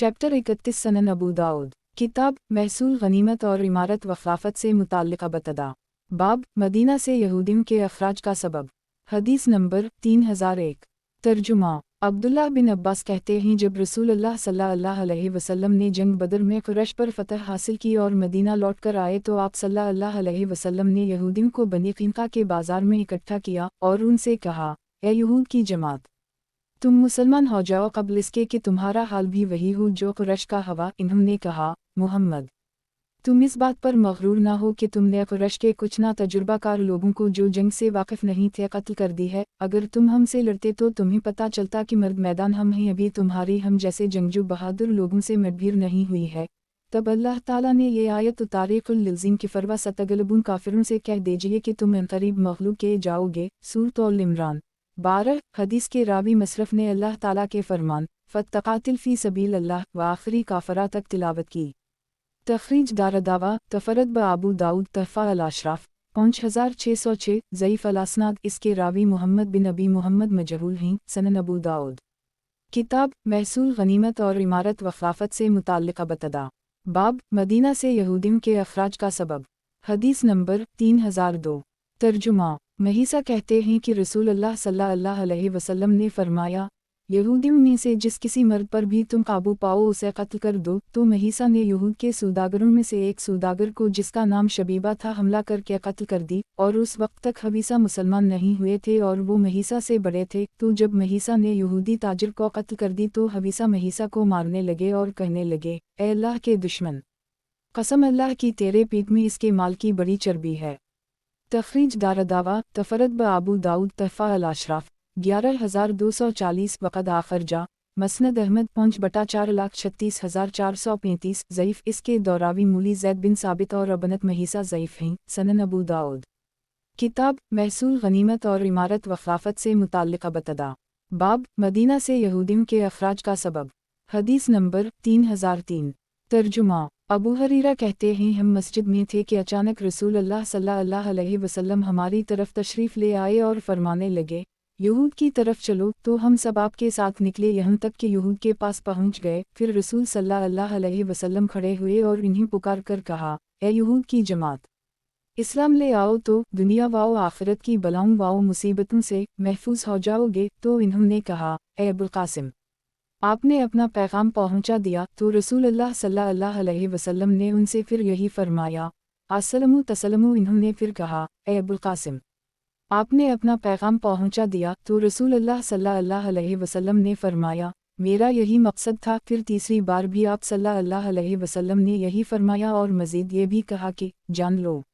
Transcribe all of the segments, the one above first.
Chapter 31 सनन अबू दाऊद किताब महसूल गनीमत और इमारत वफ़ाफ़त से मुताल्लिक़ बतदा बाब मदीना से यहूदियों के अखराज का सबब। हदीस नंबर 3001। तर्जुमा अब्दुल्लाह बिन अब्बास कहते हैं जब रसूलुल्लाह सल्लल्लाहु अलैहि वसल्लम ने जंग बदर में कुरैश पर फतह हासिल की और मदीना लौटकर आए तो आप सल्लल्लाहु अलैहि वसल्लम ने यहूदियों को बनी क़ीनुक़ा के बाज़ार में इकट्ठा किया और उनसे कहा, ए यहूद की जमात, तुम मुसलमान हो जाओ क़ब्ल इसके कि तुम्हारा हाल भी वही हो जो कुरैश का हवा। इन्होंने कहा, मुहम्मद, तुम इस बात पर मग़रूर ना हो कि तुमने कुरैश के कुछ ना तजुर्बाकार लोगों को जो जंग से वाकिफ़ नहीं थे कत्ल कर दी है। अगर तुम हमसे लड़ते तो तुम्हें पता चलता कि मर्द मैदान हम हैं, अभी तुम्हारी हम जैसे जंगजू बहादुर लोगों से मदभीर नहीं हुई है। तब अल्लाह ताला ने ये आयत उतारी, कुल लिल्ज़िम की फरवा सतगलबुन काफिरों से कह दीजिए कि तुम अनक़रीब मग़लूब किए जाओगे। सूरत अल इमरान 12। हदीस के रावी मसरफ़ ने अल्लाह ताला के फरमान फ़त्तक़ातिल फ़ी सबील अल्लाह व आखिरी काफ़रा तक तिलावत की। तख़रीज दारदावा तफ़रद ब अबू दाऊद तहफ़ा अल अशराफ 5606 ज़ईफ़ अल असनाद। इसके रावी मोहम्मद बिन अबी मोहम्मद मजहूल हैं। सनन अबू दाऊद किताब महसूल गनीमत और इमारत वफ़ाफ़त से मुताल्लिक़ बतदा बाब मदीना से यहूदियों के अखराज का सबब। हदीस नंबर 3002। तर्जुमा महीसा कहते हैं कि रसूलुल्लाह सल्लल्लाहु अलैहि वसल्लम ने फरमाया, यहूदियों में से जिस किसी मर्द पर भी तुम काबू पाओ उसे कत्ल कर दो। तो महीसा ने यहूद के सौदागरों में से एक सौदागर को जिसका नाम शबीबा था हमला करके कत्ल कर दी, और उस वक्त तक हवीसा मुसलमान नहीं हुए थे और वो महीसा से बड़े थे। तो जब महीसा ने यहूदी ताजिर को कत्ल कर दी तो हवीसा महीसा को मारने लगे और कहने लगे, ए अल्लाह के दुश्मन, कसम अल्लाह की तेरे पीठ में इसके माल की बड़ी चर्बी है। तख़रीज दारदावा तफ़रद ब अबू दाऊद तहफ़ा अल अशराफ 11240 वक़द आखर जा मसनद अहमद 5/4,36,435 ज़ईफ़। इसके दौरावी मूली ज़ैद बिन साबित और अबनत महीसा ज़ईफ़ हैं। सनन अबू दाऊद किताब महसूल गनीमत और इमारत वफ़ाफ़त से मुताल्लिक़ बतदा बाब मदीना से यहूदियों के अखराज का सबब। हदीस नंबर 3003। तर्जुमा अबू हरीरा कहते हैं हम मस्जिद में थे कि अचानक रसूलुल्लाह सल्लल्लाहु अलैहि वसल्लम हमारी तरफ तशरीफ़ ले आए और फरमाने लगे, यहूद की तरफ चलो। तो हम सब आपके साथ निकले यहाँ तक कि यहूद के पास पहुँच गए। फिर रसूल सल्लल्लाहु अलैहि वसल्लम खड़े हुए और इन्हें पुकार कर कहा, ए यहूद की जमात, इस्लाम ले आओ तो दुनिया वाओ आखिरत की बलाओं वाओ मुसीबतों से महफूज हो जाओगे। तो इन्होंने कहा, ए अबुल कासिम, आपने अपना पैगाम पहुंचा दिया। तो रसूलुल्लाह सल्लल्लाहु अलैहि वसल्लम ने उनसे फिर यही फरमाया, अस्सलामु तसलमु। इन्होंने फिर कहा, ए अबुल कासिम, आपने अपना पैगाम पहुंचा दिया। तो रसूलुल्लाह सल्लल्लाहु अलैहि वसल्लम ने फरमाया, मेरा यही मकसद था। फिर तीसरी बार भी आप सल्लल्लाहु अलैहि वसल्लम ने यही फरमाया और मज़ीद ये भी कहा कि जान लो,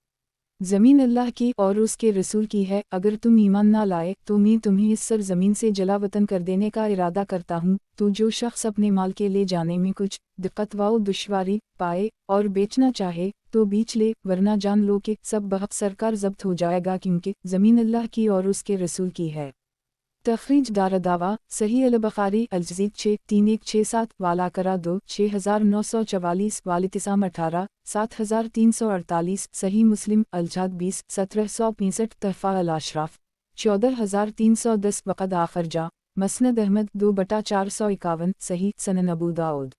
ज़मीन अल्लाह की और उसके रसूल की है। अगर तुम ईमान ना लाए तो मैं तुम्हें इस सर ज़मीन से जलावतन कर देने का इरादा करता हूँ। तो जो शख्स अपने माल के ले जाने में कुछ दिक्कत व दुश्वारी पाए और बेचना चाहे तो बेच ले, वरना जान लो कि सब बहक सरकार ज़ब्त हो जाएगा, क्योंकि ज़मीन अल्लाह की और उसके रसूल की है। तख़रीज दारदावा सही अल बुखारी अल-जज़ीद 6-3167 वाला करा 2 6944 वालितिसाम 18 7348 सही मुस्लिम अल-जाद 20 1765 तहफ़ा अल अशराफ 14310 वक़द आखर जा मसनद अहमद 2/451 सही। सनन अबू दाऊद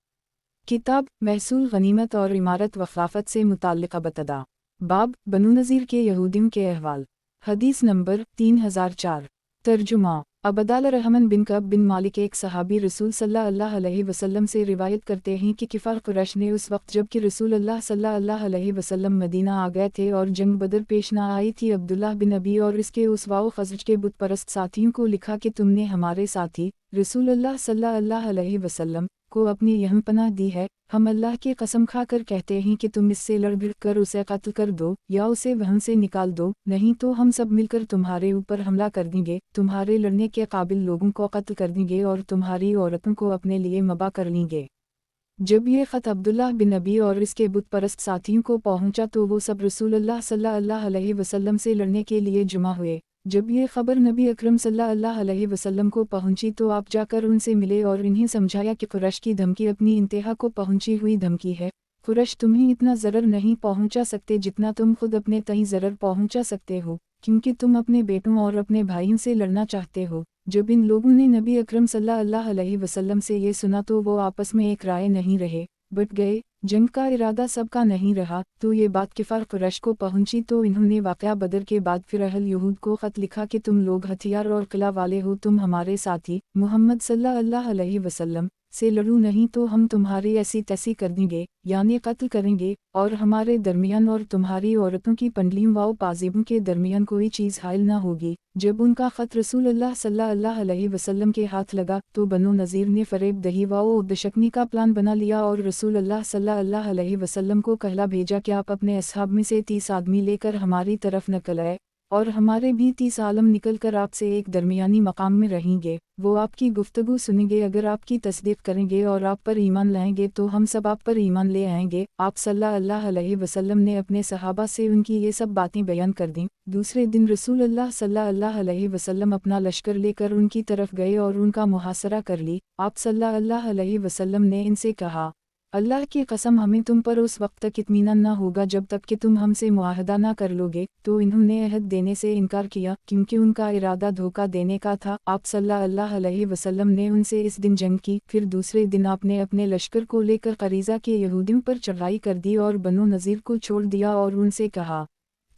किताब महसूल गनीमत और इमारत वफ़ाफ़त से मुताल्लिक़ बतदा बाब बनु नज़ीर के यहूदियों के अहवाल। हदीस नंबर 3004। तर्जुमा अबदाल रहमान बिन कब बिन मालिक एक सहाबी रसूल सल्लल्लाहु अलैहि वसल्लम से रिवायत करते हैं कि किफ़ार कुरैश ने उस वक्त जबकि रसूलुल्लाह सल्लल्लाहु अलैहि वसल्लम मदीना आ गए थे और जंग बदर पेश ना आई थी, अब्दुल्लाह बिन अबी और इसके उस वाओ खज़रज के बुत परस्त साथियों को लिखा कि तुमने हमारे साथी रसूलुल्लाह सल्लल्लाहु अलैहि वसल्लम को अपनी यहाँ पनाह दी है। हम अल्लाह की कसम खाकर कहते हैं कि तुम इससे लड़ भिड़ कर उसे कत्ल कर दो या उसे वहाँ से निकाल दो, नहीं तो हम सब मिलकर तुम्हारे ऊपर हमला कर देंगे, तुम्हारे लड़ने के काबिल लोगों को कत्ल कर देंगे और तुम्हारी औरतों को अपने लिए मबा कर लेंगे। जब ये ख़त अब्दुल्लाह बिन नबी और इसके बुत परस्त साथियों को पहुँचा तो वो सब रसूलुल्लाह सल्लल्लाहु अलैहि वसल्लम से लड़ने के लिए जुमा हुए। जब ये ख़बर नबी अकरम सल्लल्लाहु अलैहि वसल्लम को पहुंची तो आप जाकर उनसे मिले और इन्हें समझाया कि कुरैश की धमकी अपनी इंतहा को पहुंची हुई धमकी है। कुरैश तुम्हें इतना ज़रर नहीं पहुंचा सकते जितना तुम खुद अपने तई ज़रर पहुंचा सकते हो, क्योंकि तुम अपने बेटों और अपने भाइयों से लड़ना चाहते हो। जब इन लोगों ने नबी अकरम सल्लल्लाहु अलैहि वसल्लम से ये सुना तो वो आपस में एक राय नहीं रहे, बट गए। जंग का इरादा सबका नहीं रहा, तो ये बात किफ़ार कुरैश को पहुंची तो इन्होंने वाक़या बदर के बाद फिर अहल यहूद को ख़त लिखा कि तुम लोग हथियार और किला वाले हो, तुम हमारे साथी मुहम्मद सल्लल्लाहु अलैहि वसल्लम से लड़ो, नहीं तो हम तुम्हारी ऐसी तैसी कर देंगे, यानी कत्ल करेंगे, और हमारे दरमियान और तुम्हारी औरतों की पंडलियों व पाजीबों के दरमियान कोई चीज़ हायल न होगी। जब उनका ख़त रसूलुल्लाह सल्लल्लाहु अलैहि वसल्लम के हाथ लगा तो बनु नज़ीर ने फ़रेब दही व उद्दशकनी का प्लान बना लिया और रसूलुल्लाह सल्लल्लाहु अलैहि वसल्लम को कहला भेजा कि आप अपने असहाब में से 30 आदमी लेकर हमारी तरफ निकल आए, और हमारे भी 30 आलम निकल कर आपसे एक दरमियानी मकाम में रहेंगे। वो आपकी गुफ्तगू सुनेंगे, अगर आपकी तस्दीक करेंगे और आप पर ईमान लाएंगे तो हम सब आप पर ईमान ले आएंगे। आप सल्लल्लाहु अलैहि वसल्लम ने अपने सहाबा से उनकी ये सब बातें बयान कर दीं। दूसरे दिन रसूलुल्लाह सल्लल्लाहु अलैहि वसल्लम अपना लश्कर लेकर उनकी तरफ गए और उनका मुहासरा कर ली। आप सल्लल्लाहु अलैहि वसल्लम ने इनसे कहा, अल्लाह की कसम हमें तुम पर उस वक्त तक इत्मीनान न होगा जब तक कि तुम हमसे मुआहदा न कर लोगे। तो इन्होंने अहद देने से इनकार किया क्योंकि उनका इरादा धोखा देने का था। आप सल्लल्लाहु अलैहि वसल्लम ने उनसे इस दिन जंग की। फिर दूसरे दिन आपने अपने लश्कर को लेकर करीज़ा के यहूदियों पर चढ़ाई कर दी और बनु नज़ीर को छोड़ दिया और उनसे कहा,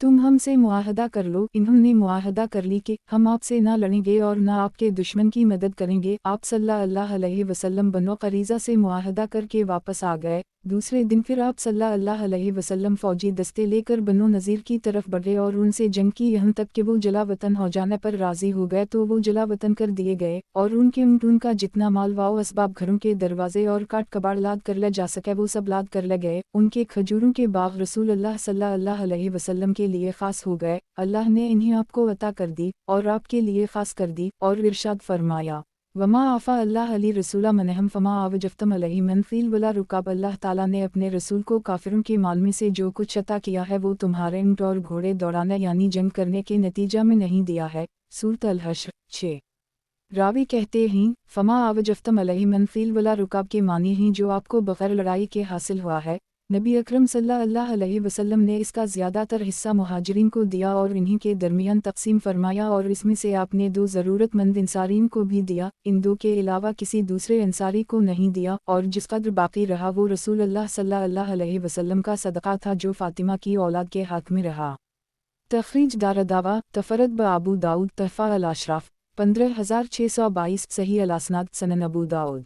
तुम हमसे मुआहदा कर लो। इन्होंने मुआहदा कर ली कि हम आपसे ना लड़ेंगे और ना आपके दुश्मन की मदद करेंगे। आप सल्लल्लाहु अलैहि वसल्लम बनु करीज़ा से मुआहदा करके वापस आ गए। दूसरे दिन फिर आप सल्लल्लाहु अलैहि वसल्लम फौजी दस्ते लेकर बनु नज़ीर की तरफ बढ़े और उनसे जंग की, यहाँ तक कि वो जला वतन हो जाने पर राज़ी हो गए तो वो जला वतन कर दिए गए और उनके उनका जितना माल वाओ असबाब घरों के दरवाजे और काट कबाड़ लाद कर ले जा सके वो सब लाद कर ले गए। उनके खजूरों के बाग रसूलुल्लाह सल्लल्लाहु अलैहि वसल्लम के लिए ख़ास हो गए। अल्लाह ने इन्हें आपको अता कर दी और आपके लिए ख़ास कर दी। और इरशाद फरमाया, वमा आफ़ा अल्लाह अली रसूला मनहम फमा आवजफ्तम अलैहि मन फ़ील वला रुकाब। अल्लाह ताला ने अपने रसूल को काफिरों के माल में से जो कुछ अता किया है वो तुम्हारे ऊँट और घोड़े दौड़ाने यानी जंग करने के नतीजा में नहीं दिया है। सूरत अल-हश्र 6। रावी कहते हैं, फमा आवजफ्तम अलैहि मन फ़ील वला रुकाब के मानी हैं जो आपको बग़ैर लड़ाई के हासिल हुआ है। नबी अकरम सल्लल्लाहु अलैहि वसल्लम ने इसका ज़्यादातर हिस्सा मुहाजिरीन को दिया और इन्हीं के दरमियान तक़सीम फरमाया और इसमें से आपने 2 ज़रूरतमंद अंसारीन को भी दिया, इन 2 के अलावा किसी दूसरे अंसारी को नहीं दिया, और जिस कदर बाकी रहा वो रसूलुल्लाह सल्लल्लाहु अलैहि वसल्लम का सदक़ा था जो फ़ातिमा की औलाद के हाथ में रहा। तख़रीज दारदावा तफ़रद ब अबू दाऊद तहफ़ा अल-अशराफ़ 15622 सही अल-असनाद सनन अबू दाऊद।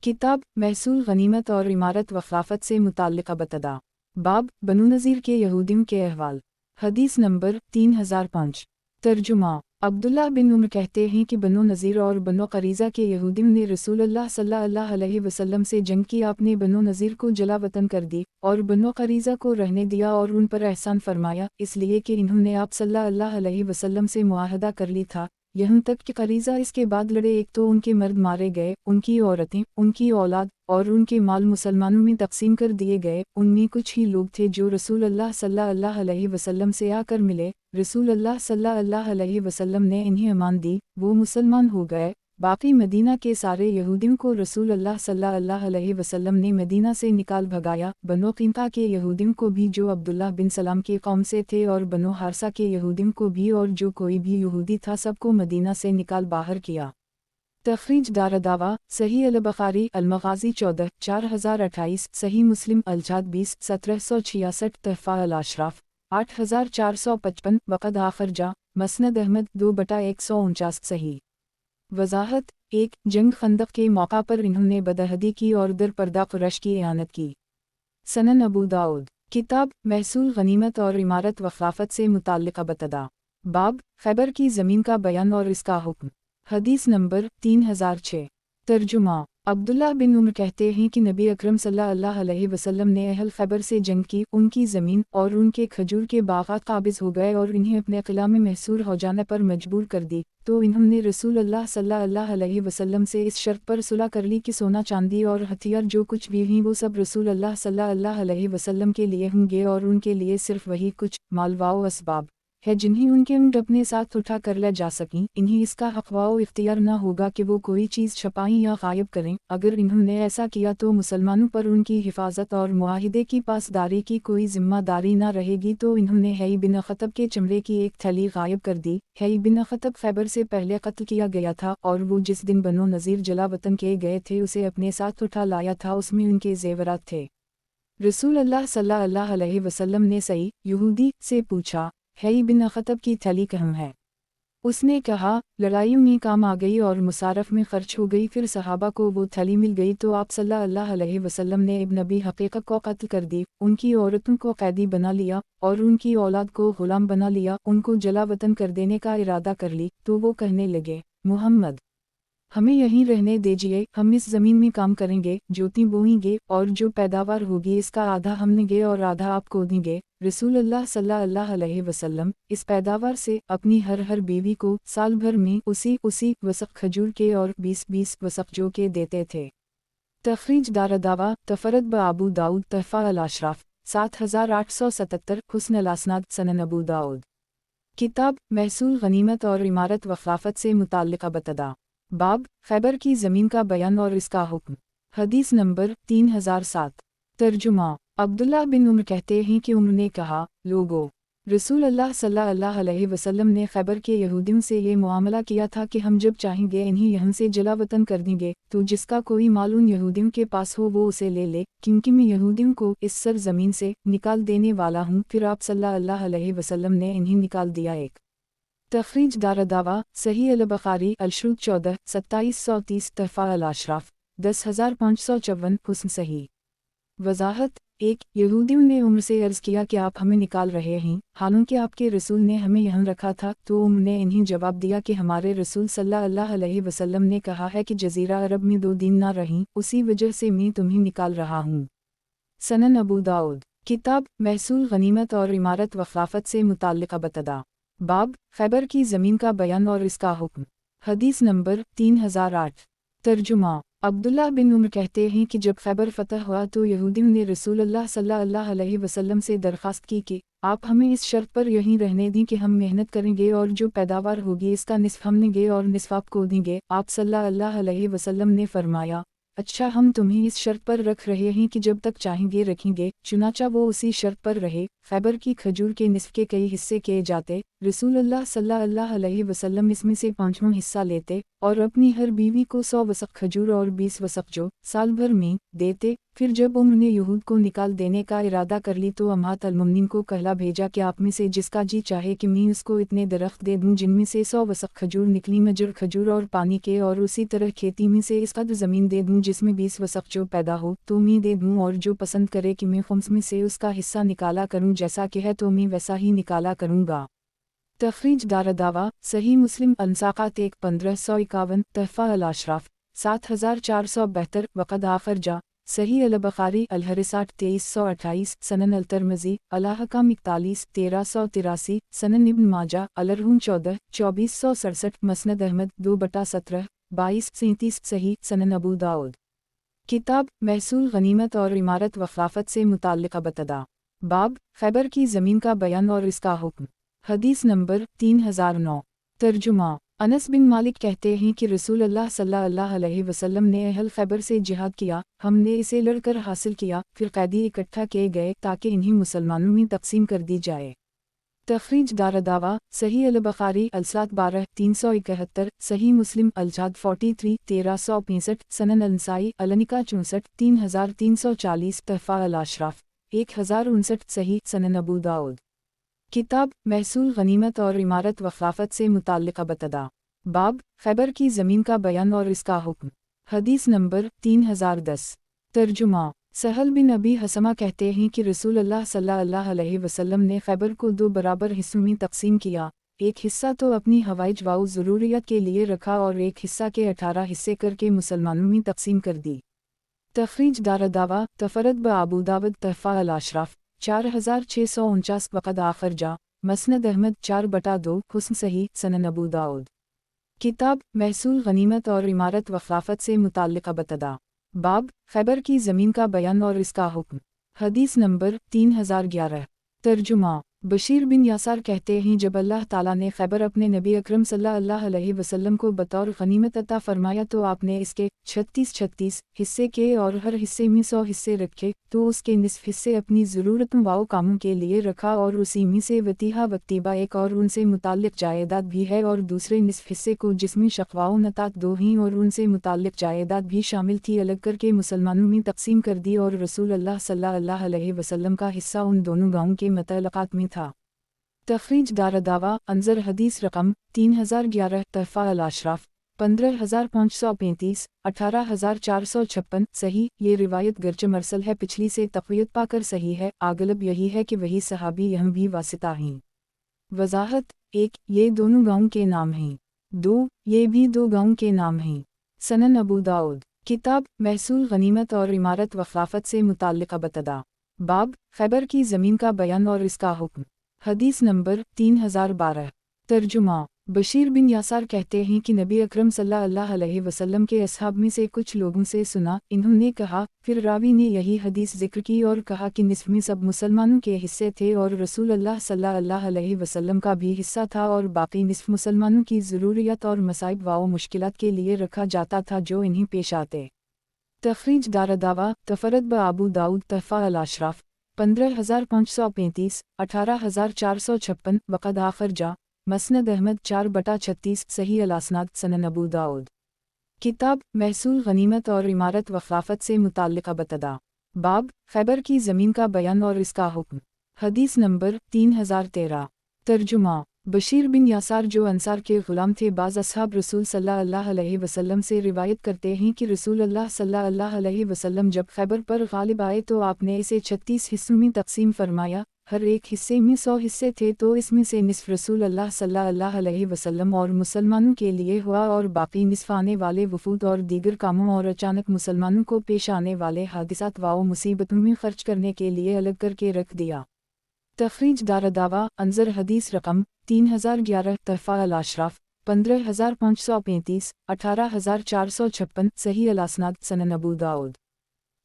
किताब महसूल गनीमत और इमारत व खिलाफत से मुताल्लिक़ बतदा। बाब बनु नज़ीर के यहूदियों के अहवाल। हदीस नंबर 3005। तर्जुमा अब्दुल्लाह बिन उमर कहते हैं कि बनु नज़ीर और बनु करीज़ा के यहूदियों ने रसूलुल्लाह सल्लल्लाहु अलैहि वसल्लम से जंग की। आपने बनु नज़ीर को जला वतन कर दी और बनु करीज़ा को रहने दिया और उन पर एहसान फरमाया, इसलिए कि इन्होंने आप सल्लल्लाहु अलैहि वसल्लम से मुआहदा कर ली था। यहाँ तक कि करीज़ा इसके बाद लड़े, एक तो उनके मर्द मारे गए, उनकी औरतें, उनकी औलाद और उनके माल मुसलमानों में तकसीम कर दिए गए। उनमें कुछ ही लोग थे जो रसूलुल्लाह सल्लल्लाहु अलैहि वसल्लम से आकर मिले। रसूलुल्लाह सल्लल्लाहु अलैहि वसल्लम ने इन्हें अमान दी, वो मुसलमान हो गए। बाकी मदीना के सारे यहूदियों को रसूलुल्लाह सल्लल्लाहु अलैहि वसल्लम ने मदीना से निकाल भगाया। बनो क़ीनक़ा के यहूदियों को भी जो अब्दुल्लाह बिन सलाम की कौम से थे, और बनो हारसा के यहूदियों को भी, और जो कोई भी यहूदी था सबको मदीना से निकाल बाहर किया। तख़रीज दारदावा सही अल-बुख़ारी अल-मग़ाज़ी 14 4028 सही मुस्लिम अल-जाद 20 1766 तहफ़ा अल-अशराफ़ 8455 वक़द आख़रजा मसनद अहमद 2/149 सही। वज़ाहत 1 जंग खंदक के मौका पर इन्होंने बदअहदी की और दर पर्दा कुरैश की इआनत की। सनन अबू दाऊद। किताब महसूल गनीमत और इमारत व खिलाफत से मुताल्लिक़ बतदा। बाब खैबर की ज़मीन का बयान और इसका हुक्म। हदीस नंबर 3006। तर्जुमा अब्दुल्लाह बिन उमर कहते हैं कि नबी अकरम सल्लल्लाहु अलैहि वसल्लम ने अहल खैबर से जंग की, उनकी ज़मीन और उनके खजूर के बाग़ात काबिज़ हो गए और इन्हें अपने क़िला में महसूर हो जाने पर मजबूर कर दी। तो इन्होंने रसूलुल्लाह सल्लल्लाहु अलैहि वसल्लम से इस शर्त पर सुलह कर ली कि सोना चांदी और हथियार जो कुछ भी हैं वो सब रसूलुल्लाह सल्लल्लाहु अलैहि वसल्लम के लिए होंगे और उनके लिए सिर्फ वही कुछ मालवाओ असबाब है जिन्हें उनके ऊँट अपने साथ उठा कर ले जा सकें, इन्हें इसका हक़ व इख्तियार न होगा कि वो कोई चीज़ छुपाएं या गायब करें। अगर इन्होंने ऐसा किया तो मुसलमानों पर उनकी हिफाजत और मुआहिदे की पासदारी की कोई जिम्मेदारी न रहेगी। तो इन्होंने हई बिन अख्तब के चमड़े की एक थैली गायब कर दी। हई बिन अख्तब खैबर से पहले कत्ल किया गया था और वो जिस दिन बनो नज़ीर जला वतन के गए थे उसे अपने साथ उठा लाया था, उसमें उनके जेवरात थे। रसूल अल्लाह सल्लल्लाहु अलैहि वसल्लम ने सई यहूदी से पूछा, हई बिन अख्तब की थैली कहाँ है? उसने कहा, लड़ाइयों में काम आ गई और मुसारफ में खर्च हो गई। फिर सहाबा को वो थैली मिल गई तो आप सल्लल्लाहु अलैहि वसल्लम ने इब्न अबी हक़ीक़ा को कत्ल कर दी, उनकी औरतों को कैदी बना लिया और उनकी औलाद को गुलाम बना लिया, उनको जला वतन कर देने का इरादा कर ली। तो वो कहने लगे, मुहम्मद हमें यहीं रहने दीजिए, हम इस ज़मीन में काम करेंगे, जोती बोएंगे और जो पैदावार होगी इसका आधा हम देंगे और आधा आपको देंगे। रसूलुल्लाह सल्लल्लाहु अलैहि वसल्लम इस पैदावार से अपनी हर बीवी को साल भर में उसी वसक़ खजूर के और 20 वसक़ जौ के देते थे। तख़रीज दारदावा तफ़रद ब अबू दाऊद तहफ़ा अल-अशराफ 7877 हुस्न अल-असनाद सनन अबू दाऊद। किताब महसूल गनीमत और इमारत व ख़िलाफ़त से मुताल्लिक़ बतदा। बाब खैबर की ज़मीन का बयान और इसका हुक्म। हदीस नंबर 3007। तर्जुमा अब्दुल्लाह बिन उमर कहते हैं कि उमर ने कहा, लोगो रसूल अल्लाह सल्लल्लाहु अलैहि वसल्लम ने खैबर के यहूदियों से ये मुआमला किया था कि हम जब चाहेंगे इन्हें यहाँ से जला वतन कर देंगे, तो जिसका कोई माल उन यहूदियों के पास हो वो उसे ले ले, क्योंकि मैं यहूदियों को इस सर ज़मीन से निकाल देने वाला हूँ। फिर आप सल्लल्लाहु अलैहि वसल्लम ने इन्हें निकाल दिया। एक तख़रीज दारदावा सही अल-बुखारी अल-शुरूत 14 2730 तहफ़ा अल-अशराफ 10554 हुस्न सही। वज़ाहत 1 यहूदियों ने उमर से अर्ज़ किया कि आप हमें निकाल रहे हैं, हालांकि आपके रसूल ने हमें यहाँ रखा था। तो उमर ने इन्हें जवाब दिया कि हमारे रसूल सल्लल्लाहु अलैहि वसल्लम ने कहा है कि जज़ीरा अरब में 2 दिन ना रहीं, उसी वजह से मैं तुम्हें निकाल रहा हूँ। सनन अबू दाऊद। किताब महसूल गनीमत और इमारत व ख़िलाफ़त से मुताल्लिक़ बतदा। बाब खैबर की ज़मीन का बयान और इसका हुक्म। हदीस नंबर 3008। तर्जुमा अब्दुल्लाह बिन उमर कहते हैं कि जब खैबर फ़तह हुआ तो यहूदियों ने रसूलुल्लाह सल्लल्लाहु अलैहि वसल्लम से दरख्वास्त की कि आप हमें इस शर्त पर यहीं रहने दें कि हम मेहनत करेंगे और जो पैदावार होगी इसका निस्फ़ हम देंगे और निस्फ़ आपको देंगे। आप सल्लल्लाहु अलैहि वसल्लम ने फरमाया, अच्छा हम तुम्हें इस शर्त पर रख रहे हैं कि जब तक चाहेंगे रखेंगे। चुनाचा वो उसी शर्त पर रहे। खैबर की खजूर के निस्फ़ के कई हिस्से किए जाते, रसूलुल्लाह सल्लल्लाहु अलैहि वसल्लम इसमें से 5वां हिस्सा लेते और अपनी हर बीवी को 100 वसक़ खजूर और 20 वसक़ जौ साल भर में देते। फिर जब उन्होंने यहूद को निकाल देने का इरादा कर ली तो अम्मात अल-मुमिनीन को कहला भेजा कि आप में से जिसका जी चाहे कि मैं उसको इतने दरख्त दे दूँ जिनमें से 100 वसक़ खजूर निकली मजर खजूर और पानी के, और उसी तरह खेती में से इस कदर ज़मीन दे दूँ जिसमें 20 वसक़ जौ पैदा हो तो मैं दे दूँ, और जो पसंद करे कि मैं खुम्स में से उसका हिस्सा निकाला करूँ जैसा कि है तो मैं वैसा ही निकाला करूँगा। तख़रीज दारदावा सही मुस्लिम अनसाक़ात 1551 तहफ़ा अल-अशराफ 7472 वक़द आखर जा सही अल-बुखारी अल-हरिसाट 2328 सनन अल-तिरमिज़ी अल-अहकाम 41 1383 सनन इब्न माजा अल-अरहूम 14 2467 मसनद अहमद 2/17 2237 सही सनन अबू दाऊद। किताब महसूल गनीमत और इमारत व ख़िलाफ़त से मुताल्लिक़ बतदा। बाब खैबर की ज़मीन का बयान और इसका हुक्म। हदीस नंबर 3009। तर्जुमा अनस बिन मालिक कहते हैं कि रसूलुल्लाह सल्लल्लाहु अलैहि वसल्लम ने अहल खैबर से जिहाद किया, हमने इसे लड़कर हासिल किया। फिर कैदी इकट्ठा किए गए ताकि इन्हें मुसलमानों में तकसीम कर दी जाए। तख़रीज दारदावा सही अल-बुखारी अल-सात 12 371 सही मुस्लिम अल-जाद 43 1365 सनन अल-नसाई अल-निका 64 3340 तहफ़ा अल-अशराफ 1059 सही सनन अबू दाऊद। किताब महसूल गनीमत और इमारत व ख़िलाफ़त से मुताल्लिक़ बतदा। बाब खैबर की ज़मीन का बयान और इसका हुक्म। हदीस नंबर 3010। तर्जुमा सहल बिन अबी हसमा कहते हैं कि रसूलुल्लाह सल्लल्लाहु अलैहि वसल्लम ने खैबर को 2 बराबर हिस्सों में तकसीम किया। एक हिस्सा तो अपनी हवाई व ज़रूरियत के लिए रखा और एक हिस्सा के 18 हिस्से करके मुसलमानों में तकसीम कर दी। तख़रीज दारदावा तफ़रद ब अबू दाऊद तहफ़ा अल-अशराफ 4649 वक़द आखर जा मसनद अहमद 4/2 हुस्न सही सनन अबू दाऊद। किताब महसूल गनीमत और इमारत व ख़िलाफ़त से मुताल्लिक़ बतदा। बाब खैबर की ज़मीन का बयान और इसका हुक्म। हदीस नंबर 3011। तर्जुमा बशीर बिन यासार कहते हैं जब अल्लाह ताला ने खैबर अपने नबी अकरम सल्लल्लाहु अलैहि वसल्लम को बतौर गनीमत अता फरमाया तो आपने इसके 36 हिस्से के और हर हिस्से में 100 हिस्से रखे, तो उसके निस्फ हिस्से अपनी ज़रूरतों व कामों के लिए रखा और उसी में से वतीहा वक्तीबा एक और उनसे मुताल्लिक़ जायदाद भी है और दूसरे निस्फ हिस्से को जिसमें शक़वाओ नतात दो हैं और उनसे मुताल्लिक़ जायदाद भी शामिल थी अलग करके मुसलमानों में तकसीम कर दी और रसूल अल्लाह सल्लल्लाहु अलैहि वसल्लम का हिस्सा उन दोनों गाँवों के मुतल्लक़ात में था। तखरीज दारदावा अंजर हदीस रकम 3011 तहफ़ा अल-अशराफ 15535 18456 सही। ये रिवायत गर्च मरसल है पिछली से तक़वियत पाकर सही है, आगलब यही है कि वही सहाबी यहाँ भी वासिता हैं। वज़ाहत 1 ये दोनों गाँव के नाम हैं। 2 ये भी दो गाँव के नाम हैं। सनन अबू दाऊद किताब महसूल गनीमत और इमारत व खिलाफत से मुताल्लिक़ बतदा बाब खैबर की ज़मीन का बयान और इसका हुक्म। हदीस नंबर 3012 तर्जुमा बशीर बिन यासार कहते हैं कि नबी अकरम सल्लल्लाहु अलैहि वसल्लम के असहाब में से कुछ लोगों से सुना, इन्होंने कहा, फिर रावी ने यही हदीस जिक्र की और कहा कि निस्फ में सब मुसलमानों के हिस्से थे और रसूल अल्लाह सल्लल्लाहु अलैहि वसल्लम का भी हिस्सा था और बाकी निस्फ मुसलमानों की ज़रूरियत और मसाइब व मुश्किलात के लिए रखा जाता था जो इन्हें पेश आते। तखरीज दारदावा तफरद ब अबू दाऊद तहफ़ा अल-अशराफ 15535 18456 वक़द आखर जा मसनद अहमद 4/36 सही अल-असनाद सनन अबू दाऊद किताब महसूल गनीमत और इमारत व खिलाफत से मुताल्लिक़ बतदा बाब खैबर की ज़मीन का बयान और इसका हुक्म। हदीस नंबर 3013 तर्जुमा बशीर बिन यासार जो अंसार के ग़ुलाम थे बाज़ असहाब रसूल सल्लल्लाहु अलैहि वसल्लम से रिवायत करते हैं कि रसूल अल्लाह सल्लल्लाहु अलैहि वसल्लम जब खैबर पर गालिब आए तो आपने इसे 36 हिस्सों में तकसीम फरमाया, हर एक हिस्से में 100 हिस्से थे, तो इसमें से निस्फ रसूल अल्लाह सल्लल्लाहु अलैहि वसल्लम और मुसलमानों के लिए हुआ और बाकी निस्फ आने वाले वफूद और दीगर कामों और अचानक मुसलमानों को पेश आने वाले हादिसात व मुसीबतों में खर्च करने के लिए अलग करके रख दिया। तखरीज दारदावा अंजर हदीस रकम 3011 तहफ़ा अल-अशराफ 15535 18456 सही अल-असनाद सनन अबू दाऊद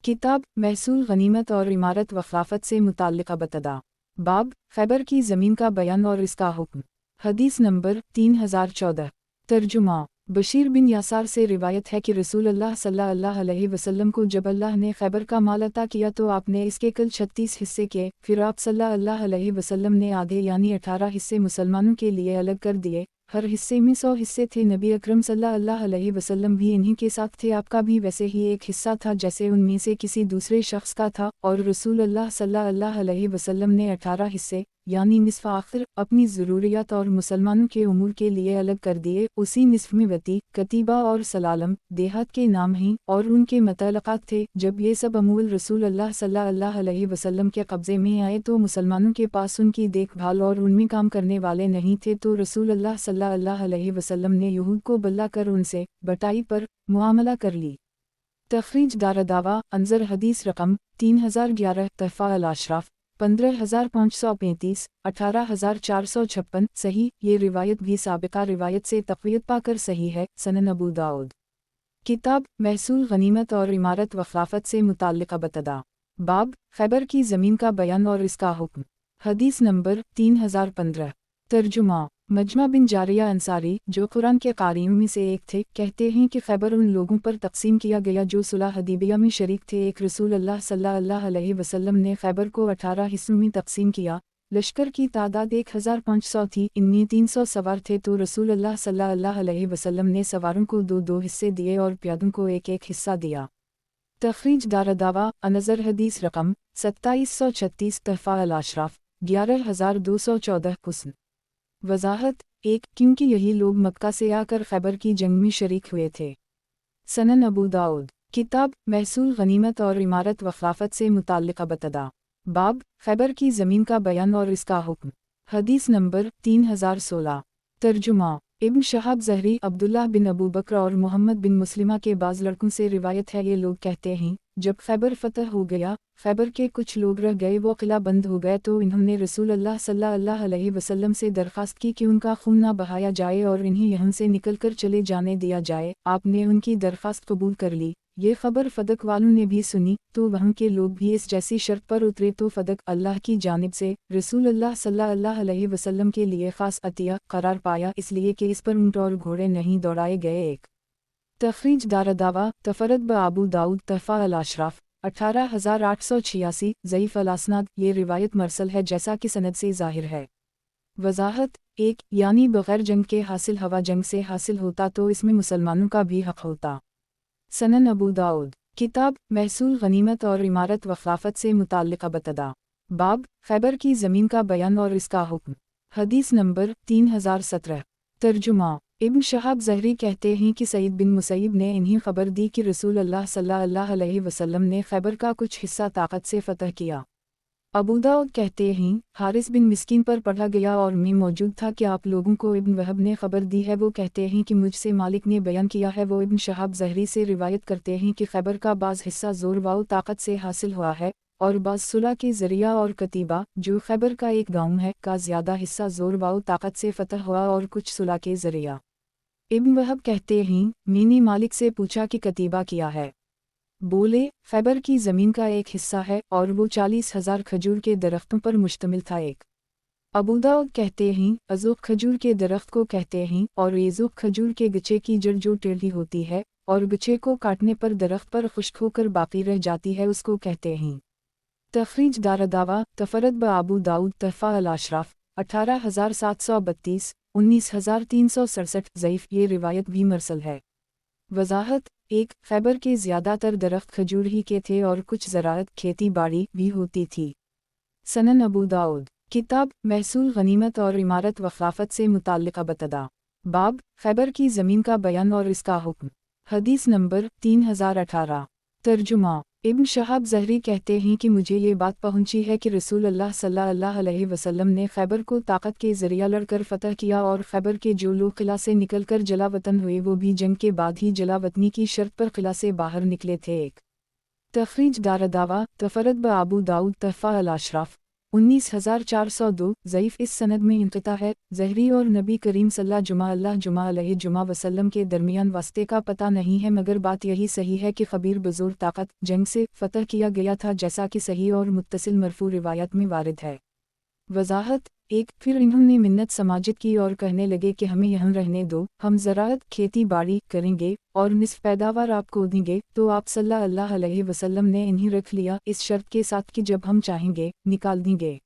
किताब महसूल गनीमत और इमारत व खिलाफत से मुताल्लिक़ बतदा बाब खैबर की ज़मीन का बयान और इसका हुक्म। हदीस नंबर 3014 तर्जुमा बशीर बिन यासार से रिवायत है कि रसूल अल्लाह सल्लल्लाहु अलैहि वसल्लम को जब अल्लाह ने खैबर का माल अता किया तो आपने इसके कुल 36 हिस्से किए, फिर आप सल्लल्लाहु अलैहि वसल्लम ने आधे यानी 18 हिस्से मुसलमानों के लिए अलग कर दिए, हर हिस्से में 100 हिस्से थे। नबी अकरम सल्लल्लाहु अलैहि वसल्लम भी इन्हीं के साथ थे, आपका भी वैसे ही एक हिस्सा था जैसे उनमें से किसी दूसरे शख्स का था, और रसूल अल्लाह सल्लल्लाहु अलैहि वसल्लम ने 18 हिस्से यानी निस्फ आखिर अपनी ज़रूरियत और मुसलमानों के उमूर के लिए अलग कर दिए। उसी निस्फ में वती, कतीबा और सलालम देहात के नाम हैं और उनके मुतल्लक़ात थे। जब ये सब अमूल रसूल अल्लाह सल्लल्लाहु अलैहि वसल्लम के कब्ज़े में आए तो मुसलमानों के पास उनकी देखभाल और उनमें काम करने वाले नहीं थे, तो रसूल अल्लाह सल्लल्लाहु अलैहि वसल्लम ने यहूद को बल्ला कर उनसे बटाई पर मुआमला कर ली। तखरीज दारदावा अंजर हदीस रकम 3011 तहफ़ा अल-अशराफ 15535 18456 सही। ये रिवायत भी साबिका रिवायत से तक़वियत पाकर सही है। सनन अबू दाऊद किताब महसूल गनीमत और इमारत व खिलाफत से मुताल्लिक़ बतदा बाब खैबर की ज़मीन का बयान और इसका हुक्म। हदीस नंबर 3015 तर्जुमा मजमा बिन जारिया अंसारी जो कुरान के क़ारियों में से एक थे, कहते हैं कि खैबर उन लोगों पर तकसीम किया गया जो सुलह हदीबिया में शरीक थे। एक रसूल अल्लाह सल्लल्लाहु अलैहि वसल्लम ने खैबर को 18 हिस्सों में तकसीम किया। लश्कर की तादाद 1500 थी, इनमें 300 सवार थे, तो रसूल अल्लाह सल्लल्लाहु अलैहि वसल्लम ने सवारों को 2-2 हिस्से दिए और प्यादों को 1-1 हिस्सा दिया। तखरीज दारदावा अनज़र हदीस रकम 2736 तहफ़ा अल-अशराफ 11214 हुस्न। वज़ाहत 1 क्योंकि यही लोग मक्का से आकर खैबर की जंग में शरीक हुए थे। सनन अबू दाऊद किताब महसूल गनीमत और इमारत व खिलाफत से मुताल्लिक़ बतदा बाब खैबर की ज़मीन का बयान और इसका हुक्म। हदीस नंबर 3016 तर्जुमा इब्न शहाब ज़हरी अब्दुल्लाह बिन अबू बकर और मोहम्मद बिन मुस्लिमा के बाज़ लड़कों से रिवायत है, ये लोग कहते हैं जब खैबर फ़तह हो गया, खैबर के कुछ लोग रह गए, वो किला बंद हो गए, तो इन्होंने रसूल अल्लाह सल्लल्लाहु अलैहि वसल्लम से दरख्वास्त की कि उनका खून ना बहाया जाए और इन्हें यहाँ से निकल कर चले जाने दिया जाए। आपने उनकी दरख्वास्त कबूल कर ली, یہ خبر فدق والوں نے بھی سنی تو وہاں کے لوگ بھی اس جیسی شرط پر اترے تو فدق اللہ کی جانب سے رسول اللہ صلی اللہ علیہ وسلم کے لیے خاص عطیہ قرار پایا، اس لیے کہ اس پر اونٹ اور گھوڑے نہیں دوڑائے گئے۔ ایک تخریج دارالدعویٰ تفرد بابو داؤد تحفہ الاشراف 18886 ضعیف الاسناد، یہ روایت مرسل ہے جیسا کہ سند سے ظاہر ہے۔ وضاحت 1 یعنی بغیر جنگ کے حاصل ہوا جنگ سے حاصل ہوتا تو اس میں مسلمانوں کا بھی حق ہوتا۔ سنن ابو داؤد کتاب محصول غنیمت اور عمارت و خلافت سے متعلقہ ابتدا، باب خیبر کی زمین کا بیان اور اس کا حکم، حدیث نمبر 3017۔ ترجمہ ابن شہاب زہری کہتے ہیں کہ سعید بن مسیب نے انہیں خبر دی کہ رسول اللہ صلی اللہ علیہ وسلم نے خیبر کا کچھ حصہ طاقت سے فتح کیا۔ ابو داؤد کہتے ہیں حارث بن مسکین پر پڑھا گیا اور میں موجود تھا کہ آپ لوگوں کو ابن وہب نے خبر دی ہے، وہ کہتے ہیں کہ مجھ سے مالک نے بیان کیا ہے، وہ ابن شہاب زہری سے روایت کرتے ہیں کہ خیبر کا بعض حصہ زور و طاقت سے حاصل ہوا ہے اور بعض صلح کے ذریعہ، اور کتیبہ جو خیبر کا ایک گاؤں ہے کا زیادہ حصہ زور و طاقت سے فتح ہوا اور کچھ صلح کے ذریعہ۔ ابن وہب کہتے ہیں میں نے مالک سے پوچھا کہ کتیبہ کیا ہے، بولے خیبر کی زمین کا ایک حصہ ہے اور وہ 40,000 کھجور کے درختوں پر مشتمل تھا۔ ایک ابو داؤد کہتے ہیں ازوق کھجور کے درخت کو کہتے ہیں اور ایزوق کھجور کے گچھے کی جڑ جو ٹیڑھی ہوتی ہے اور گچھے کو کاٹنے پر درخت پر خشک ہو کر باقی رہ جاتی ہے اس کو کہتے ہیں۔ تخریج دارالدعویٰ تفرد بابو داؤد تحفہ الاشراف 18732 19367 ضعیف، یہ روایت بھی مرسل ہے۔ وضاحت 1 خیبر کے زیادہ تر درخت کھجور ہی کے تھے اور کچھ زراعت کھیتی باڑی بھی ہوتی تھی۔ سنن ابو داؤد کتاب محصول غنیمت اور عمارت و خلافت سے متعلقہ ابتدا، باب خیبر کی زمین کا بیان اور اس کا حکم، حدیث نمبر 3018۔ ترجمہ ابن شہاب زہری کہتے ہیں کہ مجھے یہ بات پہنچی ہے کہ رسول اللہ صلی اللہ علیہ وسلم نے خیبر کو طاقت کے ذریعہ لڑ کر فتح کیا اور خیبر کے جو لوگ قلعہ سے نکل کر جلا وطن ہوئے وہ بھی جنگ کے بعد ہی جلا وطنی کی شرط پر قلعہ سے باہر نکلے تھے۔ ایک تخریج دارالدعویٰ تفرد بابو داؤد تحفہ الاشراف 19402 ضعیف، اس سند میں انقطاع ہے۔ زہری اور نبی کریم صلی اللہ علیہ وسلم کے درمیان واسطے کا پتہ نہیں ہے، مگر بات یہی صحیح ہے کہ خبیر بزور طاقت جنگ سے فتح کیا گیا تھا جیسا کہ صحیح اور متصل مرفوع روایت میں وارد ہے۔ وضاحت 1 پھر انہوں نے منت سماجت کی اور کہنے لگے کہ ہمیں یہاں رہنے دو، ہم زراعت کھیتی باڑی کریں گے اور نصف پیداوار آپ کو دیں گے، تو آپ صلی اللہ علیہ وسلم نے انہیں رکھ لیا اس شرط کے ساتھ کہ جب ہم چاہیں گے نکال دیں گے۔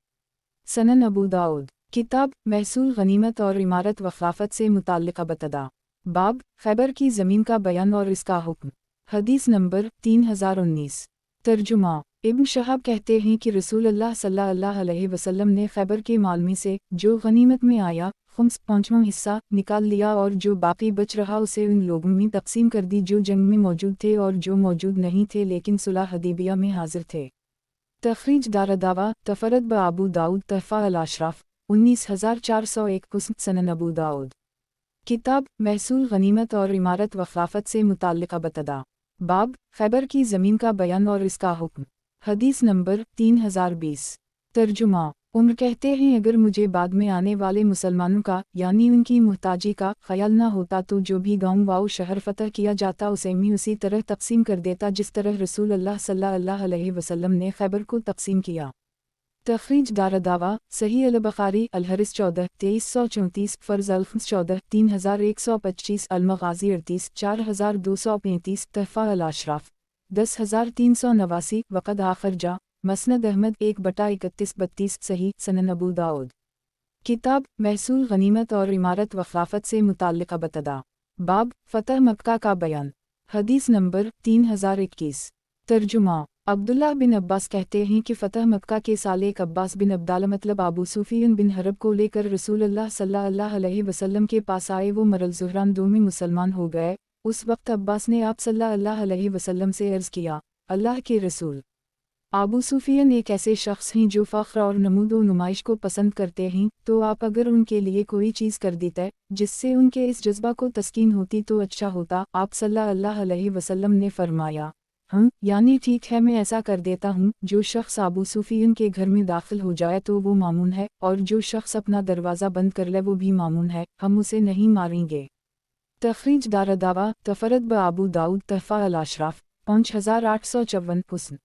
سنن ابو داؤد کتاب محصول غنیمت اور عمارت و خلافت سے متعلقہ ابتدا، باب خیبر کی زمین کا بیان اور اس کا حکم، حدیث نمبر 3019۔ ترجمہ ابن شہاب کہتے ہیں کہ رسول اللہ صلی اللہ علیہ وسلم نے خیبر کے مال میں سے جو غنیمت میں آیا خمس 5واں حصہ نکال لیا اور جو باقی بچ رہا اسے ان لوگوں میں تقسیم کر دی جو جنگ میں موجود تھے اور جو موجود نہیں تھے لیکن صلح حدیبیہ میں حاضر تھے۔ تخریج دارالدعویٰ تفرد بابو داؤد تحفہ الاشراف 19401 سنن ابو داؤد کتاب محصول غنیمت اور عمارت و خلافت سے متعلقہ ابتدا، باب خیبر کی زمین کا بیان اور اس کا حکم، حدیث نمبر 3020۔ ترجمہ عمر کہتے ہیں اگر مجھے بعد میں آنے والے مسلمانوں کا یعنی ان کی محتاجی کا خیال نہ ہوتا تو جو بھی گاؤں و شہر فتح کیا جاتا اسے میں اسی طرح تقسیم کر دیتا جس طرح رسول اللہ صلی اللہ علیہ وسلم نے خیبر کو تقسیم کیا۔ تخریج دارالدعویٰ صحیح البخاری الحرس 14 2334 فرز الخمس 14 3125 المغازی 38 4235 تحفہ الاشراف 10389 وقد آخر جا مسند احمد 1/31-32 صحیح سنن ابو داؤد کتاب محصول غنیمت اور عمارت و خلافت سے متعلقہ ابتدا، باب فتح مکہ کا بیان، حدیث نمبر 3021۔ ترجمہ عبداللہ بن عباس کہتے ہیں کہ فتح مکہ کے سال ایک عباس بن عبداللہ مطلب ابو سفیان بن حرب کو لے کر رسول اللہ صلی اللہ علیہ وسلم کے پاس آئے، وہ مرل زہران 2 میں مسلمان ہو گئے۔ اس وقت عباس نے آپ صلی اللہ علیہ وسلم سے عرض کیا، اللہ کے رسول، ابو سفیان ایک ایسے شخص ہیں جو فخر اور نمود و نمائش کو پسند کرتے ہیں، تو آپ اگر ان کے لیے کوئی چیز کر دیتے جس سے ان کے اس جذبہ کو تسکین ہوتی تو اچھا ہوتا۔ آپ صلی اللہ علیہ وسلم نے فرمایا، یعنی ٹھیک ہے میں ایسا کر دیتا ہوں۔ جو شخص ابو سفیان کے گھر میں داخل ہو جائے تو وہ مامون ہے، اور جو شخص اپنا دروازہ بند کر لے وہ بھی مامون ہے، ہم اسے نہیں ماریں گے۔ تخریج دارالدعوٰ تفرد بابو داؤد تحفہ الاشراف 5854 हुस्न।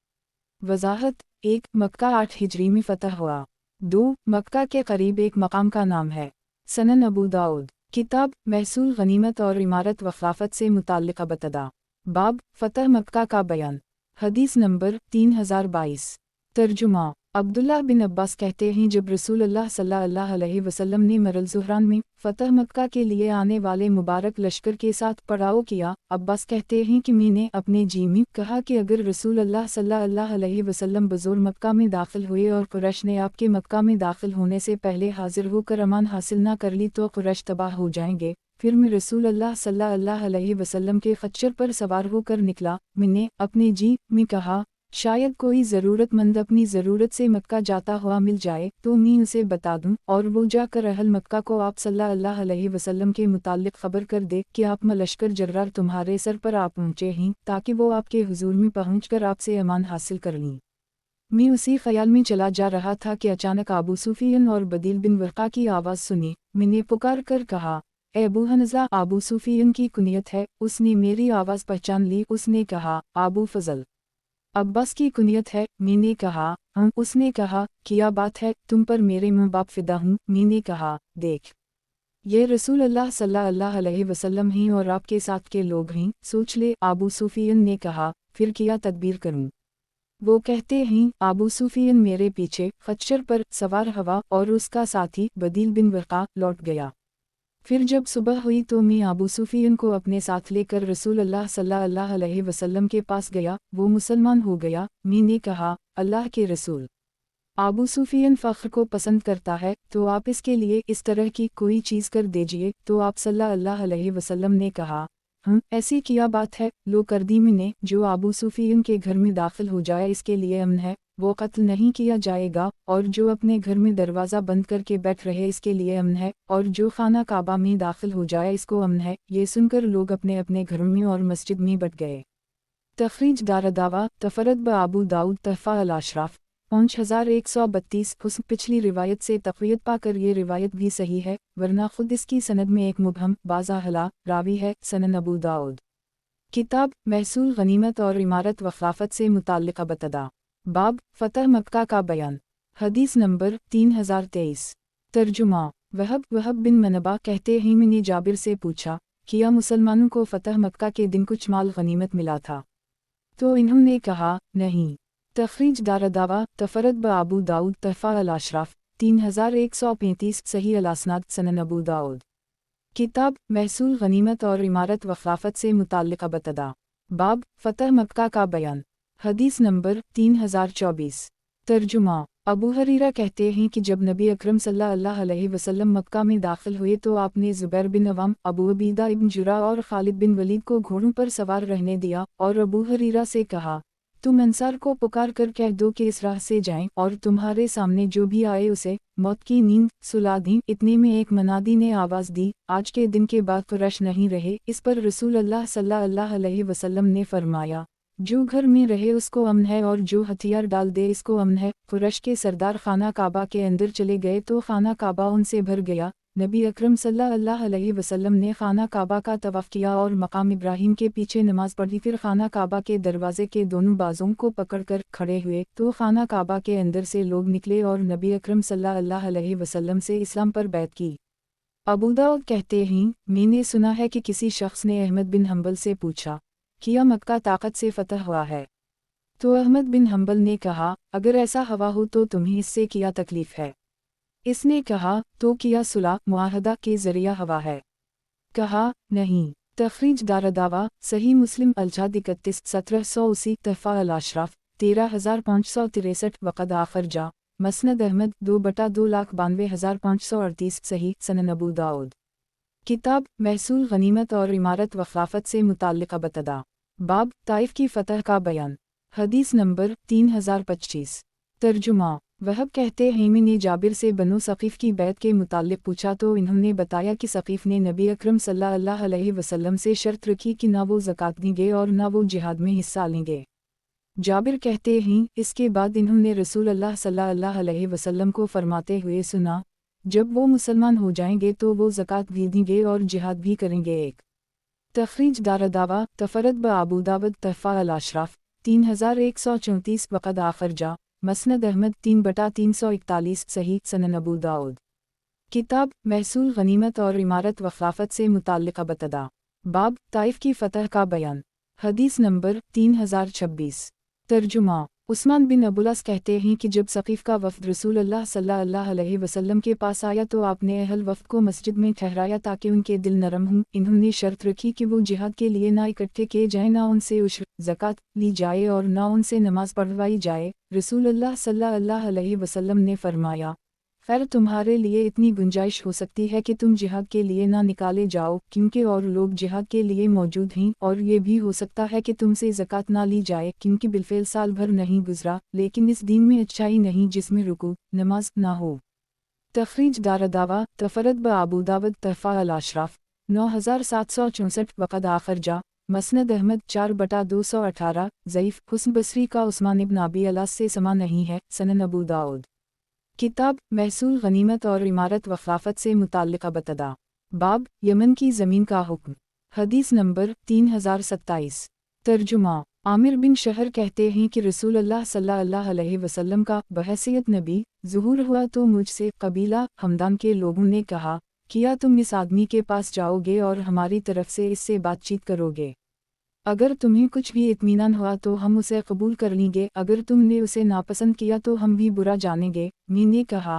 वजाहत 1. मक्का 8 हिजरी में फ़तह हुआ। 2. मक्का के करीब एक मकाम का नाम है। सनन अबू दाऊद। किताब महसूल गनीमत और इमारत व खिलाफत से मुताल्लिक़ बतदा। बाब फ़तह मक्का का बयान। हदीस नंबर 3022। तर्जुमा अब्दुल्लाह बिन अब्बास कहते हैं जब रसूलुल्लाह सल्लल्लाहु अलैहि वसल्लम ने मरल ज़ुहरान में फ़तह मक्का के लिए आने वाले मुबारक लश्कर के साथ पड़ाव किया, अब्बास कहते हैं कि मैंने अपने जी में कहा कि अगर रसूलुल्लाह सल्लल्लाहु अलैहि वसल्लम बज़ोर मक्का में दाखिल हुए और कुरैश ने आपके मक्का में दाखिल होने से पहले हाजिर होकर अमान हासिल न कर ली तो कुरैश तबाह हो जाएंगे। फिर मैं रसूलुल्लाह सल्लल्लाहु अलैहि वसल्लम के खच्चर पर सवार होकर निकला। मैंने अपने जी में कहा शायद कोई ज़रूरतमंद अपनी ज़रूरत से मक्का जाता हुआ मिल जाए तो मैं उसे बता दूं और वो जाकर अहल मक्का को आप सल्लल्लाहु अलैहि वसल्लम के मुताल्लिक़ ख़बर कर दे कि आप लश्कर जर्रार तुम्हारे सर पर आ पहुँचे हैं ताकि वो आपके हुजूर में पहुँचकर आपसे अमान हासिल कर लें। मैं उसी ख्याल में चला जा रहा था कि अचानक अबू सुफियान और बदील बिन वर्क़ा की आवाज़ सुनी। मैंने पुकार कर कहा ए अबू हनज़ा, अबू सुफियान की कुनियत है। उसने मेरी आवाज़ पहचान ली। उसने कहा अबू फजल। अब्बास की कुनियत है। मैंने कहा हाँ। उसने कहा क्या बात है, तुम पर मेरे माँ बाप फिदा हूँ। मैंने कहा देख ये रसूलुल्लाह सल्लल्लाहु अलैहि वसल्लम हैं और आपके साथ के लोग हैं, सोच ले। अबू सुफियान ने कहा फिर क्या तदबीर करूँ? वो कहते हैं अबू सुफियान मेरे पीछे खच्चर पर सवार हवा और उसका साथी बदील बिन वर्क़ा लौट गया। फिर जब सुबह हुई तो मैं अबू सुफियान को अपने साथ लेकर रसूलुल्लाह सल्लल्लाहु अलैहि वसल्लम के पास गया। वो मुसलमान हो गया। मैंने कहा अल्लाह के रसूल, अबू सुफियान फ़ख्र को पसंद करता है तो आप इसके लिए इस तरह की कोई चीज़ कर दीजिए। तो आप सल्लल्लाहु अलैहि वसल्लम ने कहा ऐसी क्या बात है? लो कर दी मैंने। जो अबू सुफियान के घर में दाखिल हो जाए इसके लिए अमन है, वो कत्ल नहीं किया जाएगा। और जो अपने घर में दरवाज़ा बंद करके बैठ रहे इसके लिए अमन है। और जो खाना काबा में दाखिल हो जाए इसको अमन है। ये सुनकर लोग अपने अपने घरों में और मस्जिद में बट गए। तखरीज दारदावा तफरद ब अबू दाऊद तहफ़ा अल अशराफ 5132 हुस्न। पिछली रिवायत से तक़वियत पाकर ये रिवायत भी सही है, वरना खुद इसकी सनद में एक मुबहम बाज़ाहला रावी है। सनन अबू दाऊद। किताब महसूल गनीमत और इमारत व खिलाफत से मुताल्लिक़ बतदा। बाब फ़तह मक्का का बयान। हदीस नंबर 3023। तर्जुमा वहब बिन मनबा कहते हैं मैंने जाबिर से पूछा क्या मुसलमानों को फ़तह मक्का के दिन कुछ माल गनीमत मिला था? तो इन्होंने कहा नहीं। तखरीज दारदावा तफरद ब अबू दाऊद तहफ़ा अल अशराफ 3135 सही अल-असनाद सनन अबू दाऊद। किताब महसूल गनीमत और इमारत व खिलाफत से मुताल्लिक़ बतदा। बाब फ़तह मक्का का बयान। हदीस नंबर 3024। तर्जुमा अबू हरीरा कहते हैं कि जब नबी अकरम सल्लल्लाहु अलैहि वसल्लम मक्का में दाखिल हुए तो आपने ज़ुबैर बिन अवाम, अबू अबीदा इब्न जुरा और खालिद बिन वलीद को घोड़ों पर सवार रहने दिया और अबू हरीरा से कहा तुम अंसार को पुकार कर कह दो कि इस राह से जाएं और तुम्हारे सामने जो भी आए उसे मौत की नींद सुला दी। इतने में एक मनादी ने आवाज़ दी आज के दिन के बाद कुरैश नहीं रहे। इस पर रसूलुल्लाह सल्लल्लाहु अलैहि वसल्लम ने फरमाया जो घर में रहे उसको अमन है और जो हथियार डाल दे इसको अमन है। कुरैश के सरदार खाना काबा के अंदर चले गए तो खाना काबा उनसे भर गया। नबी अकरम सल्लल्लाहु अलैहि वसल्लम ने खाना काबा का तवाफ़ किया और मकाम इब्राहिम के पीछे नमाज पढ़ी। फिर खाना काबा के दरवाजे के दोनों बाजों को पकड़कर खड़े हुए तो खाना काबा के अंदर से लोग निकले और नबी अकरम सल्लल्लाहु अलैहि वसल्लम से इस्लाम पर बैत की। अबू दाऊद कहते हैं मैंने सुना है कि किसी शख्स ने अहमद बिन हंबल से पूछा क्या मक्का ताकत से फ़तह हुआ है? तो अहमद बिन हंबल ने कहा अगर ऐसा हुआ हो तो तुम्हें इससे क्या तकलीफ़ है? इसने कहा तो क्या सुलह मुआहदा के ज़रिया हवा है? कहा नहीं। तखरीज दारदावा सही मुस्लिम अल-जाद 31 1780 तहफ़ा अल-अशराफ 13563 वक़द आखर जा मसनद अहमद 2/2,92,538 सही सनन अबू दाऊद। किताब महसूल गनीमत और इमारत व खिलाफत से मुताल्लिक़ बतदा। बाब ताइफ की फ़तह का बयान। हदीस नंबर 3025। तर्जुमा वहब कहते हैं मैंने जाबिर से बनो सक़ीफ़ की बैत के मुताल्लिक़ पूछा तो इन्होंने बताया कि सक़ीफ़ ने नबी अकरम सल्लल्लाहु अलैहि वसल्लम से शर्त रखी कि ना वो ज़कात देंगे और ना वो जिहाद में हिस्सा लेंगे। जाबिर कहते हैं इसके बाद इन्होंने रसूलुल्लाह सल्लल्लाहु अलैहि वसल्लम को फरमाते हुए सुना जब वो मुसलमान हो जाएंगे तो वो ज़कात भी देंगे और जिहाद भी करेंगे। एक तखरीज दारदावा तफरत ब अबू दाऊद तहफ़ा अल-अशराफ 3134 वक़द आखिर जा मसनद अहमद 3/341 सही सनन अबू दाऊद। किताब महसूल गनीमत और इमारत व खिलाफत से मुताल्लिक़ बतदा। बाब ताइफ की फ़तह का बयान। हदीस नंबर 3026। तर्जुमा उस्मान बिन अबुलस कहते हैं कि जब सक़ीफ़ का वफ़द रसूलुल्लाह सल्लल्लाहु अलैहि वसल्लम के पास आया तो आपने अहल वफ़द को मस्जिद में ठहराया ताकि उनके दिल नरम हों। इन्होंने शर्त रखी कि वो जिहाद के लिए ना इकट्ठे किए जाएं, ना उनसे उश्र ज़कात ली जाए और ना उनसे नमाज पढ़वाई जाए। रसूलुल्लाह सल्लल्लाहु अलैहि वसल्लम ने फरमाया, खैर तुम्हारे लिए इतनी गुंजाइश हो सकती है कि तुम जिहाद के लिए ना निकाले जाओ, क्योंकि और लोग जिहाद के लिए मौजूद हैं, और ये भी हो सकता है कि तुमसे ज़कात ना ली जाए, क्योंकि बिलफेल साल भर नहीं गुजरा, लेकिन इस दीन में अच्छाई नहीं जिसमें रुकू नमाज ना हो। तखरीज दारदावा तफरत ब अबू दाऊद तहफ़ा अल-अशराफ 9764 वक़द आखिर जा मसनद अहमद 4/218 ज़ईफ़ हुस्न बसरी का उस्मान इब्न अबी अलास से समा नहीं है सनन अबू दाऊद। किताब महसूल गनीमत और इमारत व खिलाफत से मुताल्लिक़ बतदा। बाब यमन की ज़मीन का हुक्म। हदीस नंबर 3027। तर्जुमा आमिर बिन शहर कहते हैं कि रसूलुल्लाह सल्लल्लाहु अलैहि वसल्लम का बहैसियत नबी ज़ुहूर हुआ तो मुझसे कबीला हमदान के लोगों ने कहा, किया तुम इस आदमी के पास जाओगे और हमारी तरफ से इससे बातचीत करोगे? अगर तुम्हें कुछ भी इत्मीनान हुआ तो हम उसे कबूल कर लेंगे, अगर तुमने उसे नापसंद किया तो हम भी बुरा जानेंगे। मैंने कहा,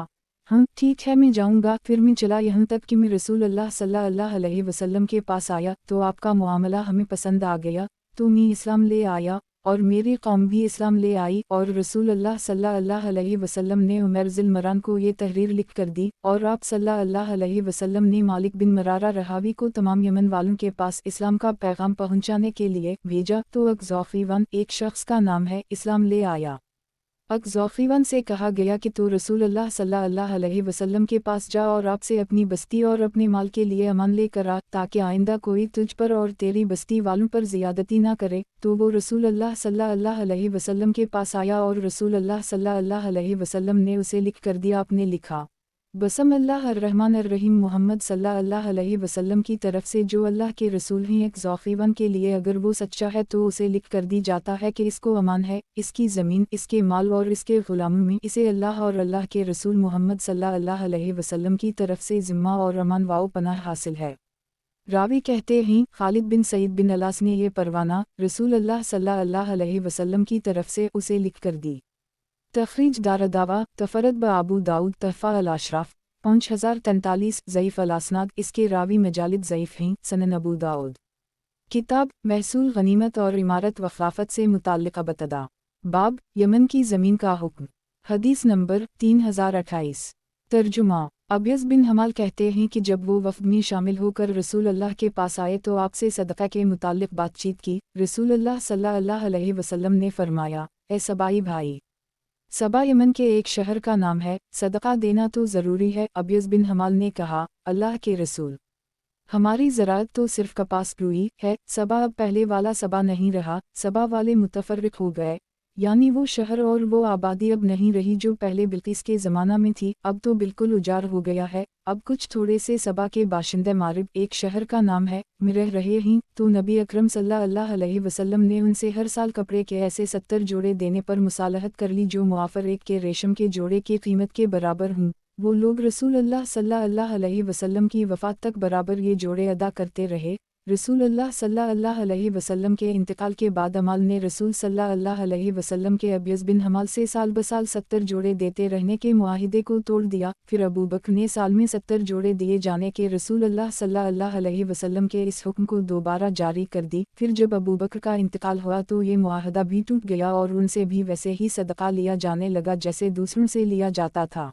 हाँ ठीक है मैं जाऊँगा। फिर मैं चला यहाँ तक कि मैं रसूलुल्लाह सल्लल्लाहु अलैहि वसल्लम के पास आया तो आपका मुआमला हमें पसंद आ गया, तो मैं इस्लाम ले आया और मेरी कौम भी इस्लाम ले आई। और रसूलुल्लाह सल्लल्लाहु अलैहि वसल्लम ने उमर ज़िल-मरान को ये तहरीर लिख कर दी और आप सल्लल्लाहु अलैहि वसल्लम ने मालिक बिन मरारा रहावी को तमाम यमन वालों के पास इस्लाम का पैगाम पहुंचाने के लिए भेजा। तो अक़ज़ौफ़ीवान एक शख्स का नाम है, इस्लाम ले आया। अक़ज़ौफ़ीवान से कहा गया कि तू रसूलुल्लाह सल्लल्लाहु अलैहि वसल्लम के पास जा और आपसे अपनी बस्ती और अपने माल के लिए अमान लेकर आ, ताकि आइंदा कोई तुझ पर और तेरी बस्ती वालों पर ज़ियादती ना करे। तो वो रसूलुल्लाह सल्लल्लाहु अलैहि वसल्लम के पास आया और रसूलुल्लाह सल्लल्लाहु अलैहि वसल्लम ने उसे लिख कर दिया। आपने लिखा, बिस्मिल्लाहिर्रहमानिर्रहीम मोहम्मद सल्लल्लाहु अलैहि वसल्लम की तरफ से जो अल्लाह के रसूल हैं अक़ज़ौफ़ीवान के लिए, अगर वो सच्चा है तो उसे लिख कर दी जाता है कि इसको अमान है, इसकी ज़मीन, इसके माल और इसके ग़ुलामों में। इसे अल्लाह और अल्लाह के रसूल मोहम्मद सल्लल्लाहु अलैहि वसल्लम की तरफ से ज़िम्मा और अमान व पनाह हासिल है। रावी कहते हैं खालिद बिन सईद बिन अलास ने यह परवाना रसूलुल्लाह सल्लल्लाहु अलैहि वसल्लम की तरफ से उसे लिख कर दी। तखरीज दारदावा तफरत ब अबू दाऊद तहफ़ा अल-अशराफ 5043 ज़ईफ़ अल-असनाद इसके रावी मजालिद ज़ईफ़ हैं सनन अबू दाऊद। किताब महसूल गनीमत और इमारत व खिलाफत से मुताल्लिक़ बतदा। बाब यमन की ज़मीन का हुक्म। हदीस नंबर 3028। तर्जुमा अबियस बिन हमाल कहते हैं कि जब वो वफ़द में शामिल होकर रसूलुल्लाह के पास आए तो आपसे सदक़ा के मुताल्लिक़ बातचीत की। रसूलुल्लाह सल्लल्लाहु अलैहि वसल्लम ने फरमाया, ए सबाई भाई, सबा यमन के एक शहर का नाम है, सदका देना तो ज़रूरी है। अबियस बिन हमाल ने कहा, अल्लाह के रसूल, हमारी ज़राअत तो सिर्फ कपास रुई है। सबा अब पहले वाला सबा नहीं रहा, सबा वाले मुतफर्रिक हो गए, यानी वो शहर और वो आबादी अब नहीं रही जो पहले बिल्किस के ज़माना में थी, अब तो बिल्कुल उजाड़ हो गया है। अब कुछ थोड़े से सबा के बाशिंदे मारिब एक शहर का नाम है में रह रहे हैं। तो नबी अकरम सल्लल्लाहु अलैहि वसल्लम ने उनसे हर साल कपड़े के ऐसे 70 जोड़े देने पर मुसालहत कर ली जो मुआफ़र एक के रेशम के जोड़े की कीमत के बराबर हों। वो लोग रसूलुल्लाह सल्लल्लाहु अलैहि वसल्लम की वफ़ात तक बराबर ये जोड़े अदा करते रहे। रसूलुल्लाह सल्लल्लाहु अलैहि वसल्लम के इंतकाल के बाद अमाल ने रसूल सल्लल्लाहु अलैहि वसल्लम के अबियस बिन हमाल से साल ब साल 70 जोड़े देते रहने के मुआहिदे को तोड़ दिया। फिर अबू बकर ने साल में 70 जोड़े दिए जाने के रसूलुल्लाह सल्लल्लाहु अलैहि वसल्लम के इस हुक्म को दोबारा जारी कर दी। फिर जब अबू बकर का इंतकाल हुआ तो ये मुआहदा भी टूट गया और उनसे भी वैसे ही सदका लिया जाने लगा जैसे दूसरों से लिया जाता था।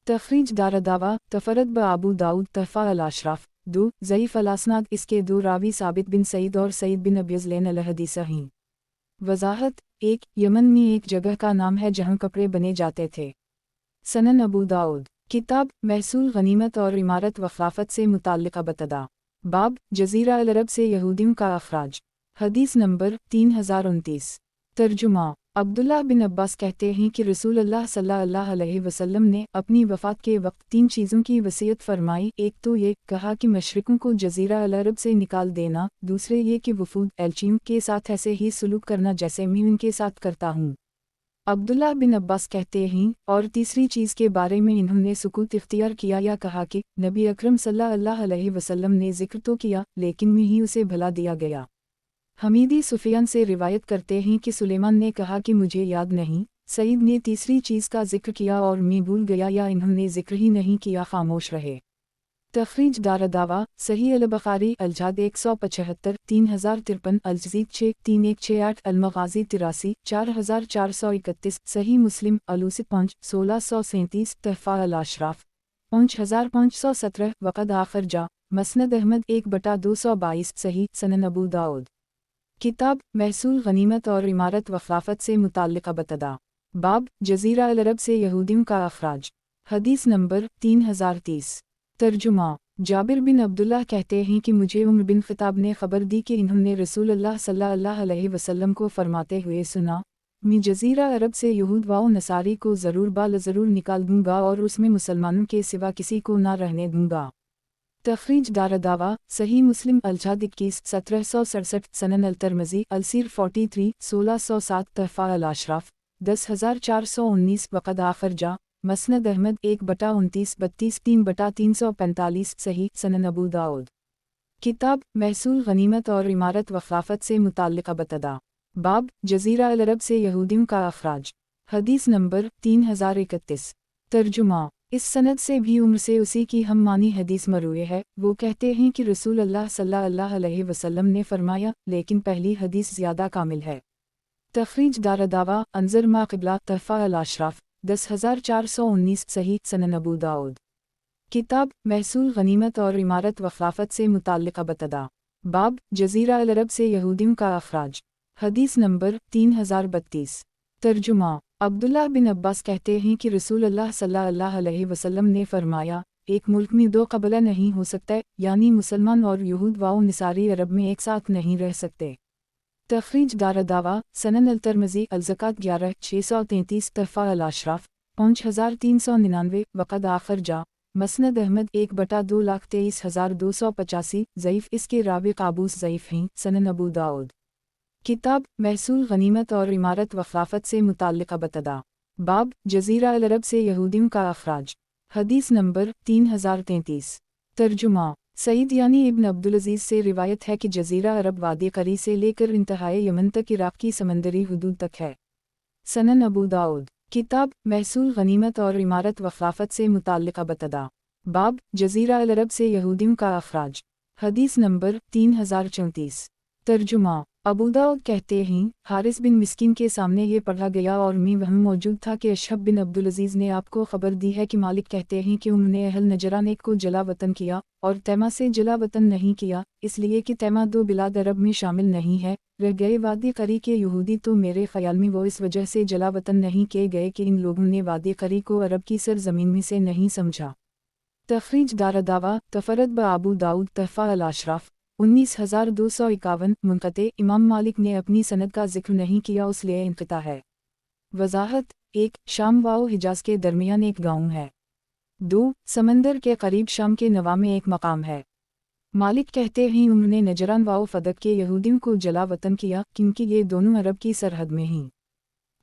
तखरीज दारदावा तफरत ब अबू दाऊद तहफ़ा अल-अशराफ 2 ज़ईफ़ अल-असनाद इसके दो रावी साबित बिन सईद और सईद बिन अबियज़लैन अल-हदीस हैं। वज़ाहत 1 यमन में एक जगह का नाम है जहाँ कपड़े बने जाते थे। सनन अबू दाऊद। किताब महसूल गनीमत और इमारत व खिलाफत से मुताल्लिक़ बतदा। बाब जज़ीरा अल अरब से यहूदियों का अखराज। हदीस नंबर 3029। तर्जुमा عبداللہ بن عباس کہتے ہیں کہ رسول اللہ صلی اللہ علیہ وسلم نے اپنی وفات کے وقت 3 چیزوں کی وصیت فرمائی۔ ایک تو یہ کہا کہ مشرکوں کو جزیرہ العرب سے نکال دینا، دوسرے یہ کہ وفود ایلچیوں کے ساتھ ایسے ہی سلوک کرنا جیسے میں ان کے ساتھ کرتا ہوں۔ عبداللہ بن عباس کہتے ہیں، اور تیسری چیز کے بارے میں انہوں نے سکوت اختیار کیا یا کہا کہ نبی اکرم صلی اللہ علیہ وسلم نے ذکر تو کیا لیکن میں ہی اسے بھلا دیا گیا۔ حمیدی سفیان سے روایت کرتے ہیں کہ سلیمان نے کہا کہ مجھے یاد نہیں، سعید نے تیسری چیز کا ذکر کیا اور میں بھول گیا یا انہوں نے ذکر ہی نہیں کیا، خاموش رہے۔ تخریج دارالدعویٰ صحیح البخاری الجاد 175 3053 الجزید 6 3168 المغازی 83 4431 صحیح مسلم الوسط 5 1637 تحفہ الاشراف 5517 وقد آخر جا مسند احمد 1/222 صحیح سنن ابو داؤد۔ کتاب محصول غنیمت اور عمارت و خلافت سے متعلق ابتدا۔ باب جزیرہ العرب سے یہودیوں کا اخراج۔ حدیث نمبر 3030۔ ترجمہ۔ جابر بن عبداللہ کہتے ہیں کہ مجھے عمر بن خطاب نے خبر دی کہ انہوں نے رسول اللہ صلی اللہ علیہ وسلم کو فرماتے ہوئے سنا، میں جزیرہ عرب سے یہود و نصاری کو ضرور ضرور نکال دوں گا اور اس میں مسلمانوں کے سوا کسی کو نہ رہنے دوں گا۔ تخریج دارالدعویٰ صحیح مسلم الجاد 21 1767 سنن الترمذی السیر 43 1607 تحفہ الاشراف 10419 وقد آخر جا مسند احمد 1/29 32 3/345 صحیح سنن ابو داؤد۔ کتاب محصول غنیمت اور عمارت و خلافت سے متعلق ابتدا۔ باب جزیرہ العرب سے یہودیوں کا اخراج۔ حدیث نمبر 3031۔ ترجمہ۔ اس سند سے بھی عمر سے اسی کی ہم معنی حدیث مروی ہے۔ وہ کہتے ہیں کہ رسول اللہ صلی اللہ علیہ وسلم نے فرمایا، لیکن پہلی حدیث زیادہ کامل ہے۔ تخریج دارالدعویٰ انظر ما قبلہ تحفہ الاشراف 10419 صحیح سنن ابو داؤد۔ کتاب محصول غنیمت اور عمارت و خلافت سے متعلق ابتدا۔ باب جزیرہ العرب سے یہودیوں کا اخراج۔ حدیث نمبر 3032۔ ترجمہ۔ عبداللہ بن عباس کہتے ہیں کہ رسول اللہ صلی اللہ علیہ وسلم نے فرمایا، ایک ملک میں 2 قبیلہ نہیں ہو سکتا، یعنی مسلمان اور یہود و نصاری عرب میں ایک ساتھ نہیں رہ سکتے۔ تخریج دارالدعویٰ سنن الترمذی الزکوٰۃ 11 633 تحفہ الاشراف 5399 وقد آخر جا مسند احمد 1/223,285 ضعیف، اس کے راوی قابوس ضعیف ہیں، سنن ابو داؤد۔ کتاب محصول غنیمت اور عمارت و خلافت سے متعلق ابتدا۔ باب جزیرہ العرب سے یہودیوں کا اخراج۔ حدیث نمبر 3033۔ ترجمہ۔ سعید یعنی ابن عبدالعزیز سے روایت ہے کہ جزیرہ عرب وادی قری سے لے کر انتہائی یمن تک عراق کی سمندری حدود تک ہے۔ سنن ابو داؤد۔ کتاب محصول غنیمت اور عمارت و خلافت سے متعلق ابتدا۔ باب جزیرہ العرب سے یہودیوں کا اخراج۔ حدیث نمبر 3034۔ ترجمہ۔ ابو داؤد کہتے ہیں، حارث بن مسکین کے سامنے یہ پڑھا گیا اور میں وہاں موجود تھا کہ اشہب بن عبدالعزیز نے آپ کو خبر دی ہے کہ مالک کہتے ہیں کہ انہوں نے اہل نجران ایک کو جلا وطن کیا اور تیمہ سے جلا وطن نہیں کیا، اس لیے کہ تیمہ 2 بلاد عرب میں شامل نہیں ہے۔ رہ گئے وادی قری کے یہودی تو میرے خیال میں وہ اس وجہ سے جلا وطن نہیں کیے گئے کہ ان لوگوں نے وادی قری کو عرب کی سرزمین میں سے نہیں سمجھا۔ تخریج دارالدعویٰ تفرد بابو داؤد تحفہ الاشراف 19251 منقطع، امام مالک نے اپنی سند کا ذکر نہیں کیا، اس لیے انقطاع ہے۔ وضاحت: 1 شام و حجاز کے درمیان ایک گاؤں ہے۔ 2 سمندر کے قریب شام کے نواح میں ایک مقام ہے۔ مالک کہتے ہیں انہوں نے نجران و فدق کے یہودیوں کو جلا وطن کیا کیونکہ یہ دونوں عرب کی سرحد میں ہیں۔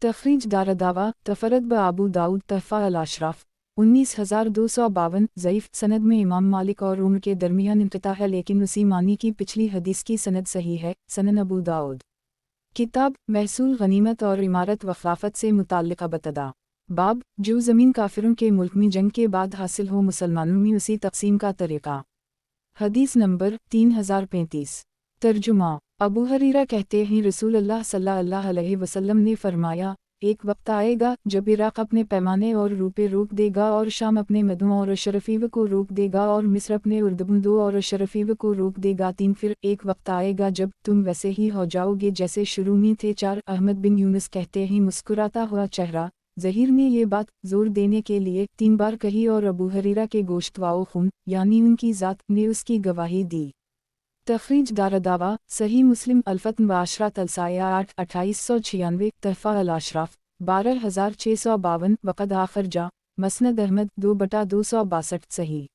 تخریج دارالدعویٰ تفرد بابو داؤد تحفہ الاشراف 19252 ضعیف، سند میں امام مالک اور عمر کے درمیان انقطاع ہے، لیکن اسی معنی کی پچھلی حدیث کی سند صحیح ہے، سنن ابو داؤد۔ کتاب محصول غنیمت اور عمارت و خلافت سے متعلق ابتدا۔ باب جو زمین کافروں کے ملک میں جنگ کے بعد حاصل ہو مسلمانوں میں اسی تقسیم کا طریقہ۔ حدیث نمبر 3035۔ ترجمہ۔ ابو ہریرہ کہتے ہیں رسول اللہ صلی اللہ علیہ وسلم نے فرمایا، ایک وقت آئے گا جب عراق اپنے پیمانے اور روپے روک دے گا اور شام اپنے مدوں اور اشرفیو کو روک دے گا اور مصر اپنے اردبندوں اور اشرفیو کو روک دے گا۔ 3 پھر ایک وقت آئے گا جب تم ویسے ہی ہو جاؤ گے جیسے شروع میں تھے۔ 4 احمد بن یونس کہتے ہیں مسکراتا ہوا چہرہ، ظہیر نے یہ بات زور دینے کے لیے 3 بار کہی اور ابو ہریرہ کے گوشت و خون یعنی ان کی ذات نے اس کی گواہی دی۔ तखरीज दारदावा सही मुस्लिम अल्फतन व अशरत अलसाया 8 2896 तहफ़ा अल-अशराफ 12652 वक़द आखर जा मसनद अहमद 2/262 सही।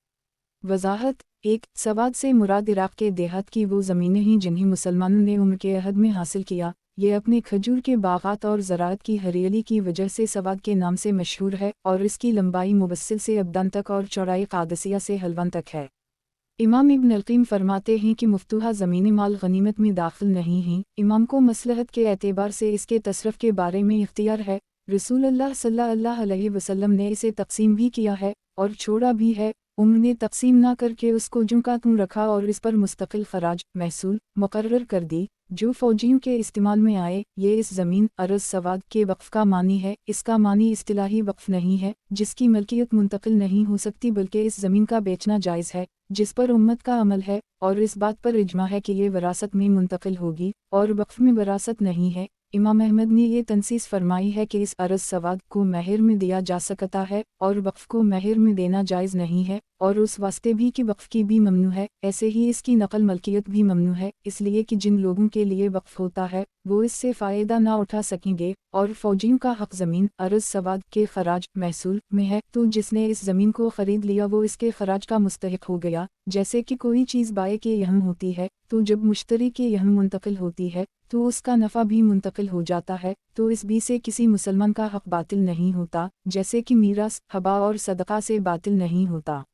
वज़ाहत 1 सवाद से मुराद इराक़ के देहात की वो ज़मीनें हैं जिन्हें मुसलमानों ने उम्र के अहद में हासिल किया। ये अपने खजूर के बागात और ज़राअत की हरियाली की वजह से सवाद के नाम से मशहूर है और इसकी लंबाई मुवस्सिल से अब्दान तक और चौड़ाई क़ादसिया से हलवन तक है। इमाम इब्न अल-क़य्यिम फरमाते हैं कि मुफ्तूहा ज़मीनी माल गनीमत में दाखिल नहीं हैं। इमाम को मसलहत के एतबार से इसके तसरफ़ के बारे में इख्तियार है। रसूलुल्लाह सल्लल्लाहु अलैहि वसल्लम ने इसे तक़सीम भी किया है और छोड़ा भी है। उन्होंने तक़सीम ना करके उसको यूं का त्यों रखा और इस पर मुस्तकिल खराज महसूल मुकर्रर कर दी जो फ़ौजियों के इस्तेमाल में आए। ये इस ज़मीन अर्ज़ सवाद के वक़्फ़ का मानी है। इसका मानी इस्तिलाही वक़्फ़ नहीं है जिसकी मलकियत मुंतकिल नहीं हो सकती, बल्कि इस ज़मीन का बेचना जायज़ है जिस पर उम्मत का अमल है और इस बात पर इजमा है कि ये वरासत में मुंतकिल होगी और वक़्फ़ में वरासत नहीं है। इमाम अहमद ने ये तनसीस फरमाई है कि इस अर्ज़ सवाद को महर में दिया जा सकता है और वक़्फ़ को महर में देना जायज़ नहीं है और उस वास्ते भी कि वक़्फ़ की भी ममनू है, ऐसे ही इसकी नकल मलकियत भी ममनू है, इसलिए कि जिन लोगों के लिए वक़्फ़ होता है वो इससे फ़ायदा ना उठा सकेंगे और फ़ौजियों का हक़ ज़मीन अर्ज़ सवाद के खराज महसूल में है, तो जिसने इस ज़मीन को ख़रीद लिया वो इसके खराज का मुस्तहिक़ हो गया। जैसे कि कोई चीज़ बाए के यहाँ होती है तो जब मुश्तरी के यहाँ मुंतकिल होती है तो उसका नफ़ा भी मुंतकिल हो जाता है, तो इस बी से किसी मुसलमान का हक़ बातिल नहीं होता, जैसे कि मीरास हबा और सदक़ा से बातिल नहीं होता।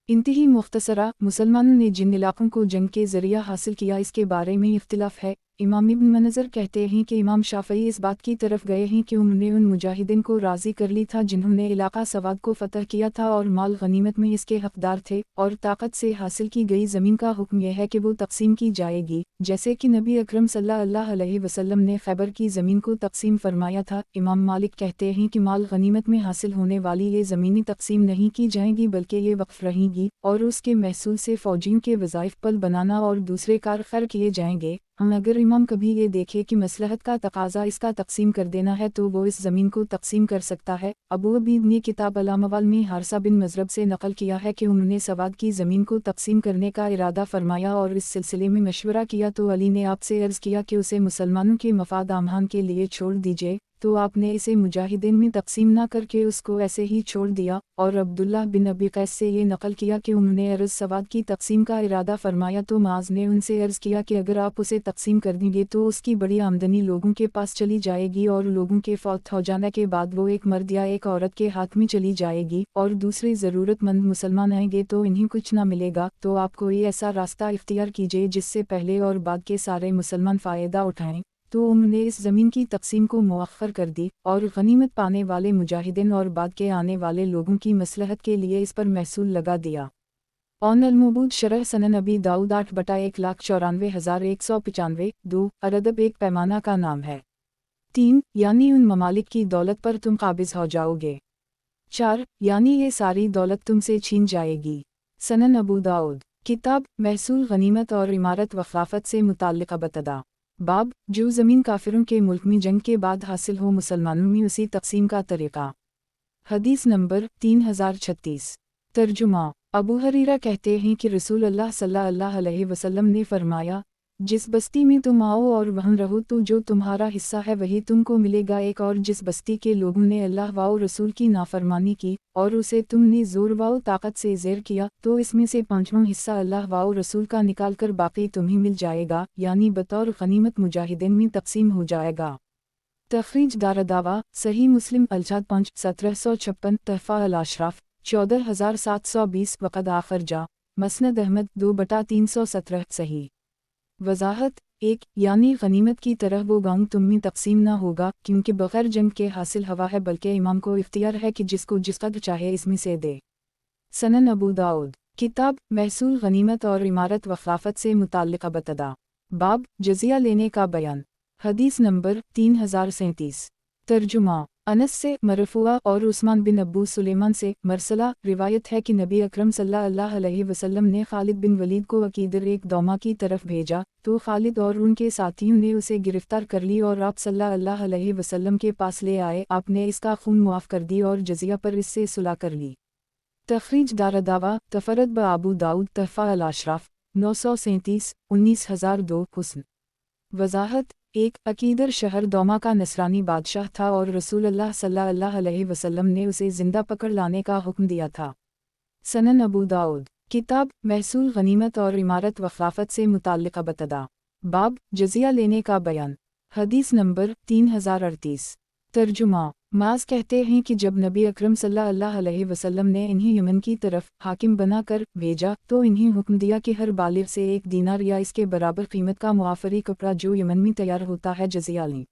इंतही मुख्तसरा मुसलमानों ने जिन इलाक़ों को जंग के ज़रिया हासिल किया इसके बारे में इख्तिलाफ़ है। इमाम इब्न मनज़र कहते हैं कि इमाम शाफ़ई इस बात की तरफ गए हैं कि उन्होंने उन मुजाहिदीन को राज़ी कर ली था जिन्होंने इलाक़ा सवाद को फ़तह किया था और माल गनीमत में इसके हक़दार थे, और ताकत से हासिल की गई ज़मीन का हुक्म यह है कि वो तक़सीम की जाएगी, जैसे कि नबी अकरम सल्लल्लाहु अलैहि वसल्लम ने खैबर की ज़मीन को तक़सीम फरमाया था। इमाम मालिक कहते हैं कि माल गनीमत में हासिल होने वाली ये ज़मीनी तक़सीम नहीं की जाएंगी बल्कि ये वक्फ़ रहेंगी और उसके महसूल से फ़ौजियों के वज़ाइफ पल बनाना और दूसरे कार खैर किए जाएंगे। अगर इमाम कभी ये देखे कि मसलहत का तकाजा इसका तक़सीम कर देना है तो वो इस ज़मीन को तक़सीम कर सकता है। अबू अबीद ने किताब अल-अमवाल में हारसा बिन मज़रब से नकल किया है कि उन्होंने सवाद की ज़मीन को तक़सीम करने का इरादा फरमाया और इस सिलसिले में मशवरा किया तो अली ने आपसे अर्ज़ किया कि उसे मुसलमानों के मफाद आमहान के लिए छोड़ दीजिए, तो आपने इसे मुजाहिदीन में तक़सीम ना करके उसको ऐसे ही छोड़ दिया। और अब्दुल्ला बिन अबी कैस से ये नकल किया कि उन्होंने अर्ज़ सवाद की तक़सीम का इरादा फरमाया तो माज़ ने उनसे अर्ज़ किया कि अगर आप उसे तक़सीम कर देंगे तो उसकी बड़ी आमदनी लोगों के पास चली जाएगी और लोगों के फौत हो जाने के बाद वो एक मर्द या एक औरत के हाथ में चली जाएगी और दूसरे ज़रूरतमंद मुसलमान आएंगे तो इन्हें कुछ ना मिलेगा। तो आप कोई ऐसा रास्ता इख्तियार कीजिए जिससे पहले और बाद के सारे मुसलमान फ़ायदा उठाएं। तो उन्होंने इस ज़मीन की तक़सीम को मुअख्खर कर दी और गनीमत पाने वाले मुजाहिदीन और बाद के आने वाले लोगों की मसलहत के लिए इस पर महसूल लगा दिया। ऑन अल-मुबूद शरह सनन अबी दाऊद 8/194,195 2 अरदब एक पैमाना का नाम है। 3 यानी उन ममालिक की दौलत पर तुम काबिज़ हो जाओगे। 4 यानी ये सारी दौलत तुमसे छीन जाएगी। सनन अबू दाऊद किताब महसूल गनीमत और इमारत व खिलाफत से मुताल्लिक़ बतदा बाब जो ज़मीन काफिरों के मुल्क में जंग के बाद हासिल हो मुसलमानों में उसी तक़सीम का तरीक़ा। हदीस नंबर 3036 तर्जुमा अबू हरीरा कहते हैं कि रसूलुल्लाह सल्लल्लाहु अलैहि वसल्लम ने फरमाया, जिस बस्ती में तुम आओ और वहाँ रहो तो जो तुम्हारा हिस्सा है वही तुमको मिलेगा। एक और जिस बस्ती के लोगों ने अल्लाह व रसूल की नाफरमानी की और उसे तुमने ज़ोर व ताकत से ज़ेर किया तो इसमें से 5वां हिस्सा अल्लाह व रसूल का निकाल कर बाकी तुम्हें मिल जाएगा, यानी बतौर गनीमत मुजाहिदीन में तक़सीम हो जाएगा। तखरीज दारदावा सही मुस्लिम अल-जाद 5 1756 तहफ़ा अल-अशराफ 14720 वक़द आखर जा मसनद अहमद 2/317 सही। वज़ाहत 1 यानी गनीमत की तरह वो गाँव तुम में तक़सीम ना होगा क्योंकि बग़ैर जंग के हासिल हवा है, बल्कि इमाम को इख्तियार है कि जिसको जिस कदर चाहे इसमें से दे। सनन अबू दाऊद किताब महसूल गनीमत और इमारत व खिलाफत से मुताल्लिक़ बतदा बाब जज़िया लेने का बयान। हदीस नंबर 3037 तर्जुमा अनस से मरफ़ूआ और उस्मान बिन अबू सुलेमान से मरसला रिवायत है कि नबी अकरम सल्लल्लाहु अलैहि वसल्लम ने खालिद बिन वलीद को अकीदर एक दौमा की तरफ भेजा तो खालिद और उनके साथियों ने उसे गिरफ्तार कर ली और आप सल्लल्लाहु अलैहि वसल्लम के पास ले आए। आपने इसका खून मुआफ़ कर दी और जज़िया पर इससे सुलह कर ली। तखरीज दारदावा तफरद ब अबू दाऊद तहफ़ा अल-अशराफ 937 19,002 हुस्न। वजाहत 1 अकीदर शहर दौमा का नसरानी बादशाह था और रसूल अल्लाह सल्लल्लाहु अलैहि वसल्लम ने उसे जिंदा पकड़ लाने का हुक्म दिया था। सनन अबू दाऊद। किताब महसूल गनीमत और इमारत व खिलाफत से मुताल्लिक़ बतदा। बाब जजिया लेने का बयान। हदीस नंबर 3038। तर्जुमा। माज कहते हैं कि जब नबी अकरम सल्लल्लाहु अलैहि वसल्लम ने इन्हें यमन की तरफ हाकिम बनाकर भेजा तो इन्हें हुक्म दिया कि हर बालिग से 1 दीनार या इसके बराबर कीमत का मुआफरी कपड़ा जो यमन में तैयार होता है जजिया लें।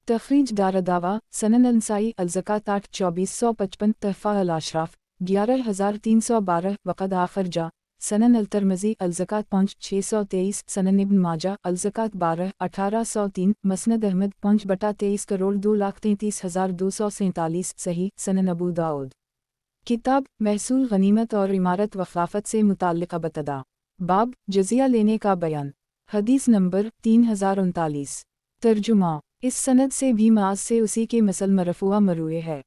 तखरीज दारदावा सनन अंसाई अलज़कात 8-2455 तहफ़ा अल-अशराफ 11312 वक़द आखरजा सनन अल-तिरमिज़ी अलज़कात 5-623 सनन इब्न माजा अलज़कात 12-1803 मसनद अहमद 5/23 करोड़ 2,33,247 सही सनन अबू दाऊद। किताब महसूल गनीमत और इमारत व खिलाफत से मुताल्लिक़ बतदा। बाब जजिया लेने का बयान। हदीस नंबर 3039। तर्जुमा। इस सनद से भी माज से उसी के मसल मरफूआ मरूए है।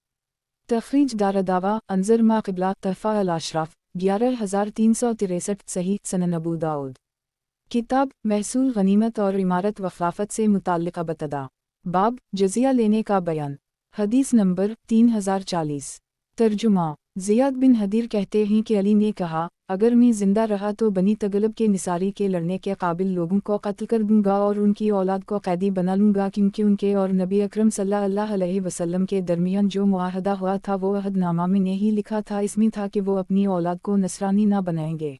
तखरीज दारदावा अंजर मा क़िबला तहफ़ा अल-अशराफ 11363 सही सनन अबू दाऊद। किताब महसूल गनीमत और इमारत व खिलाफत से मुताल्लिक़ बतदा। बाब जजिया लेने का बयान। हदीस नंबर 3040। तर्जुमा। ज़ियाद बिन हदीर कहते हैं कि अली ने कहा, अगर मैं जिंदा रहा तो बनी तगलब के निसारी के लड़ने के काबिल लोगों को कत्ल कर दूंगा और उनकी औलाद को कैदी बना लूंगा, क्योंकि उनके और नबी अकरम सल्लल्लाहु अलैहि वसल्लम के दरमियान जो मुआहदा हुआ था वो अहदनामा में नहीं लिखा था, इसमें था कि वो अपनी औलाद को नसरानी ना बनाएंगे।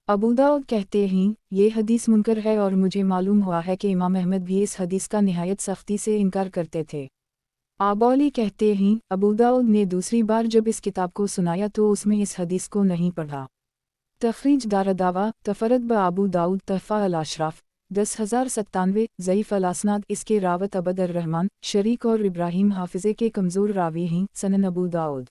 अबू दाऊद कहते हैं ये हदीस मुनकर है और मुझे मालूम हुआ है कि इमाम अहमद भी इस हदीस का निहायत सख्ती से इनकार करते थे। आबौली कहते हैं अबू दाऊद ने दूसरी बार जब इस किताब को सुनाया तो उसमें इस हदीस को नहीं पढ़ा। तखरीज दारदावा तफरद ब अबू दाऊद तहफ़ा अल-अशराफ 10,097 ज़ईफ़ अल-असनाद इसके रावत अबद अर-रहमान शरीक और इब्राहिम हाफिज़े के कमज़ोर रावी हैं सनन अबू दाऊद।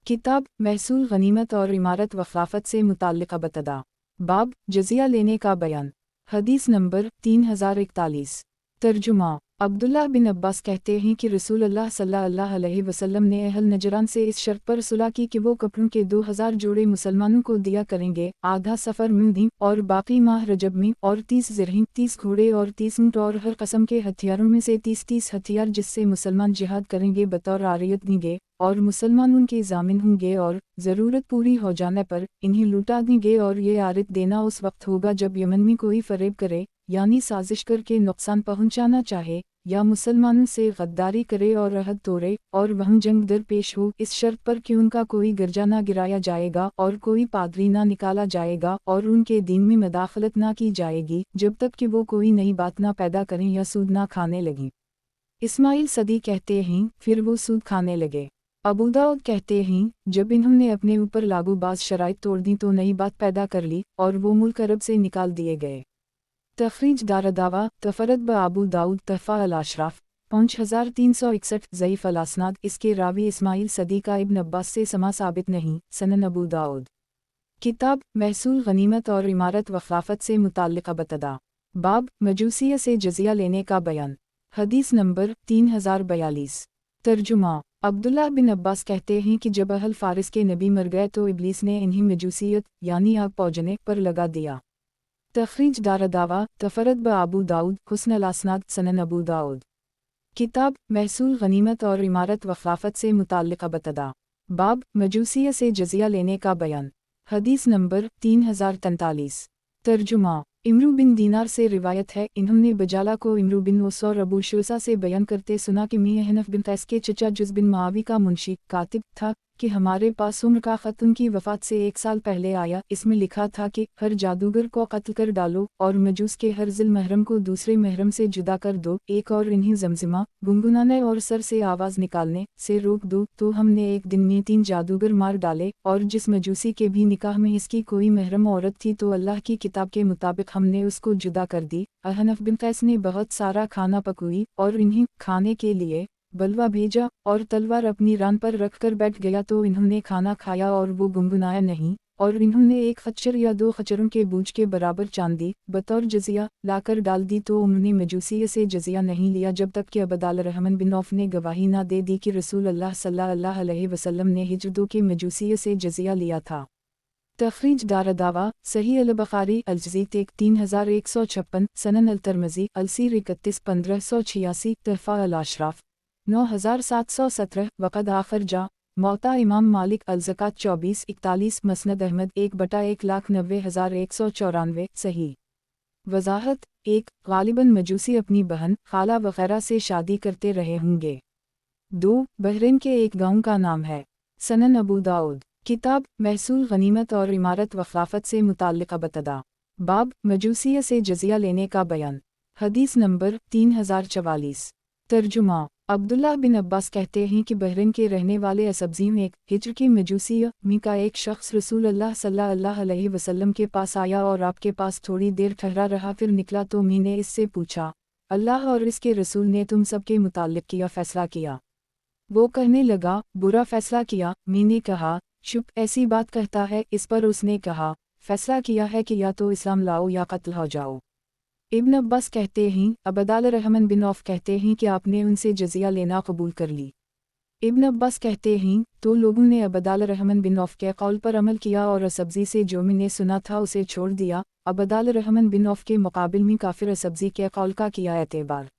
किताब महसूल गनीमत और इमारत व खिलाफत से मुताल्लिक़ बतदा। बाब जजिया लेने का बयान। हदीस नंबर 3041। तर्जुमा। अब्दुल्लाह बिन अब्बास कहते हैं कि रसूल अल्लाह सल्लल्लाहु अलैहि वसल्लम ने अहल नजरान से इस शर्त पर सुलह की कि वो कपड़ों के 2000 जोड़े मुसलमानों को दिया करेंगे, आधा सफ़र में दी और बाकी माह रजब में, और 30 ज़िरहिम 30 घोड़े और 30 ऊँट और हर कस्म के हथियारों में से 30-30 हथियार जिससे मुसलमान जिहाद करेंगे बतौर आरियत देंगे, और मुसलमान उनके जामिन होंगे और ज़रूरत पूरी हो जाने पर इन्हें लुटा देंगे। और ये आरित देना उस वक्त होगा जब यमन में कोई फ़रेब करे, यानी साजिश करके नुकसान पहुँचाना चाहे, या मुसलमानों से गद्दारी करे और अहद तोड़े और वहाँ जंग दर पेश हो, इस शर्त पर कि उनका कोई गर्जा ना गिराया जाएगा और कोई पादरी ना निकाला जाएगा और उनके दीन में मदाखलत ना की जाएगी जब तक कि वो कोई नई बात ना पैदा करें या सूद ना खाने लगें। इस्माइल सदी कहते हैं फिर वो सूद खाने लगे। अबू दाऊद कहते हैं जब इन्होंने अपने ऊपर लागू बाज शराइत तोड़ दी तो नई बात पैदा कर ली और वो मुल्क अरब से निकाल दिए गए। तखरीज दारदावा तफरद ब अबू दाऊद तहफ़ा अल-अशराफ 5361 ज़ईफ़ अल-असनाद इसके रावी इस्माइल सदी का इब्न अब्बास से समा साबित नहीं सनन अबू दाऊद। किताब महसूल गनीमत और इमारत व खिलाफत से मुताल्लिक़ बतदा। बाब मजूसिया से जजिया लेने का बयान। हदीस नंबर 3042। तर्जुमा। अब्दुल्लाह बिन अब्बास कहते हैं कि जब अहल फ़ारिस के नबी मर गए तो इब्लीस ने इन्हें मजूसियत यानी आग पौजने पर लगा दिया। तखरीज दारदावा तफरद ब अबू दाऊद हुस्न अल-असनाद सनन अबू दाऊद। किताब महसूल गनीमत और इमारत व खिलाफत से मुताल्लिक़ बतदा। बाब मजूसिया से जजिया लेने का बयान। हदीस नंबर 3043। तर्जुमा। इमरू बिन दीनार से रिवायत है इन्होंने बजाला को इमरू बिन ओस और अबू शुसा से बयान करते सुना कि मैं हनफ बिन कैस के चचा जुज़ बिन मावी का मुंशी कातिब था कि हमारे पास उम्र का ख़त उनकी वफ़ात से 1 साल पहले आया। इसमें लिखा था कि हर जादूगर को कत्ल कर डालो और मजूस के हर ज़िल महरम को दूसरे महरम से जुदा कर दो, एक और इन्हें जमजमा गुनगुनाने और सर से आवाज़ निकालने से रोक दो। तो हमने एक दिन में 3 जादूगर मार डाले और जिस मजूसी के भी निकाह में इसकी कोई महरम औरत थी तो अल्लाह की किताब के मुताबिक हमने उसको जुदा कर दी। हनफ बिन कैस ने बहुत सारा खाना पकाई और इन्हें खाने के लिए बलवा भेजा और तलवार अपनी रान पर रखकर बैठ गया तो इन्होंने खाना खाया और वो गुनगुनाया नहीं और इन्होंने 1 खच्चर या 2 खच्चरों के बूझ के बराबर चांदी बतौर जजिया लाकर डाल दी। तो उन्होंने मजूसिया से जजिया नहीं लिया जब तक कि अबदाल रहमान बिन औफ ने गवाही ना दे दी कि रसूल अल्लाह सल्लल्लाहु अलैहि वसल्लम ने हिजर 2 के मजूसिया से जजिया लिया था। तखरीज दारदावा सही अल-बुखारी अल-जज़ीद 3156 सनन अल-तिरमिज़ी अल-सीर 31 1586 तहफ़ा अल-अशराफ 9717 वक़द आखिर जा मौता इमाम मालिक अल-ज़कात 2441 मसनद अहमद 1/1,90,194 सही। वज़ाहत 1 ग़ालिबन मजूसी अपनी बहन खाला वग़ैरह से शादी करते रहे होंगे। 2 बहरीन के एक गाँव का नाम है। सनन अबू दाऊद किताब महसूल गनीमत और इमारत वफ़ाफ़त से मुताल्लिक़ बतदा बाब मजूसिया से जज़िया लेने का बयान। हदीस नंबर 3044। तर्जुमा अब्दुल्लाह बिन अब्बास कहते हैं कि बहरीन के रहने वाले असब्ज़ी में एक हिज्र की मजूसिया मी का एक शख्स रसूल अल्लाह सल्लल्लाहु अलैहि वसल्लम के पास आया और आपके पास थोड़ी देर ठहरा रहा, फिर निकला तो मी ने इससे पूछा, अल्लाह और इसके रसूल ने तुम सब के मुताल्लिक़ किया फ़ैसला किया? वो कहने लगा, बुरा फ़ैसला किया। मी ने कहा, शुभ ऐसी बात कहता है? इस पर उसने कहा, फ़ैसला किया है कि या तो इस्लाम लाओ या कत्ल हो जाओ। इब्न अब्बास कहते हैं अबदाल रहमान बिन औफ कहते हैं कि आपने उनसे जज़िया लेना कबूल कर ली। इब्न अब्बास कहते हैं तो लोगों ने अबदाल रहमान बिन औफ के कौल पर अमल किया और असब्ज़ी से जो मैंने सुना था उसे छोड़ दिया। अबदाल रहमान बिन औफ के मुकाबिल में काफिर असब्ज़ी के कौल का किया एतबार।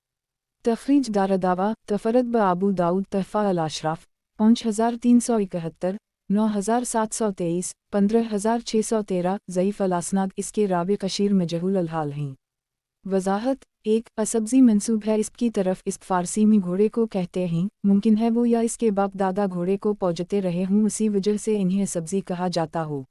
तखरीज दारदावा तफरद ब आबू दाऊद तहफ़ा अल-अशराफ 5371 9723 15613 ज़ईफ़ अल-असनाद इसके रावी कशीर मजहूल अल-हाल हैं। वज़ाहत 1 असब्ज़ी मंसूब है इसकी तरफ। इस फ़ारसी में घोड़े को कहते हैं, मुमकिन है वो या इसके बाप दादा घोड़े को पौजते रहे हों, उसी वजह से इन्हें असब्ज़ी कहा जाता हो।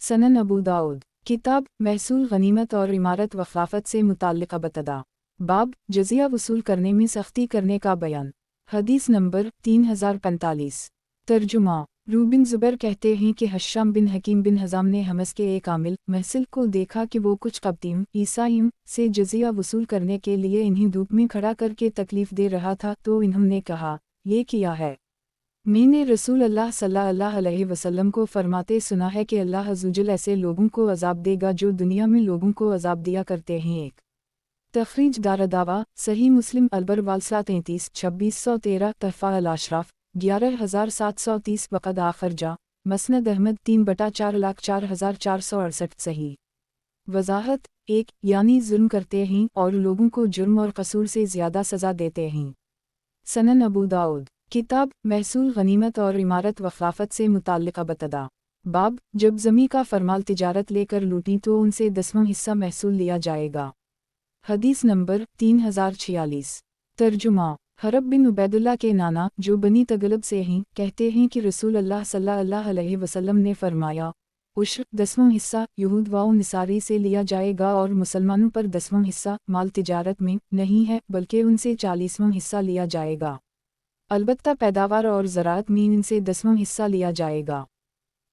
सनन अबू दाऊद किताब महसूल गनीमत और इमारत वफ़ाफ़त से मुताल्लिक़ बतदा बाब जज़िया वसूल करने में सख्ती करने का बयान। हदीस नंबर 3045। तर्जुमा रूबिन ज़ुबैर कहते हैं कि हश्शाम बिन हकीम बिन हज़ाम ने हमस के एक आमिल महसिल को देखा कि वो कुछ कब्तीम ईसाइयों से जज़िया वसूल करने के लिए इन्हें धूप में खड़ा करके तकलीफ़ दे रहा था, तो इन्होंने कहा, ये किया है? मैंने रसूल अल्लाह सल्लल्लाहु अलैहि वसल्लम को फरमाते सुना है कि अल्लाह अज़्ज़वजल ऐसे लोगों को अज़ाब देगा जो दुनिया में लोगों को अज़ाब दिया करते हैं। एक तखरीज दारदावा सही मुस्लिम अल-बरवालसा 33 2613 तहफ़ा अल-अशराफ 11730 वक़द आखिर जा मसनद अहमद 3/4,04,468 सही। वज़ाहत 1 यानी जुल्म करते हैं और लोगों को जुर्म और कसूर से ज़्यादा सज़ा देते हैं। सनन अबू दाऊद किताब महसूल गनीमत और इमारत वफ़ाफ़त से मुताल्लिक़ बतदा बाब जब ज़मी का फरमाल तिजारत लेकर लूटी तो उनसे 10वां हिस्सा महसूल लिया जाएगा। हदीस नंबर 3046। तर्जुमा हरब बिन उबैदुल्लाह के नाना जो बनी तगलब से हैं कहते हैं कि रसूल अल्लाह सल्लल्लाहु अलैहि वसल्लम ने फरमाया, उश्र 10वां हिस्सा यहूद व निसारी से लिया जाएगा और मुसलमानों पर 10वां हिस्सा माल तिजारत में नहीं है बल्कि उनसे 40वां हिस्सा लिया जाएगा। अलबत्ता पैदावार और ज़राअत में इनसे 10वां हिस्सा लिया जाएगा।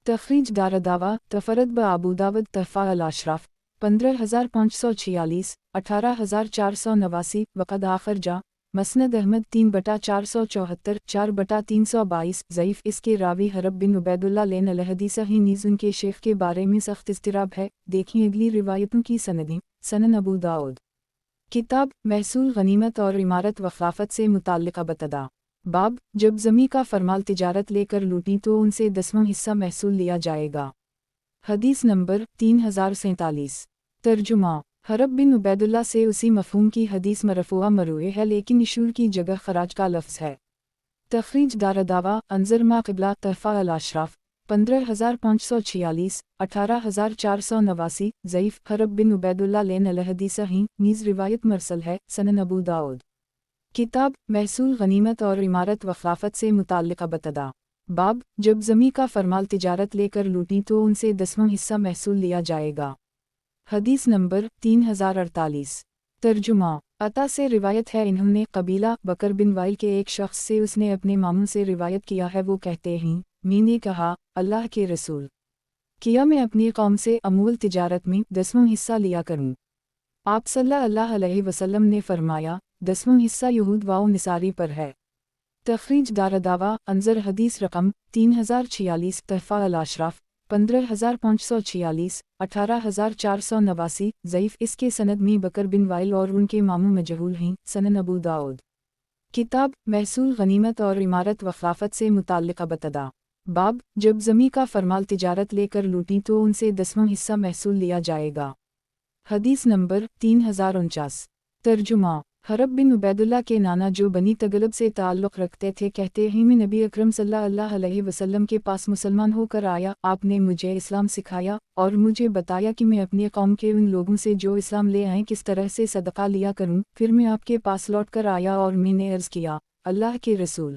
तखरीज दारदावा तफरद ब आबू दाऊद तहफ़ा अल-अशराफ 15546 18489 वक़द आखिर जा मसनद अहमद 3/474 4/322 ज़ईफ़ इसके रावी हरब बिन उबैदुल्लाह लेन अल-हदीस ही नीज़ उनके शेख के बारे में सख्त इस्तिराब है। देखिए अगली रिवायतों की सनदें। सनन अबू दाऊद किताब महसूल गनीमत और इमारत वफ़ाफ़त से मुताल्लिक़ बतदा बाब जब ज़मी का फरमाल तिजारत लेकर लूटी तो उनसे 10वां हिस्सा महसूल लिया जाएगा। हदीस नंबर 3047। तर्जुमा हरब बिन उबैदुल्लाह से उसी मफ़हूम की हदीस मरफ़ूआ मरूए है, लेकिन इशूर की जगह खराज का लफ्ज़ है। तखरीज दारदावा अंज़र मा क़िबला तहफ़ा अल-अशराफ 15546 18489 ज़ईफ़ हरब बिन उबैदुल्लाह लेन अल-हदीस ही नीज़ रिवायत मरसल है। सनन अबू दाऊद किताब महसूल गनीमत और इमारत वफ़ाफ़त से मुताल्लिक़ बतदा बाब जब ज़मी का फरमाल तिजारत लेकर लूटी तो उनसे 10वां हिस्सा महसूल लिया जाएगा। हदीस नंबर 3048। तर्जुमा अता से रिवायत है, इन्होंने कबीला बकर बिन वाइल के एक शख्स से उसने अपने मामू से रिवायत किया है। वो कहते हैं मैंने कहा, अल्लाह के रसूल, किया मैं अपनी कौम से अमूल तिजारत में 10वां हिस्सा लिया करूं? आप सल्लल्लाहु अलैहि वसल्लम ने फरमाया, 10वां हिस्सा यहूद व निसारी पर है। तखरीज दारदावा अंज़र हदीस रकम 3046 तहफ़ा अल-अशराफ 15546 18489 ज़ईफ़ इसके सनद में बकर बिन वाइल और उनके मामू मजहूल हैं। सनन अबू दाऊद किताब महसूल गनीमत और इमारत वफ़ाफ़त से मुताल्लिक़ बतदा बाब, जब ज़मी का फरमाल तिजारत लेकर लूटी तो उनसे 10वां हिस्सा महसूल लिया जाएगा। हदीस नंबर 3049। तर्जुमा। हरब बिन उबैदुल्ला के नाना जो बनी तगलब से ताल्लुक़ रखते थे कहते हैं मैं नबी अकरम सल्लल्लाहु अलैहि वसल्लम के पास मुसलमान होकर आया, आपने मुझे इस्लाम सिखाया और मुझे बताया कि मैं अपनी कौम के उन लोगों से जो इस्लाम ले आए किस तरह से सदका लिया करूं। फिर मैं आपके पास लौट कर आया और मैंने अर्ज़ किया, अल्लाह के रसूल,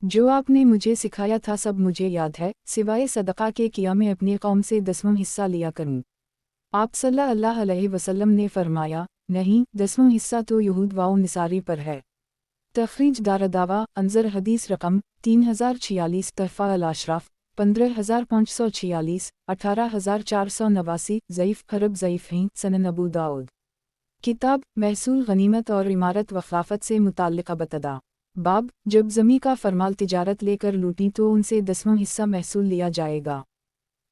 जो आपने मुझे सिखाया था सब मुझे याद है, सिवाय सदका के किया मैं अपनी कौम से 10वां हिस्सा लिया करूं। आप सल्लल्लाहु अलैहि वसल्लम ने फरमाया, नहीं, 10वां हिस्सा तो यहूद व निसारी पर है। तखरीज दारदावा अंजर हदीस रकम 3046 तहफ़ा अल-अशराफ 15546 18489 ज़ईफ़ हरब ज़ईफ़ हैं सनन अबू दाऊद। किताब महसूल गनीमत और इमारत व खिलाफत से मुताल्लिक़ बतदा। बाब, जब ज़मी का फरमाल तिजारत लेकर लूटी तो उनसे 10वां हिस्सा महसूल लिया जाएगा।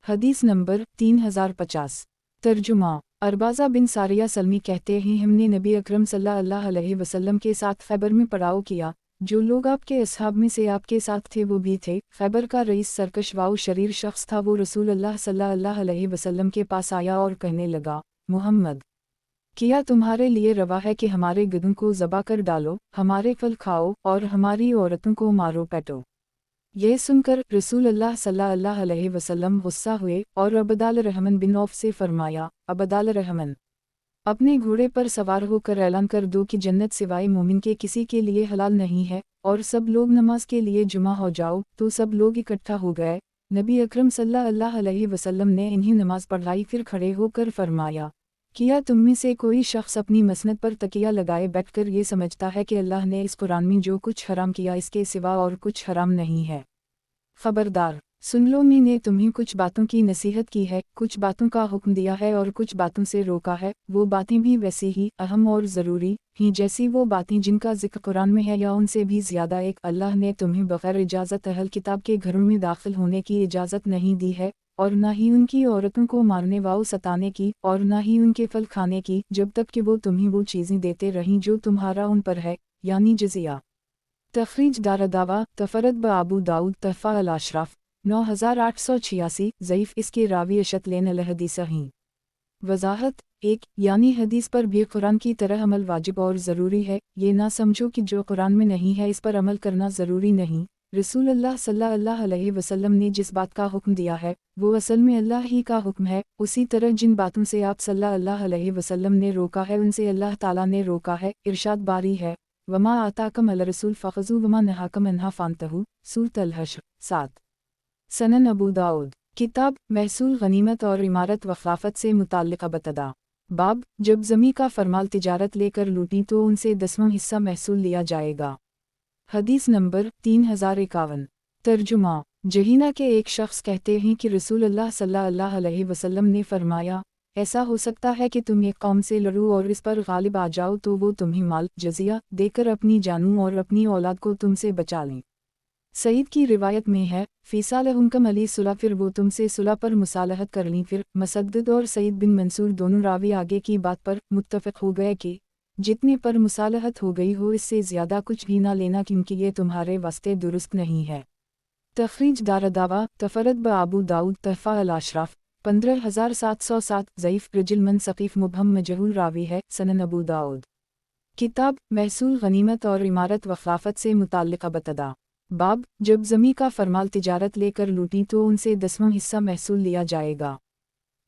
हदीस नंबर 3050। तर्जुमा। अरबाज़ा बिन सारिया सलमी कहते हैं हमने नबी अकरम सल्लल्लाहु अलैहि वसल्लम के साथ खैबर में पड़ाव किया, जो लोग आपके असहाब में से आपके साथ थे वो भी थे। खैबर का रईस सरकश वाउ शरीर शख्स था, वो रसूल अल्लाह सल्लल्लाहु अलैहि वसल्लम के पास आया और कहने लगा, मुहम्मद, क्या तुम्हारे लिए रवा है कि हमारे गधों को ज़बा कर डालो, हमारे फल खाओ और हमारी औरतों को मारो पैटो। यह सुनकर रसूल अल्लाह सल्लल्लाहु अलैहि वसल्लम गुस्सा हुए और अबदाल रहमन बिन औफ से फरमाया, अबदाल रहमन, अपने घोड़े पर सवार होकर ऐलान कर दो कि जन्नत सिवाय मोमिन के किसी के लिए हलाल नहीं है, और सब लोग नमाज के लिए जुमा हो जाओ। तो सब लोग इकट्ठा हो गए। नबी अकरम सल्लल्लाहु अलैहि वसल्लम ने इन्हीं नमाज पढ़ाई, फिर खड़े होकर फरमाया, क्या तुम में से कोई शख्स अपनी मसनद पर तकिया लगाए बैठकर ये समझता है कि अल्लाह ने इस कुरान में जो कुछ हराम किया इसके सिवा और कुछ हराम नहीं है? खबरदार, सुन लो, मैंने तुम्हें कुछ बातों की नसीहत की है, कुछ बातों का हुक्म दिया है और कुछ बातों से रोका है। वो बातें भी वैसी ही अहम और ज़रूरी ही जैसी वो बातें जिनका जिक्र कुरान में है या उनसे भी ज़्यादा। एक, अल्लाह ने तुम्हें बग़ैर इजाज़त अहल किताब के घरों में दाखिल होने की इजाज़त नहीं दी है, और न ही उनकी औरतों को मारने व सताने की, और न ही उनके फल खाने की, जब तक कि वो तुम्हें वो चीज़ें देते रहें जो तुम्हारा उन पर है, यानी जज़िया। तखरीज दारदावा तफरद ब अबू दाऊद तहफ़ा अल-अशराफ 9886 ज़ईफ़ इसके रावी अशतलेन अल-हदीस हैं। वज़ाहत। 1, यानी हदीस पर भी कुरान की तरह अमल वाजिब और ज़रूरी है। ये ना समझो कि जो कुरान में नहीं है इस पर अमल करना ज़रूरी नहीं। रसूल अल्लाह सल्लल्लाहु अलैहि वसल्लम ने जिस बात का हुक्म दिया है वो असल में अल्लाह ही का हुक्म है। उसी तरह जिन बातों से आप सल्लल्लाहु अलैहि वसल्लम ने रोका है उनसे अल्लाह ताला ने रोका है। इरशाद बारी है, वमा आताकम अल रसूल फ़ख़ुज़ू वमा नहाकम अन्हा फ़ांतहू, सूरत अल-हश्र 7। सनन अबू दाऊद। किताब महसूल गनीमत और इमारत व खिलाफत से मुताल्लिक़ बतदा। बाब, जब ज़मी का फरमाल तिजारत लेकर लूटी तो उनसे 10वां हिस्सा महसूल लिया जाएगा। हदीस नंबर 3051। तर्जुमा। जहीना के एक शख्स कहते हैं कि रसूल अल्लाह सल्लल्लाहु अलैहि वसल्लम ने फरमाया, ऐसा हो सकता है कि तुम एक कौम से लड़ो और इस पर गालिब आ जाओ तो वो तुम्हें माल जजिया देकर अपनी जानों और अपनी औलाद को तुमसे बचा लें। सईद की रिवायत में है, फ़ीसाल हुक्म अली सुलह, फिर वो तुमसे सुलह पर मुसालहत कर लीं। फिर मसद्दद और सईद बिन मंसूर दोनों रावी आगे की बात पर मुत्तफ़िक़ हो गए कि जितने पर मुसालहत हो गई हो इससे ज़्यादा कुछ भी ना लेना, क्योंकि ये तुम्हारे वास्ते दुरुस्त नहीं है। तखरीज दारदावा तफरद ब अबू दाऊद तहफ़ा अल-अशराफ 15707 ज़ईफ़ रजुल सक़ीफ़ मुबहम मजहूल रावी है। सनन अबू दाऊद। किताब महसूल गनीमत और इमारत व खिलाफत से मुताल्लिक़ बतदा। बाब, जब ज़मी का फरमाल तिजारत लेकर लूटी तो उनसे 10वां हिस्सा महसूल लिया जाएगा।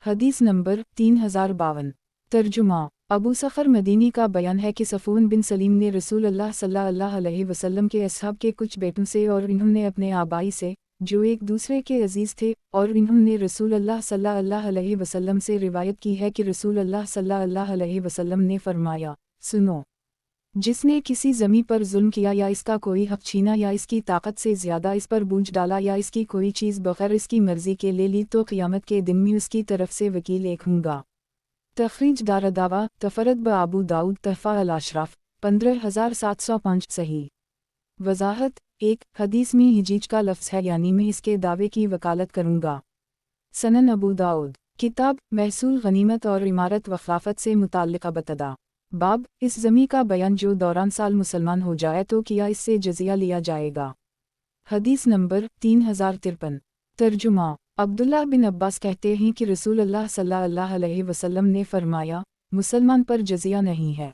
हदीस नंबर 3052। तर्जुमा। अबू सफ़र मदीनी का बयान है कि सफ़ून बिन सलीम ने रसूल अल्लाह सल्लल्लाहु अलैहि वसल्लम के असहाब के कुछ बेटों से और इन्होंने अपने आबाई से, जो एक दूसरे के अजीज़ थे, और इन्होंने रसूल अल्लाह सल्लल्लाहु अलैहि वसल्लम से रिवायत की है कि रसूल अल्लाह सल्लल्लाहु अलैहि वसल्लम ने फरमाया, सुनो, जिसने किसी ज़मी पर जुल्म किया या इसका कोई हक़ छीना या इसकी ताकत से ज़्यादा इस पर बोझ डाला या इसकी कोई चीज़ बग़ैर इसकी मर्ज़ी के ले ली तो क़यामत के दिन में उसकी तरफ से वकील एक हूँगा। तखरीज दारदावा तफरद ब अबू दाऊद तहफ़ा अल-अशराफ 15705 सही। वज़ाहत। 1, हदीस में हिजीज का लफ्ज़ है, यानी मैं इसके दावे की वकालत करूँगा। सनन अबू दाऊद। किताब महसूल गनीमत और इमारत व खिलाफत से मुताल्लिक़ बतदा। बाब, इस ज़मी का बयान जो दौरान साल मुसलमान हो जाए तो किया इससे जज़िया लिया जाएगा। हदीस नंबर 3053। तर्जुमा। अब्दुल्लाह बिन अब्बास कहते हैं कि रसूल अल्लाह सल्लल्लाहु अलैहि वसल्लम ने फरमाया, मुसलमान पर जजिया नहीं है।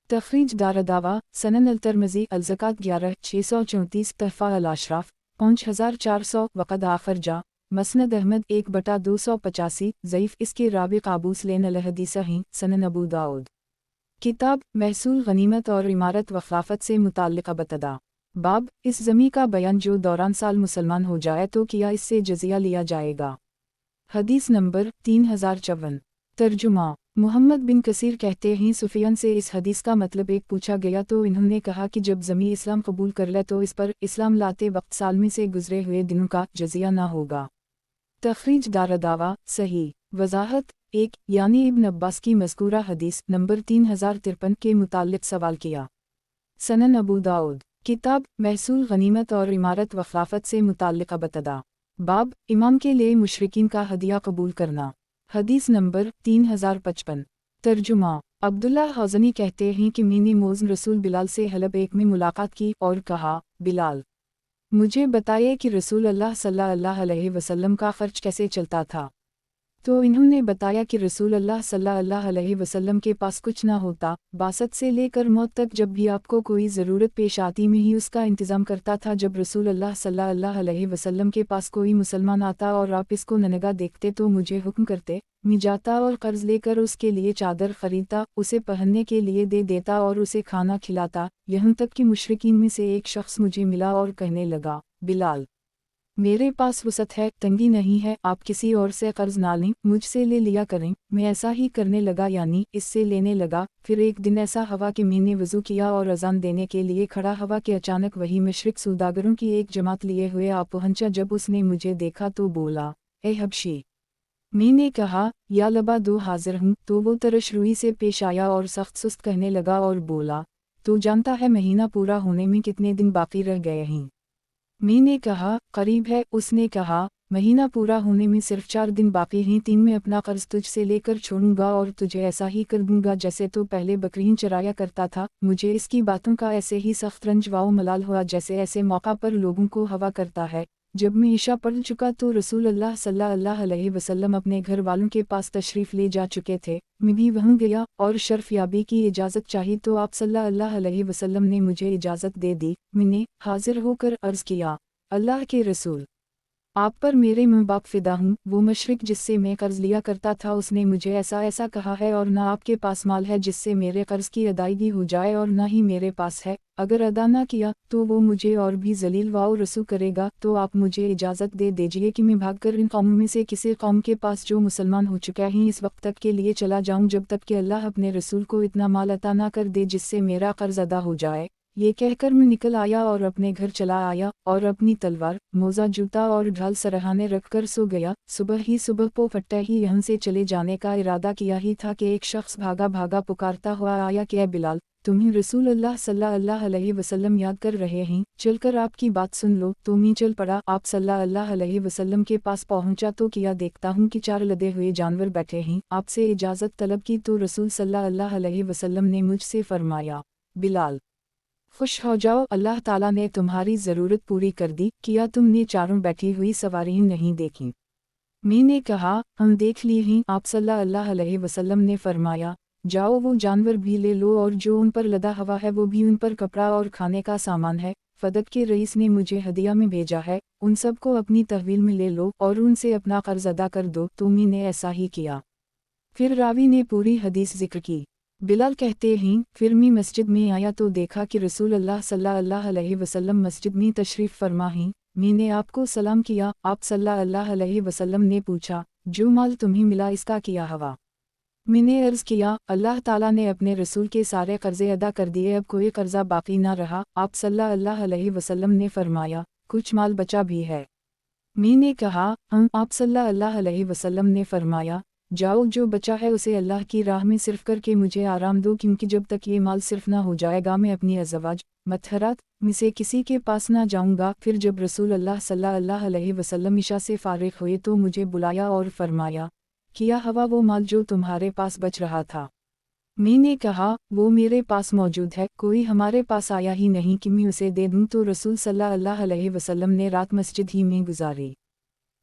तखरीज दारदावा, सनन अल-तिरमिज़ी अल-ज़कात 11,634 तहफ़ा अल-अशराफ 5400 वक़द आखर जा, मसनद अहमद 1/285 ज़ईफ़ इसके रावी काबूस लेन अल-हदीस हैं, सनन अबू दाऊद। किताब महसूल गनीमत और इमारत व खिलाफत से मुताल्लिक़ बतदा। बाब, इस ज़मी का बयान जो दौरान साल मुसलमान हो जाए तो किया इससे जजिया लिया जाएगा। हदीस नंबर 3054। तर्जुमा। मुहम्मद बिन कसीर कहते हैं सुफियान से इस हदीस का मतलब एक पूछा गया तो इन्होंने कहा कि जब ज़मी इस्लाम कबूल कर ले तो इस पर इस्लाम लाते वक्त सालमी से गुजरे हुए दिनों का जजिया ना होगा। तखरीज दारदावा, सही। वजाहत। 1 यानी इब्न अब्बास की मज़कूरा हदीस नंबर 3053 के मुताल्लिक़ सवाल किया। सनन अबू दाऊद। किताब महसूल गनीमत और इमारत व खिलाफत से मुताल्लिक़ बतदा। बाब, इमाम के लिए मुशरिकीन का हदिया कबूल करना। हदीस नंबर 3055। तर्जुमा। अब्दुल्ला हज़नी कहते हैं कि मैंने मौज़न रसूल बिलाल से हलब एक में मुलाकात की और कहा, बिलाल, मुझे बताइए कि रसूल अल्लाह सल्लल्लाहु अलैहि वसल्लम का ख़र्च कैसे चलता था। तो इन्होंने बताया कि रसूल अल्लाह सल्लल्लाहु अलैहि वसल्लम के पास कुछ ना होता, बासत से लेकर मौत तक जब भी आपको कोई ज़रूरत पेश आती मैं ही उसका इंतज़ाम करता था। जब रसूल अल्लाह सल्लल्लाहु अलैहि वसल्लम के पास कोई मुसलमान आता और आप इसको ननगा देखते तो मुझे हुक्म करते, मैं जाता और कर्ज़ लेकर उसके लिए चादर ख़रीदता, उसे पहनने के लिए दे देता और उसे खाना खिलाता, यहाँ तक कि मुशरिकीन में से एक शख्स मुझे मिला और कहने लगा, बिलाल, मेरे पास वसत है, तंगी नहीं है, आप किसी और से कर्ज ना लें, मुझसे ले लिया करें। मैं ऐसा ही करने लगा, यानी इससे लेने लगा। फिर एक दिन ऐसा हवा कि मैंने वज़ू किया और अजान देने के लिए खड़ा हवा कि अचानक वही मुशरिक सौदागरों की एक जमात लिए हुए आ पहुंचा। जब उसने मुझे देखा तो बोला, ए हबशी। मैंने कहा, या लबा दो हाजिर हूँ। तो वो तरश रुई से पेश आया और सख्त सुस्त कहने लगा और बोला, तो जानता है महीना पूरा होने में कितने दिन बाकी रह गए हैं। मैंने कहा, करीब है। उसने कहा, महीना पूरा होने में सिर्फ 4 दिन बाकी हैं। 3 में अपना कर्ज तुझसे लेकर छोड़ूंगा और तुझे ऐसा ही कर दूंगा जैसे तो पहले बकरीन चराया करता था। मुझे इसकी बातों का ऐसे ही सख्त रंज व मलाल हुआ जैसे ऐसे मौका पर लोगों को हवा करता है। जब मैं ईशा पढ़ चुका तो रसूल अल्लाह सल्लल्लाहु अलैहि वसल्लम अपने घर वालों के पास तशरीफ़ ले जा चुके थे। मैं भी वहाँ गया और शर्फ याबी की इजाज़त चाही तो आप सल्लल्लाहु अलैहि वसल्लम ने मुझे इजाज़त दे दी। मैंने हाजिर होकर अर्ज़ किया, अल्लाह के रसूल, आप पर मेरे माँ बाप फिदा हूँ। वो मशरिक जिससे मैं कर्ज लिया करता था उसने मुझे ऐसा ऐसा कहा है और ना आपके पास माल है जिससे मेरे कर्ज की अदायगी हो जाए और ना ही मेरे पास है। अगर अदा ना किया तो वो मुझे और भी जलील व रसू करेगा। तो आप मुझे इजाज़त दे दीजिए कि मैं भागकर इन कौमों में से किसी कौम के पास जो मुसलमान हो चुका है इस वक्त तक के लिए चला जाऊँ जब तक कि अल्लाह अपने रसूल को इतना माल अता ना कर दे जिससे मेरा कर्ज अदा हो जाए। ये कहकर मैं निकल आया और अपने घर चला आया और अपनी तलवार, मोजा, जूता और ढाल सरहाने रखकर सो गया। सुबह पो फटते ही यहाँ से चले जाने का इरादा किया ही था कि एक शख्स भागा भागा पुकारता हुआ आया कि ऐ बिलाल, तुम्हें रसूल अल्लाह सल्लल्लाहु अलैहि वसल्लम याद कर रहे हैं, चलकर आपकी बात सुन लो। तो मैं चल पड़ा। आप सल्लल्लाहु अलैहि वसल्लम के पास पहुंचा तो किया देखता हूँ कि 4 लदे हुए जानवर बैठे हैं। आपसे इजाज़त तलब की तो रसूल सल्लल्लाहु अलैहि वसल्लम ने मुझसे फरमाया, बिलाल, खुश हो जाओ, अल्लाह ताला ने तुम्हारी ज़रूरत पूरी कर दी। किया तुमने चारों बैठी हुई सवारियां नहीं देखी? मैंने कहा, हम देख ली हैं। आप सल्लल्लाहु अलैहि वसल्लम ने फरमाया, जाओ वो जानवर भी ले लो और जो उन पर लदा हुआ है वो भी, उन पर कपड़ा और खाने का सामान है। फदक के रईस ने मुझे हदिया में भेजा है, उन सब को अपनी तहवील में ले लो और उनसे अपना कर्ज अदा कर दो। तो मैंने ऐसा ही किया। फिर रावी ने पूरी हदीस जिक्र की। बिलाल कहते हैं, फिर मैं मस्जिद में आया तो देखा कि रसूल अल्लाह सल्लल्लाहु अलैहि वसल्लम मस्जिद में तशरीफ़ फरमा हैं। मैंने आपको सलाम किया। आप सल्लल्लाहु अलैहि वसल्लम ने पूछा, जो माल तुम्हें मिला इसका किया हवा? मैंने अर्ज़ किया, अल्लाह ताला ने अपने रसूल के सारे कर्ज़े अदा कर दिए, अब कोई कर्ज़ा बाकी ना रहा। आप सल्लल्लाहु अलैहि वसल्लम ने फरमाया, कुछ माल बचा भी है? मैंने कहा, आप सल्लल्लाहु अलैहि वसल्लम ने फरमाया, जाओ जो बचा है उसे अल्लाह की राह में सिर्फ करके मुझे आराम दो, क्योंकि जब तक ये माल सिर्फ ना हो जाएगा मैं अपनी अज़वाज मतहरात में से किसी के पास ना जाऊंगा। फिर जब रसूल अल्लाह सल्लल्लाहु अलैहि वसल्लम ईशा से फारिग हुए तो मुझे बुलाया और फरमाया, किया हवा वो माल जो तुम्हारे पास बच रहा था? मी ने कहा, वो मेरे पास मौजूद है, कोई हमारे पास आया ही नहीं कि मैं उसे दे दूं, तो रसूल सल्लल्लाहु अलैहि वसल्लम ने रात मस्जिद ही में गुजारी।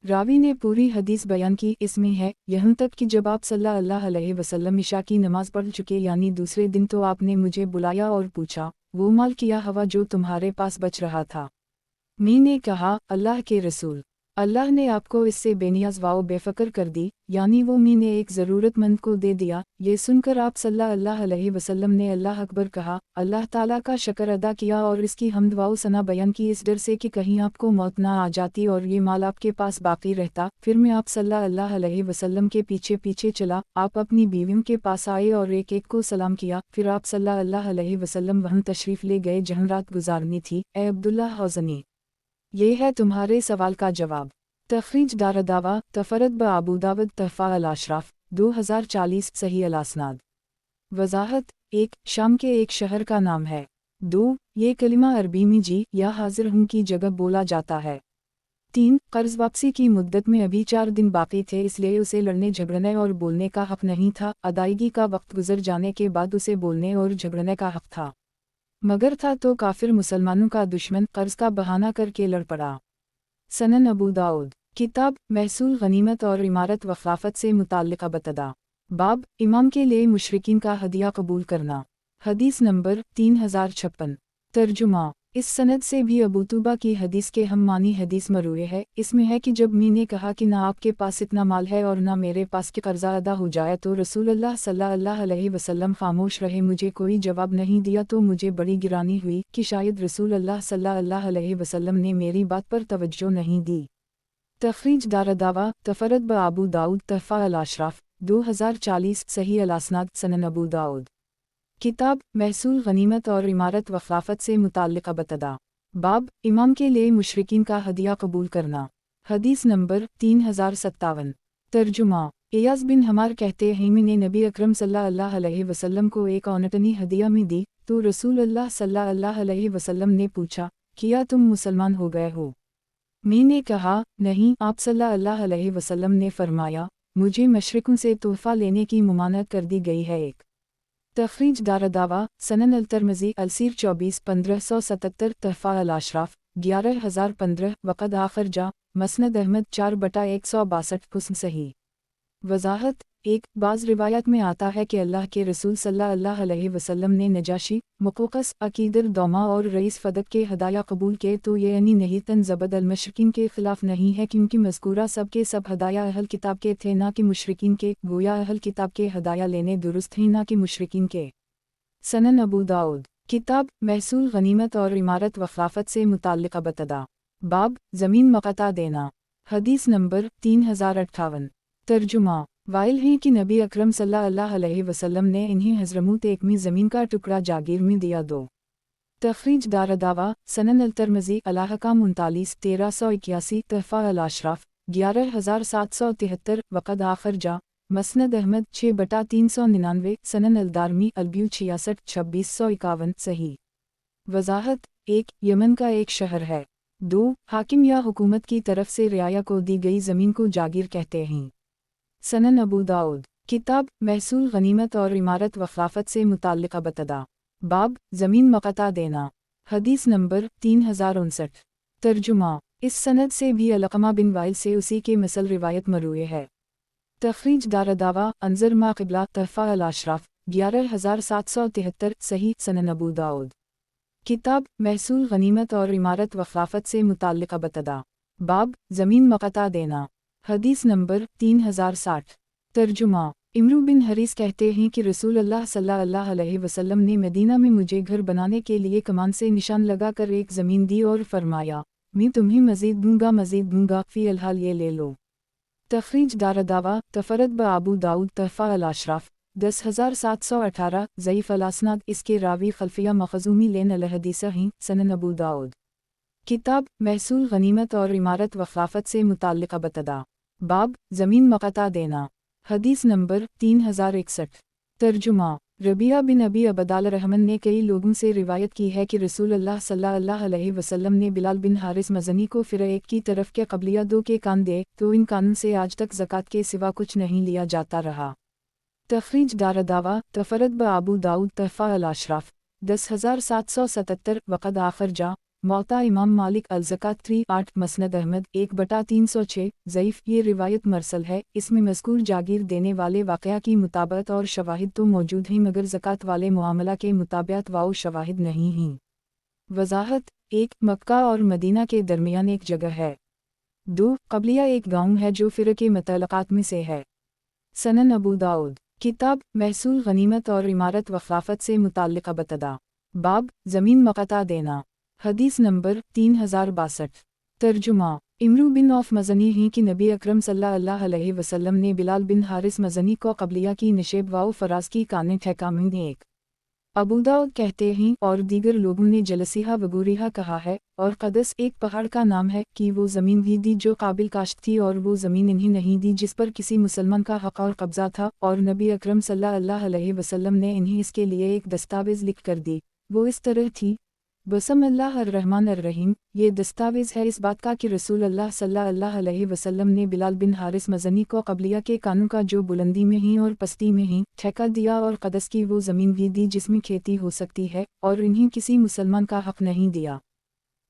रावी ने पूरी हदीस बयान की, इसमें है यहाँ तक कि जब आप सल्लल्लाहु अलैहि वसल्लम इशा की नमाज पढ़ चुके यानी दूसरे दिन, तो आपने मुझे बुलाया और पूछा, वो माल क्या हवा जो तुम्हारे पास बच रहा था? मी ने कहा, अल्लाह के रसूल, अल्लाह ने आपको इससे बेनियाज व बेफिक्र कर दी, यानी वो मी ने एक ज़रूरतमंद को दे दिया। ये सुनकर आप सल्लल्लाहु अलैहि वसल्लम ने अल्लाह अकबर कहा, अल्लाह ताला का शुक्र अदा किया और इसकी हम्द व सना बयान की, इस डर से कि कहीं आपको मौत ना आ जाती और ये माल आपके पास बाकी रहता। फिर मैं आप सल्लल्लाहु अलैहि वसल्लम के पीछे पीछे चला। आप अपनी बीवियों के पास आए और एक एक को सलाम किया। फिर आप सल्लल्लाहु अलैहि वसल्लम वहाँ तशरीफ़ ले गए जहाँ रात गुजारनी थी। ए अब्दुल्ला हौज़नी, ये है तुम्हारे सवाल का जवाब। तखरीज दारदावा तफरत ब अबू दाऊद तहफ़ा अल-अशराफ 2040 सही अल-असनाद। वज़ाहत 1. शाम के एक शहर का नाम है। 2. ये कलिमा अरबी में जी या हाजिर हूँ की जगह बोला जाता है। 3. कर्ज वापसी की मुद्दत में अभी 4 दिन बाकी थे, इसलिए उसे लड़ने झगड़ने और बोलने का हक़ नहीं था। अदायगी का वक्त गुजर जाने के बाद उसे बोलने और झगड़ने का हक़ था, मगर था तो काफिर मुसलमानों का दुश्मन, कर्ज का बहाना करके लड़ पड़ा। सनन अबू दाऊद, किताब महसूल गनीमत और इमारत व खिलाफत से मुताल्लिक़ बतदा। बाब इमाम के लिए मुशरिकीन का हदिया कबूल करना। हदीस नंबर 3056। तर्जुमा। इस सनद से भी अबू तूबा की हदीस के हम मानी हदीस मरूए है। इसमें है कि जब मी ने कहा कि ना आपके पास इतना माल है और ना मेरे पास कि कर्जा अदा हो जाए, तो रसूलुल्लाह सल्लल्लाहु अलैहि वसल्लम खामोश रहे, मुझे कोई जवाब नहीं दिया। तो मुझे बड़ी गिरानी हुई कि शायद रसूलुल्लाह सल्लल्लाहु अलैहि वसल्लम ने मेरी बात पर तवज्जो नहीं दी। तखरीज दारदावा तफरत ब अबू दाऊद तहफ़ा अल-अशराफ 2040 सही अल-असनाद। सनन अबू दाऊद, किताब महसूल गनीमत और इमारत व खिलाफत से मुताल्लिक़ बतदा। बाब इमाम के लिए मुशरिकीन का हदिया कबूल करना। हदीस नंबर 3057। तर्जुमा। इयाज़ बिन हमार कहते हैं, मैंने नबी अकरम सल्लल्लाहु अलैहि वसल्लम को एक औनटनी हदिया में दी, तो रसूलुल्लाह सल्लल्लाहु अलैहि वसल्लम ने पूछा, क्या तुम मुसलमान हो गए हो? मैंने कहा, नहीं। आप सल्लल्लाहु अलैहि वसल्लम ने फरमाया, मुझे मशरिकों से तोहफ़ा लेने की मुमानत कर दी गई है। एक तखरीज दारदावा सनन अल-तिरमिज़ी अलसीर 24 1577 तहफ़ा अल-अशराफ 11015 वक़द आखिर जा मसनद अहमद 4/162 हुस्न सही। वज़ाहत 1. बाज़ रिवायत में आता है कि अल्लाह के रसूल सल्लल्लाहु अलैहि वसल्लम ने नजाशी, मुक़ौक़स, अकीदर दौमा और रईस फ़दक के हदाया कबूल किए, तो ये यानी नहीं तन ज़बद अल-मुशरिकीन के ख़िलाफ़ नहीं है, क्योंकि मज़कूरा सब के सब हदाया अहल किताब के थे, ना कि मुशरिकीन के। गोया अहल किताब के हदाया लेने दुरुस्त हैं, ना कि मुशरिकीन के। सनन अबू दाऊद, किताब महसूल गनीमत और इमारत व खिलाफत से मुताल्लिक़ बतदा। बाब ज़मीन मक़ता देना। हदीस नंबर 3058। तर्जुमा। वाइल है कि नबी अकरम सल्लल्लाहु अलैहि वसल्लम ने इन्हें हज़रमूत एकमी ज़मीन का टुकड़ा जागीर में दिया। 2. तखरीज दारदावा सनन अल-तिरमिज़ी अल-अहकाम 39 1381 तहफ़ा अल-अशराफ 11773 वक़द आखिर जा मसनद अहमद 6/399 सनन अल-दारमी अल-ब्यू 66 2651 सही। वज़ाहत 1. यमन का एक शहर है। 2. हाकिम या हुकूमत की तरफ से रियाया को दी गई ज़मीन को जागीर कहते हैं। सनन अबू दाऊद, किताब महसूल गनीमत और इमारत व खिलाफत से मुताल्लिक़ बतदा। बाब ज़मीन मक़ता देना। हदीस नंबर 3059। तर्जुमा। इस सनद से भी अलक़मा बिन वाइल से उसी के मसल रिवायत मरूए है। तखरीज दारदावा अंज़र मा क़िबला तहफ़ा अल-अशराफ 11773 सही। सनन अबू दाऊद, किताब महसूल गनीमत और इमारत व खिलाफत से मुताल्लिक़ बतदा। बाब ज़मीन मक़ता देना। हदीस नंबर 3060। तर्जुमा। इमरू बिन हरीस कहते हैं कि रसूलुल्लाह सल्लल्लाहु अलैहि वसल्लम ने मदीना में मुझे घर बनाने के लिए कमान से निशान लगाकर एक ज़मीन दी और फरमाया, मैं तुम्हें मज़ीद दूंगा, फ़ी अलहाल ये ले लो। तखरीज दारदावा तफरत ब अबू दाऊद तहफ़ा अल-अशराफ 10718 ज़ईफ़ अल-असनाद। इसके रावी खल्फिया मखज़ूमी लेन अल-हदीसा हैं। सनन अबू दाऊद, किताब महसूल गनीमत और इमारत व खिलाफत से मुताल्लिक़ बतदा। बाब ज़मीन मक़ता देना। हदीस नंबर 3061। तर्जुमा। रबिया बिन अबी अबदाल रहमन ने कई लोगों से रिवायत की है कि रसूलुल्लाह सल्लल्लाहु अलैहि वसल्लम ने बिलाल बिन हारिस मज़नी को फिर एक की तरफ के क़ब्लिया 2 के कान दे, तो इन कानों से आज तक ज़कात के सिवा कुछ नहीं लिया जाता रहा। तखरीज दारदावा तफरद ब अबू दाऊद तहफ़ा अल-अशराफ 10,777 वक़द आखर जा मौता इमाम मालिक अल-ज़कात 3-8 मसनद अहमद 1/306 ज़ईफ़। ये रिवायत मरसल है, इसमें मज़कूर जागीर देने वाले वाक़या की मुताबत और शवाहिद तो मौजूद हैं मगर ज़कात वाले मुआमला के मुताबिक वाओ शवाहिद नहीं हैं। वज़ाहत 1 मक्का और मदीना के दरमियान एक जगह है। 2 क़बलिया एक गाँव है जो फ़िरक़े मतअल्लक़ात में से है। सनन अबू दाऊद किताब महसूल गनीमत और इमारत व ख़िलाफ़त से मुताल्लिक़ बतदा बाब ज़मीन मक़ता देना। हदीस नंबर 3062। तर्जुमा इमरू बिन औफ मज़नी ही कि नबी अकरम सल्लल्लाहु अलैहि वसल्लम ने बिलाल बिन हारिस मज़नी को क़बलिया की नशेब वाओ फ़राज़ की काने ठहकामिन एक। अबू दाऊद कहते हैं और दीगर लोगों ने जलसीहा वगूरिहा कहा है, और क़दस एक पहाड़ का नाम है कि वो ज़मीन भी दी जो काबिल काश्त थी और वो ज़मीन इन्हीं नहीं दी जिस पर किसी मुसलमान का हक़ और कब्ज़ा था, और नबी अकरम सल्लल्लाहु अलैहि वसल्लम ने इन्हीं इसके लिए एक दस्तावेज़ लिख कर दी। वो इस तरह थी बिस्मिल्लाह अर्रहमान अर्रहीम। ये दस्तावेज़ है इस बात का कि रसूल अल्लाह सल्लल्लाहु अलैहि वसल्लम ने बिलाल बिन हारिस मज़नी को क़बलिया के कानों का जो बुलंदी में ही और पस्ती में ही ठेका दिया, और क़दस की वो ज़मीन भी दी जिसमें खेती हो सकती है, और इन्हीं किसी मुसलमान का हक़ नहीं दिया।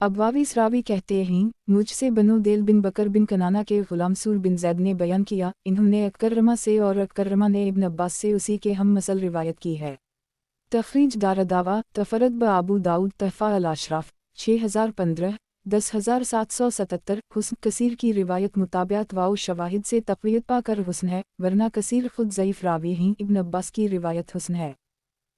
अबवावी सरावी कहते हैं मुझसे बनो देल बिन बकर बिन कनाना के ग़ुलाम सूर बिन ज़ैद ने बयान किया, इन्होंने अकर्रमा से और अकर्रमा ने इब्न अब्बास से उसी के हम मसल रिवायत की है। तखरीज दारदावा तफरद ब अबू दाऊद तहफ़ा अल-अशराफ 6015 10,777 हुस्न कसीर की रिवायत मुताबिक वाओ शवाहिद से तक़वियत पाकर हुस्न है, वरना कसीर खुद ज़ईफ़ रावी हैं। इब्न अब्बास की रिवायत हुस्न है।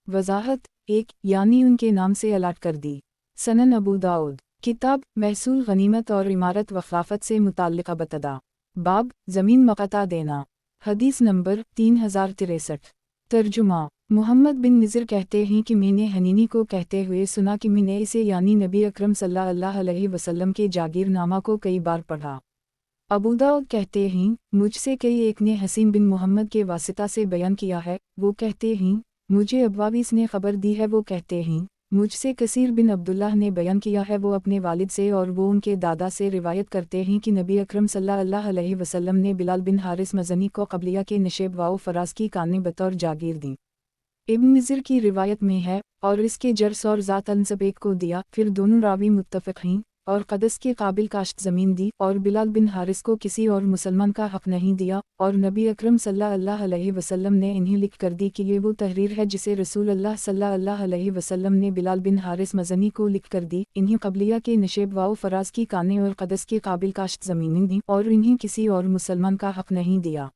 वज़ाहत 1 यानी उनके नाम से अलाट कर दी। सनन अबू दाऊद किताब महसूल गनीमत और इमारत व ख़िलाफ़त से मुताल्लिक़ बतदा बाब ज़मीन मक़ता देना। हदीस नंबर 3063। तर्जुमा मुहम्मद बिन निज़र कहते हैं कि मैंने हनीनी को कहते हुए सुना कि मैंने इसे यानी नबी अकरम सल्लल्लाहु अलैहि वसल्लम के जागीरनामा को कई बार पढ़ा। अबू दाऊद कहते हैं मुझसे कई एक ने हसीन बिन मोहम्मद के वासिता से बयान किया है, वो कहते हैं मुझे अबवावीस ने खबर दी है, वो कहते हैं मुझसे कसीर बिन अब्दुल्लाह ने बयान किया है, वो अपने वालिद से और वो उनके दादा से रिवायत करते हैं कि नबी अकरम सल्लल्लाहु अलैहि वसल्लम ने बिलाल बिन हारिस मज़नी को क़बलिया के नशेब वाओ फ़राज़ की काने बतौर जागीर दी। इब्न निज़र की रिवायत में है और इसके जर्स और ज़ात अनसब एक को दिया, फिर दोनों रावी मुत्तफ़िक़ हैं, और क़दस के काबिल काश्त ज़मीन दी, और बिलाल बिन हारिस को किसी और मुसलमान का हक़ नहीं दिया, और नबी अकरम सल्लल्लाहु अलैहि वसल्लम ने इन्हें लिख कर दी कि ये वो तहरीर है जिसे रसूल अल्लाह सल्लल्लाहु अलैहि वसल्लम ने बिलाल बिन हारिस मज़नी को लिख कर दी। इन्हें क़बलिया के नशेब वाओ फ़राज़ की काने और क़दस के काबिल काश्त ज़मीनें दी, और इन्हें किसी और मुसलमान का हक़ नहीं दिया।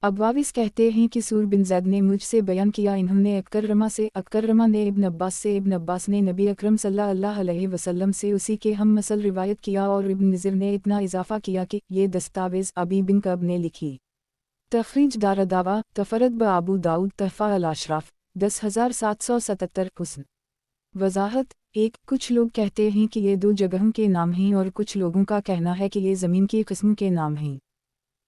अबवाविस कहते हैं कि सूर बिन ज़ैद ने मुझसे बयान किया, इन्होंने अकर्रमा से, अकर्रमा ने इब्न अब्बास से, इब्न अब्बास ने नबी अकरम सल्लल्लाहु अलैहि वसल्लम से उसी के हम मसल रिवायत किया, और इब्न निज़र ने इतना इजाफ़ा किया कि ये दस्तावेज़ अबी बिन कब ने लिखी। तखरीज दारदावा तफरद ब अबू दाऊद तहफ़ा अल-अशराफ 10,777 हुस्न। वज़ाहत 1 कुछ लोग कहते हैं कि ये दो जगहों के नाम हैं, और कुछ लोगों का कहना है कि ये ज़मीन की किस्मों के नाम हैं।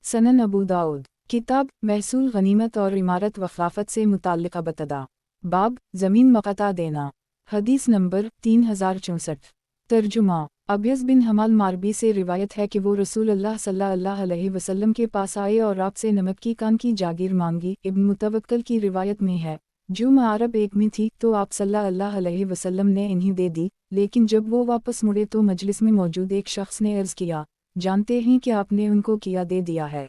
सनन अबू दाऊद किताब महसूल गनीमत और इमारत व ख़िलाफ़त से मुताल्लिक़ बतदा बाब ज़मीन मक़ता देना। हदीस नंबर 3064। तर्जुमा अबियस बिन हमाल मारबी से रिवायत है कि वो रसूल अल्लाह सल्लल्लाहु अलैहि वसल्लम के पास आए और आपसे नमक की कान की जागीर मांगी। इब्न मुतवक्कल की रिवायत में है जो मारब एक में थी तो आप सल्लल्लाहु अलैहि वसल्लम ने इन्हें दे दी, लेकिन जब वो वापस मुड़े तो मजलिस में मौजूद एक शख्स ने अर्ज़ किया, जानते हैं कि आपने उनको क्या दे दिया है?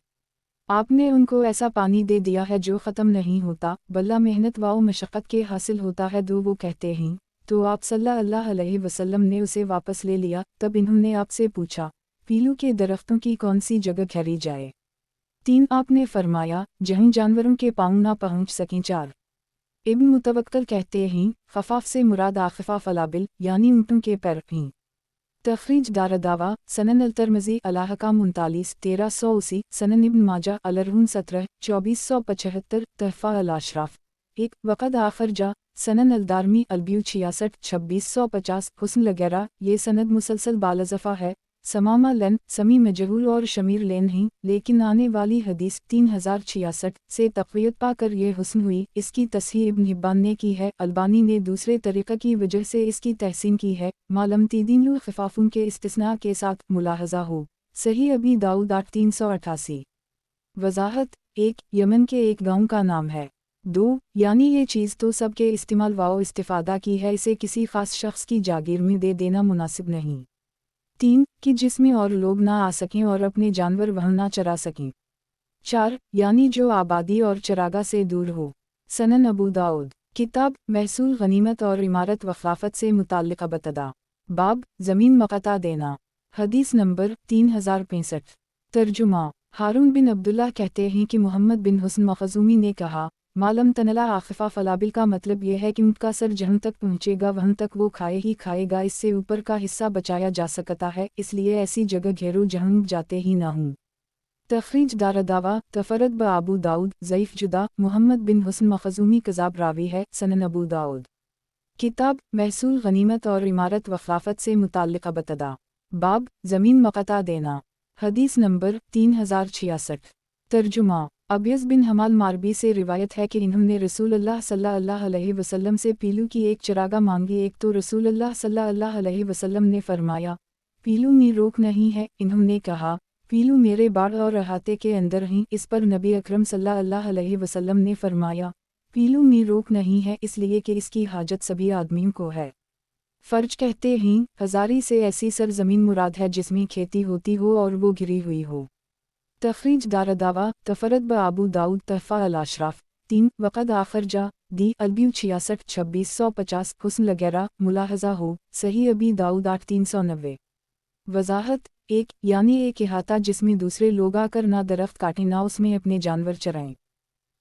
आपने उनको ऐसा पानी दे दिया है जो ख़त्म नहीं होता, बल्ला मेहनत व मशक्क़त के हासिल होता है। दो वो कहते हैं तो आप सल्लल्लाहु अलैहि वसल्लम ने उसे वापस ले लिया। तब इन्होंने आपसे पूछा पीलू के दरख्तों की कौन सी जगह ठहरी जाए? 3 आपने फरमाया जहीं जानवरों के पाँव ना पहुँच सकें। 4 इब्न मुतवक्कल कहते हैं खफ़ाफ़ से मुराद आख़िफ़ाफ़ अलाबिल यानी ऊँटों के पैर हैं। तखरीज दारदावा सनन अल-तिरमिज़ी अल-अहकाम 39 1380 सनन इब्न माजा अल-अरहून 17 2475 तहफ़ा अल-अशराफ 1 वक़द आखर जा सनन अल-दारमी अल-बियू 66 2650 हुस्न लगैरा। ये सनद मुसलसल बालज़फ़ा है। समामा लन समी मजहूल और शमीर लेन हैं, लेकिन आने वाली हदीस 3066 से तक़वियत पाकर ये हुस्न हुई। इसकी तस्हीह इब्न हिब्बान ने की है। अलबानी ने दूसरे तरीक़ा की वजह से इसकी तहसीन की है, मालम तीदीन ख़िफ़ाफ़ुन के इस्तिस्ना के साथ मुलाहज़ा हो। सही अबी दाऊद 8388। वज़ाहत 1 यमन के एक गाँव का नाम है। 2 यानी ये चीज़ तो सबके इस्तेमाल व इस्तिफादा की है, इसे किसी ख़ास शख्स की जागीर में दे देना मुनासिब नहीं। 3 कि जिसमें और लोग ना आ सकें और अपने जानवर वहाँ ना चरा सकें। 4 यानी जो आबादी और चरागाह से दूर हो। सनन अबू दाऊद। किताब महसूल गनीमत और इमारत वफ़ाफ़त से मुताल्लिक़ बतदा। बाब ज़मीन मक़ता देना। हदीस नंबर 3065। तर्जुमा हारून बिन अब्दुल्लाह कहते हैं कि मोहम्मद बिन हुस्न मखज़ूमी ने कहा, मालम तनला आखिफ़ा फलाबिल का मतलब यह है कि उनका सर जहाँ तक पहुँचेगा वहाँ तक वो खाए ही खाएगा, इससे ऊपर का हिस्सा बचाया जा सकता है, इसलिए ऐसी जगह घेरो जहाँ जाते ही ना हूँ। तखरीज दारदावा तफरद ब अबू दाऊद ज़ईफ़ जुदा मोहम्मद बिन हुस्न मखज़ूमी कज़ाब रावी है। सनन अबू दाऊद। किताब महसूल गनीमत और इमारत वफ़ाफ़त से मुताल्लिक़ बतदा। बाब ज़मीन मक़ता देना। हदीस नंबर 3066। तर्जुमा अबियस बिन हमाल मारबी से रिवायत है कि इन्होंने रसूलुल्लाह सल्लल्लाहु अलैहि वसल्लम से पीलू की एक चरागाह मांगी। एक तो रसूलुल्लाह सल्लल्लाहु अलैहि वसल्लम ने फरमाया, पीलू में रोक नहीं है। इन्होंने कहा, पीलू मेरे बाड़ और अहाते के अंदर हैं। इस पर नबी अकरम सल्लल्लाहु अलैहि वसल्लम ने फरमाया, पीलू में रोक नहीं है इसलिए कि इसकी हाजत सभी आदमियों को है। फर्ज कहते हैं, हज़ारी से ऐसी सरज़मीन मुराद है जिसमें खेती होती हो और वो घिरी हुई हो। तखरीज दारदावा तफरद ब अबू दाऊद तहफ़ा अल अशराफ 3 वक़द आखर जा दी अलबियू 66 2650 हुस्न लगैरा मुलाहज़ा हो सही अबी दाऊद 8390। वज़ाहत 1 यानी एक इहाता जिसमें दूसरे लोग आकर ना दरख्त काटें ना उसमें अपने जानवर चराएं।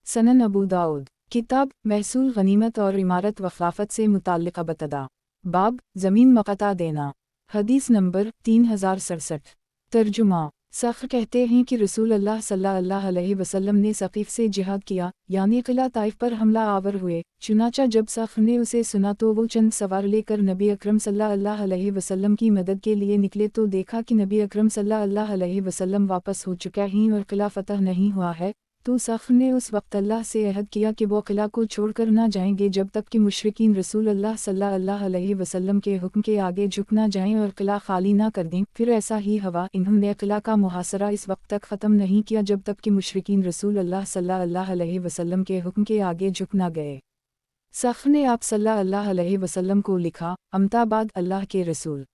सनन अबू दाऊद। किताब महसूल गनीमत और इमारत वफ़ाफ़त से मुताल्लिक़ बतदा। बाब ज़मीन मक़ता देना। हदीस नंबर 3067। तर्जुमा सख्र कहते हैं कि रसूलुल्लाह सल्लल्लाहु अलैहि वसल्लम ने सक़ीफ़ से जिहाद किया, यानी किला ताइफ पर हमला आवर हुए। चुनाचा जब सख्र ने उसे सुना तो वो चंद सवार लेकर नबी अकरम सल्लल्लाहु अलैहि वसल्लम की मदद के लिए निकले तो देखा कि नबी अकरम सल्लल्लाहु अलैहि वसल्लम वापस हो चुका हैं और किला फ़तह नहीं हुआ है। तो सख्र ने उस वक्त अल्लाह से अहद किया कि वो किला को छोड़कर ना जाएंगे जब तक कि मुशरिकीन रसूलुल्लाह सल्लल्लाहु अलैहि वसल्लम के हुक्म के आगे झुक ना जाएं और किला खाली ना कर दें। फिर ऐसा ही हुआ, इन्होंने किला का मुहासरा इस वक्त तक ख़त्म नहीं किया जब तक कि मुशरिकीन रसूलुल्लाह सल्लल्लाहु अलैहि वसल्लम के हुक्म के आगे झुक ना गए। सख्र ने आप सल्लल्लाहु अलैहि वसल्लम को लिखा, अमताबाद अल्लाह के रसूल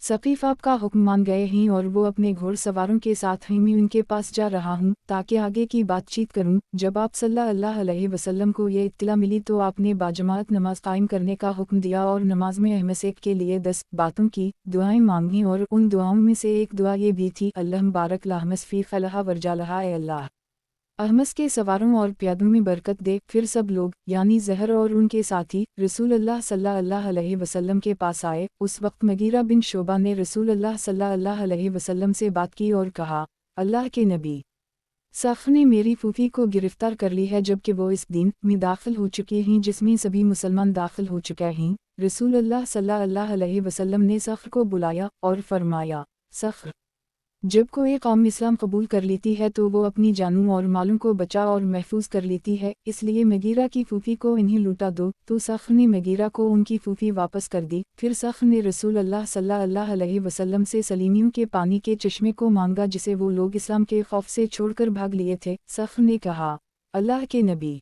सक़ीफ़ आपका हुक्म मान गए हैं और वो अपने घोड़सवारों के साथ हैं। मैं उनके पास जा रहा हूँ ताकि आगे की बातचीत करूँ। जब आप सल्लल्लाहु अलैहि वसल्लम को ये इत्तला मिली तो आपने बाजमात नमाज कायम करने का हुक्म दिया और नमाज में अहमसेक के लिए 10 बातों की दुआएं मांगी और उन दुआओं में से एक दुआ ये भी थी, अल्लाह बारक लाहमस फ़ी ख़लहा वर्जालहा, ए अल्लाह अहमस के सवारों और प्यादों में बरकत दे। फिर सब लोग यानी ज़हर और उनके साथी रसूलुल्लाह सल्लल्लाहु अलैहि वसल्लम के पास आए। उस वक्त मगीरा बिन शोबा ने रसूलुल्लाह सल्लल्लाहु अलैहि वसल्लम से बात की और कहा, अल्लाह के नबी, सख्र ने मेरी फूफी को गिरफ्तार कर ली है जबकि वो इस दीन में दाखिल हो चुके हैं जिसमें सभी मुसलमान दाखिल हो चुके हैं। रसूलुल्लाह सल्लल्लाहु अलैहि वसल्लम ने सख्र को बुलाया और फरमाया, सख्र, जब कोई कौम इस्लाम कबूल कर लेती है तो वो अपनी जानों और मालों को बचा और महफूज कर लेती है, इसलिए मगीरा की फूफी को इन्हें लूटा दो। तो सख्र ने मगीरा को उनकी फूफी वापस कर दी। फिर सख्र ने रसूलुल्लाह सल्लल्लाहु अलैहि वसल्लम से सलीमियों के पानी के चश्मे को मांगा जिसे वो लोग इस्लाम के खौफ से छोड़कर भाग लिए थे। सख्र ने कहा, अल्लाह के नबी,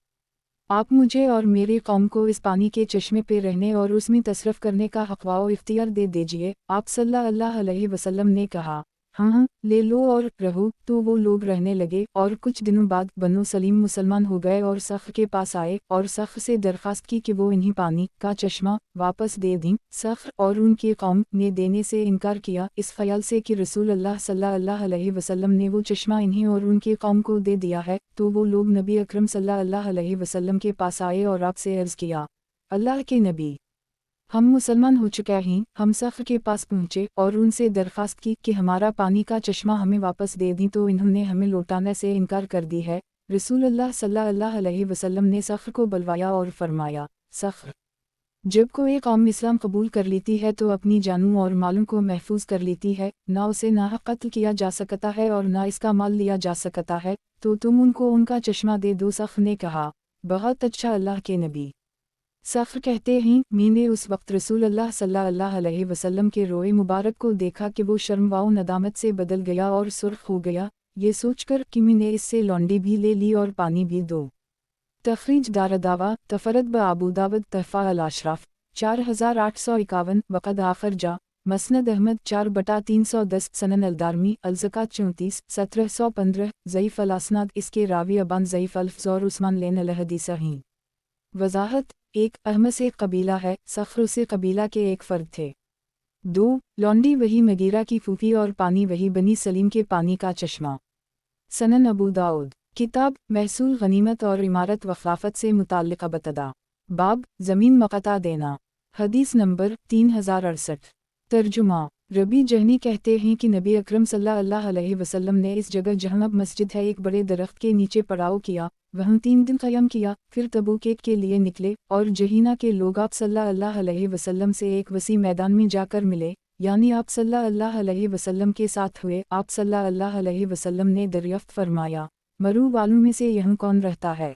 आप मुझे और मेरे कौम को इस पानी के चश्मे पे रहने और उसमें तसरफ करने का हक़ व इख्तियार दे दीजिए। आप सल्लल्लाहु अलैहि वसल्लम ने कहा, हाँ ले लो और रहो। तो वो लोग रहने लगे और कुछ दिनों बाद बनो सलीम मुसलमान हो गए और सख्र के पास आए और सख्र से दरख्वास्त की कि वो इन्हीं पानी का चश्मा वापस दे दें। सख्र और उनकी कौम ने देने से इनकार किया इस ख्याल से कि रसूलुल्लाह सल्लल्लाहु अलैहि वसल्लम ने वो चश्मा इन्हें और उनकी कौम को दे दिया है। तो वो लोग नबी अकरम सल्लल्लाहु अलैहि वसल्लम के पास आए और आपसे अर्ज़ किया, अल्लाह के नबी, हम मुसलमान हो चुके हैं। हम सख्र के पास पहुँचे और उनसे दरख्वास्त की कि हमारा पानी का चश्मा हमें वापस दे दी तो इन्होंने हमें लौटाने से इनकार कर दी है। रसूलुल्लाह सल्लल्लाहु अलैहि वसल्लम ने सख्र को बुलवाया और फरमाया, सख्र, जब कोई कौम इस्लाम कबूल कर लेती है तो अपनी जानों और मालों को महफूज कर लेती है, ना उसे नाहक कत्ल किया जा सकता है और ना इसका माल लिया जा सकता है, तो तुम उनको उनका चश्मा दे दो। सख्र ने कहा, बहुत अच्छा अल्लाह के नबी। सख्र कहते हैं, मैंने उस वक्त रसूलुल्लाह सल्लल्लाहु अलैहि वसल्लम के रोए मुबारक को देखा कि वो शर्म व नदामत से बदल गया और सुर्ख हो गया, ये सोचकर कि मैंने इससे लौंडी भी ले ली और पानी भी दो तखरीज दारदावा तफरद ब आबू दावद तहफ़ा अल-अशराफ 4851 वक़द आखर जा मसनद अहमद 4/310 सनन अलदारमी अलज़कात 34 1715 ज़ईफ़ अल-असनाद इसके रावी अबान ज़ईफ़ अल्फ़ज़ौर उस्मान लेन अल-हदीसा हैं। वज़ाहत 1 अहमस एक कबीला है, सख्र उसे कबीला के एक फ़र्द थे। 2 लौंडी वही मगीरा की फूफी और पानी वही बनी सलीम के पानी का चश्मा। सनन अबू दाऊद किताब महसूल गनीमत और इमारत व खिलाफत से मुताल्लिक़ बतदा बाब ज़मीन मक़ता देना। हदीस नंबर 3068। तर्जुमा रबी जहनी कहते हैं कि नबी अकरम सल्लल्लाहु अलैहि वसल्लम ने इस जगह जहाँ अब मस्जिद है एक बड़े दरख्त के नीचे पड़ाव किया, वहाँ 3 दिन क़याम किया, फिर तबूक के लिए निकले और जहीना के लोग आप सल्लल्लाहु अलैहि वसल्लम से एक वसी मैदान में जाकर मिले, यानी आप सल्लल्लाहु अलैहि वसल्लम के साथ हुए। आप सल्लल्लाहु अलैहि वसल्लम ने दरियाफ्त फरमाया, मरू वालों में से यहाँ कौन रहता है?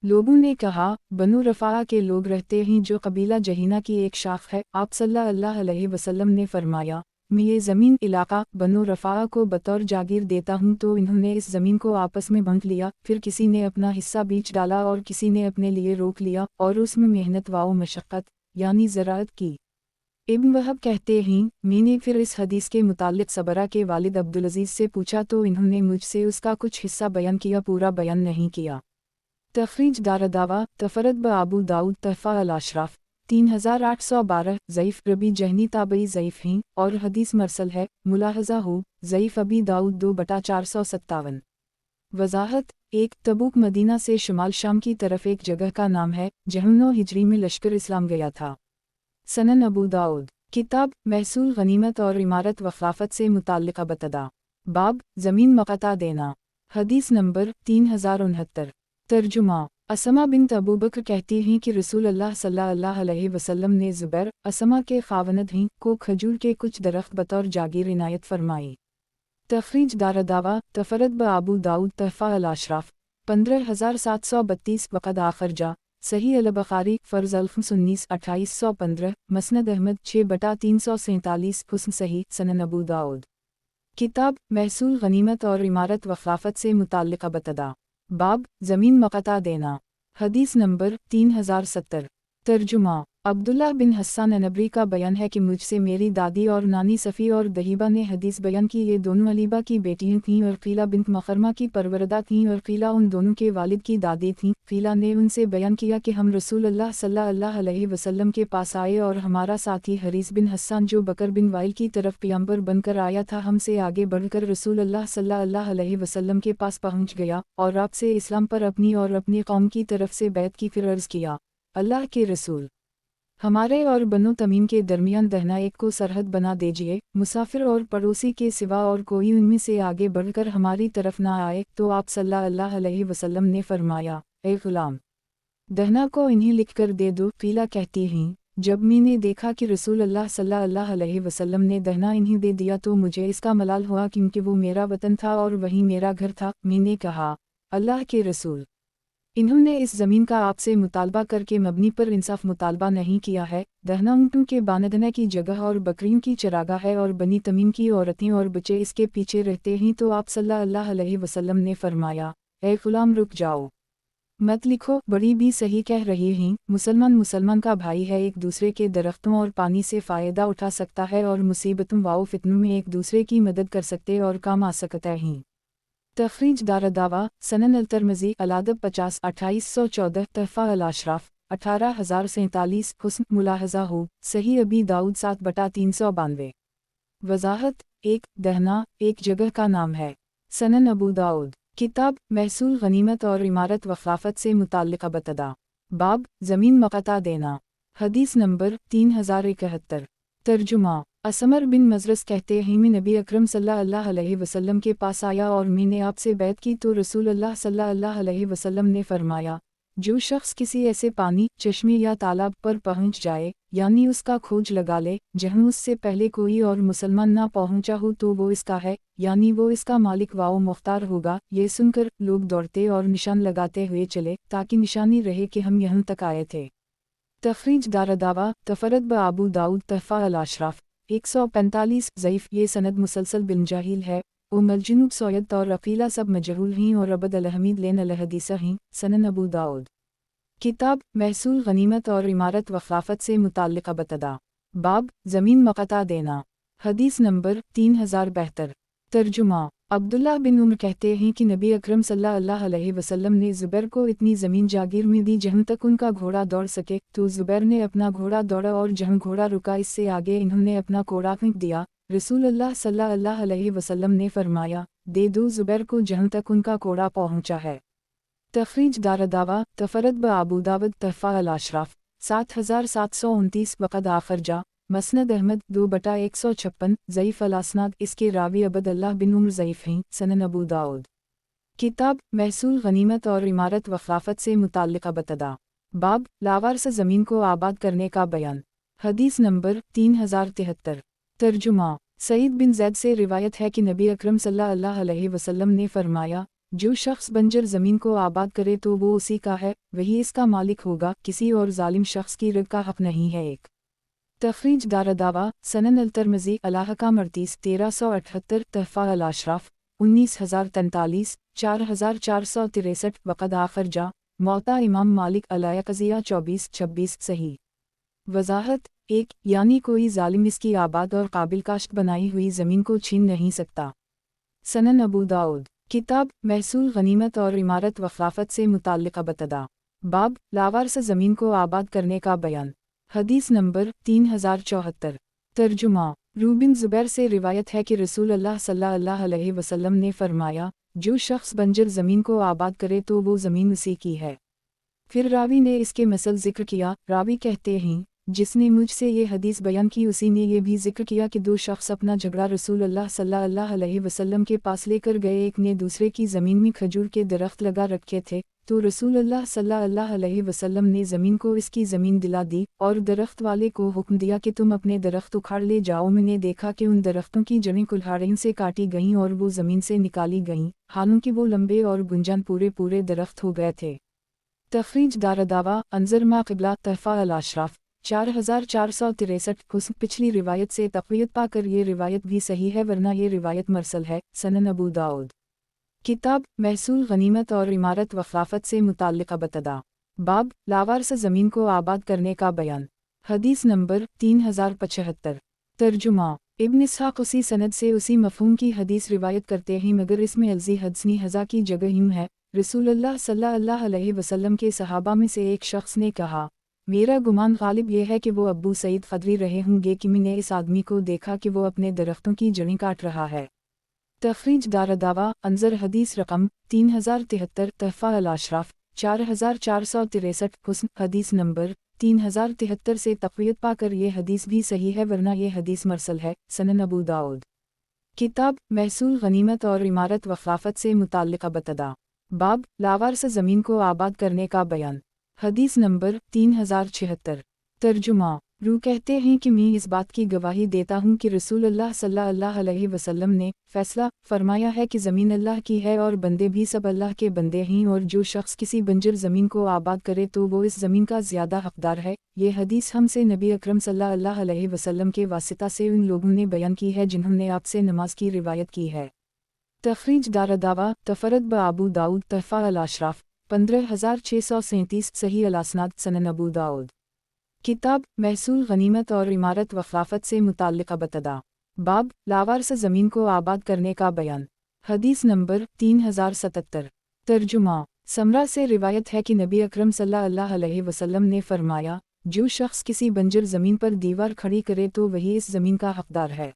लोगों ने कहा, बनु रफ़ा के लोग रहते हैं जो कबीला जहीना की एक शाख है। आप सल्लल्लाहु अलैहि वसल्लम ने फरमाया, मैं ये ज़मीन इलाका बनु रफ़ा को बतौर जागीर देता हूँ। तो इन्होंने इस ज़मीन को आपस में बांट लिया, फिर किसी ने अपना हिस्सा बीच डाला और किसी ने अपने लिए रोक लिया और उसमें मेहनत व मशक्क़त यानी ज़राअत की। इब्न वहब कहते हैं, मैंने फिर इस हदीस के मुताल्लिक़ सबरा के वालिद अब्दुल अज़ीज़ से पूछा तो इन्होंने मुझसे उसका कुछ हिस्सा बयान किया, पूरा बयान नहीं किया। तखरीज दारदावा तफरद ब आबू दाऊद तहफ़ा अल-अशराफ 3812 ज़ईफ़ रबी जहनी ताबई ज़ईफ़ हैं और हदीस मरसल है। मुलाहज़ा हो ज़ईफ़ अबी दाऊद 2/457। वज़ाहत 1 तबूक मदीना से शुमाल शाम की तरफ एक जगह का नाम है जहाँ 9 हिजरी में लश्कर इस्लाम गया था। सनन अबू दाऊद किताब महसूल गनीमत और इमारत व खिलाफत से मुताल्लिक़ बतदा बाब ज़मीन मक़ता देना। हदीस नंबर 3069। तर्जुमा असमा बिन्त अबू बकर कहती हैं कि रसूल अल्लाह सल्लल्लाहु अलैहि वसल्लम ने ज़ुबैर असमा के ख़ावनद हैं को खजूर के कुछ दरख्त बतौर जागीर इनायत फरमाई। तखरीज दारदावा तफरद ब आबू दाऊद तहफ़ा अल-अशराफ 15732 वक़द आखर जा सही अल-बुख़ारी फ़र्ज़ अल्फ़ 19 2815 मसनद अहमद 6/347 हुस्न सही सनन अबू दाऊद किताब महसूल गनीमत और इमारत व खिलाफत से मुताल्लिक़ बतदा बाब ज़मीन मक़ता देना। हदीस नंबर 3070। तर्जुमा अब्दुल्लाह बिन हस्सान अनबरी का बयान है कि मुझसे मेरी दादी और नानी सफ़ी और दहीबा ने हदीस बयान की। ये दोनों अलीबा की बेटियां थीं और क़ीला बिन्त मखरमा की परवरदा थीं और क़ीला उन दोनों के वालिद की दादी थीं। क़ीला ने उनसे बयान किया कि हम रसूलुल्लाह सल्लल्लाहु अलैहि वसल्लम के पास आए और हमारा साथी हरीस बिन हस्सान जो बकर बिन वाइल की तरफ पियंबर बनकर आया था हमसे आगे बढ़कर रसूलुल्लाह सल्लल्लाहु अलैहि वसल्लम के पास पहुँच गया और आपसे इस्लाम पर अपनी और अपनी कौम की तरफ से बैत की। फिर अर्ज़ किया, अल्लाह के रसूल, हमारे और बनो तमीम के दरमियान दहना एक को सरहद बना दीजिए, मुसाफिर और पड़ोसी के सिवा और कोई उनमें से आगे बढ़कर हमारी तरफ ना आए। तो आप सल्लल्लाहु अलैहि वसल्लम ने फरमाया, ए ग़ुलाम, दहना को इन्हें लिख कर दे दो। क़ीला कहती हैं, जब मैंने देखा कि रसूलुल्लाह सल्लल्लाहु अलैहि वसल्लम ने दहना इन्हें दे दिया तो मुझे इसका मलाल हुआ क्योंकि वो मेरा वतन था और वही मेरा घर था। मैंने कहा, अल्लाह के रसूल, इन्होंने इस ज़मीन का आपसे मुतालबा करके मबनी पर इंसाफ मुतालबा नहीं किया है। दहना ऊँटों के बांधने की जगह और बकरियों की चरागाह है और बनी तमीम की औरतें और बच्चे इसके पीछे रहते हैं। तो आप सल्लल्लाहु अलैहि वसल्लम ने फरमाया, ए ग़ुलाम रुक जाओ, मत लिखो, बड़ी भी सही कह रही हैं। मुसलमान का भाई है, एक दूसरे के दरख्तों और पानी से फ़ायदा उठा सकता है और मुसीबतों व फितनों में एक दूसरे की मदद कर सकते और काम आ सकता है। तखरीज दारदावा सनन अल-तिरमिज़ी अल-अदब 50 2814 तहफ़ा अल-अशराफ 18047 हुस्न मुलाहज़ा हो सही अबी दाऊद 7/392। वज़ाहत 1 दहना एक जगह का नाम है। सनन अबू दाऊद किताब महसूल गनीमत और इमारत व खिलाफत से मुताल्लिक़ बतदा बाब ज़मीन मक़ता देना। हदीस नंबर 3071। तर्जुमा असमर बिन मजरस कहते हैं, मैं नबी अकरम सल्लल्लाहु अलैहि वसल्लम के पास आया और मैंने आपसे बैत की तो रसूलुल्लाह सल्लल्लाहु अलैहि वसल्लम ने फरमाया, जो शख्स किसी ऐसे पानी चश्मे या तालाब पर पहुंच जाए यानी उसका खोज लगा ले जहां उससे पहले कोई और मुसलमान ना पहुंचा हो तो वो इसका है, यानी वो इसका मालिक व मुख्तार होगा। ये सुनकर लोग दौड़ते और निशान लगाते हुए चले ताकि निशानी रहे कि हम यहाँ तक आए थे। तखरीज दारदावा तफरद ब आबू दाऊद तहफ़ा अल-अशराफ 145 ज़ईफ़ ये सनद मुसलसल बिन जाहिल है मलजनूब सैयद और रफ़ीला सब मजहूल हैं और अबद अलहमीद लेन अलहदीसा हैं। सनन अबू दाऊद। किताब महसूल गनीमत और इमारत व खिलाफत से मुताल्लिक़ बतदा। बाब ज़मीन मक़ता देना। हदीस नंबर 3072। तर्जुमा। अब्दुल्लाह बिन उमर कहते हैं कि नबी अकरम सल्लल्लाहु अलैहि वसल्लम ने ज़ुबैर को इतनी ज़मीन जागीर में दी जहाँ तक उनका घोड़ा दौड़ सके, तो ज़ुबैर ने अपना घोड़ा दौड़ा और जहाँ घोड़ा रुका इससे आगे इन्होंने अपना घोड़ा फेंक दिया। रसूलुल्लाह सल्लल्लाहु अलैहि वसल्लम ने फरमाया, दे दो ज़ुबैर को जहाँ तक उनका घोड़ा पहुँचा है। तखरीज दारदावा तफरद ब अबू दाऊद तहफ़ा अल-अशराफ 7729 वक़द आखर जा मसनद अहमद 2/156 ज़ईफ़ अल-असनाद इसके रावी अब्दुल्लाह बिन उमर ज़ईफ़ हैं। सनन अबू दाऊद। किताब महसूल गनीमत और इमारत व खिलाफत से मुताल्लिक़ बतदा। बाब लावारस ज़मीन को आबाद करने का बयान। हदीस नंबर 3073। तर्जुमा। सईद बिन ज़ैद से रिवायत है कि नबी अकरम सल्लल्लाहु अलैहि वसल्लम ने फरमाया, जो शख्स बंजर ज़मीन को आबाद करे तो वो उसी का है, वही इसका मालिक होगा, किसी और जालिम शख्स की रग का हक़ नहीं है। एक तखरीज दारदावा सनन अल-तिरमिज़ी अल-अहकाम 1378 तहफ़ा अल-अशराफ 19043 4463 वक़द आखर जा मौता इमाम मालिक अल-यक़ज़िया 2426 सही। वज़ाहत 1 यानी कोई जालिम इसकी आबाद और काबिल काश्त बनाई हुई ज़मीन को छीन नहीं सकता। सनन अबू दाऊद। किताब महसूल गनीमत और इमारत व खिलाफत से मुताल्लिक़ बतदा। बाब लावारस ज़मीन को आबाद करने का बयान। हदीस नंबर 3074। तर्जुमा। रूबिन ज़ुबैर से रिवायत है कि रसूलुल्लाह सल्लल्लाहु अलैहि वसल्लम ने फरमाया, जो शख्स बंजर ज़मीन को आबाद करे तो वो ज़मीन उसी की है। फिर रावी ने इसके मसल ज़िक्र किया। रावी कहते हैं, जिसने मुझसे ये हदीस बयान की उसी ने ये भी ज़िक्र किया कि दो शख्स अपना झगड़ा रसूलुल्लाह सल्लल्लाहु अलैहि वसल्लम के पास लेकर गए। एक ने दूसरे की ज़मीन में खजूर के दरख्त लगा रखे थे, तो रसूलुल्लाह सल्लल्लाहु अलैहि वसल्लम ने ज़मीन को इसकी ज़मीन दिला दी और दरख्त वाले को हुक्म दिया कि तुम अपने दरख्त उखाड़ ले जाओ। मैंने देखा कि उन दरख्तों की जड़ें कुल्हाड़ियों से काटी गईं और वो ज़मीन से निकाली गईं, हालांकि वो लंबे और गुंजान पूरे दरख्त हो गए थे। तखरीज दारदावा अंजर मा क़िबला तहफ़ा अल-अशराफ 4463 हुस्न पिछली रिवायत से तक़वियत पाकर ये रिवायत भी सही है, वरना ये रिवायत मरसल है। सनन अबू दाऊद। किताब महसूल गनीमत और इमारत व खिलाफत से मुताल्लिक़ बतदा। बाब लावारस ज़मीन को आबाद करने का बयान। हदीस नंबर 3075। तर्जुमा। इब्न इसहाक़ उसी सनद से उसी मफ़हूम की हदीस रिवायत करते हैं, मगर इसमें अलज़ी हदसनी हज़ा की जगह यूँ है। रसूलुल्लाह सल्लल्लाहु अलैहि वसल्लम के सहाबा में से एक शख्स ने कहा, मेरा गुमान गालिब यह है कि वो अब्बू सईद ख़दरी रहे होंगे कि मैंने इस आदमी को देखा कि वो अपने दरख्तों की जड़ें काट रहा है। तखरीज दारदावा अंजर हदीस रकम 3073 तहफ़ा अल-अशराफ 4463 हुस्न हदीस नंबर 3073 से तक़वियत पाकर ये हदीस भी सही है, वरना ये हदीस मरसल है। सनन अबू दाऊद। किताब महसूल गनीमत और इमारत व खिलाफत से मुताल्लिक़ बतदा। बाब लावारस ज़मीन को आबाद करने का बयान। हदीस नंबर 3076। तर्जुमा। रू कहते हैं कि मैं इस बात की गवाही देता हूँ कि रसूलुल्लाह सल्लल्लाहु अलैहि वसल्लम ने फ़ैसला फरमाया है कि ज़मीन अल्लाह की है और बंदे भी सब अल्लाह के बंदे हैं, और जो शख्स किसी बंजर ज़मीन को आबाद करे तो वो इस ज़मीन का ज़्यादा हक़दार है। ये हदीस हमसे नबी अकरम सल्लल्लाहु अलैहि वसल्लम के वासिता से उन लोगों ने बयान की है जिन्होंने आपसे नमाज की रिवायत की है। तखरीज दारदावा तफरद ब अबू दाऊद तहफ़ा अल-अशराफ 15637 सही अल-असनाद। सनन अबू दाऊद। किताब महसूल गनीमत और इमारत व खिलाफत से मुताल्लिक़ बतदा। बाब लावारस ज़मीन को आबाद करने का बयान। हदीस नंबर 3077। तर्जुमा। समरा से रिवायत है कि नबी अकरम सल्लल्लाहु अलैहि वसल्लम ने फरमाया, जो शख्स किसी बंजर ज़मीन पर दीवार खड़ी करे तो वही इस ज़मीन का हक़दार है।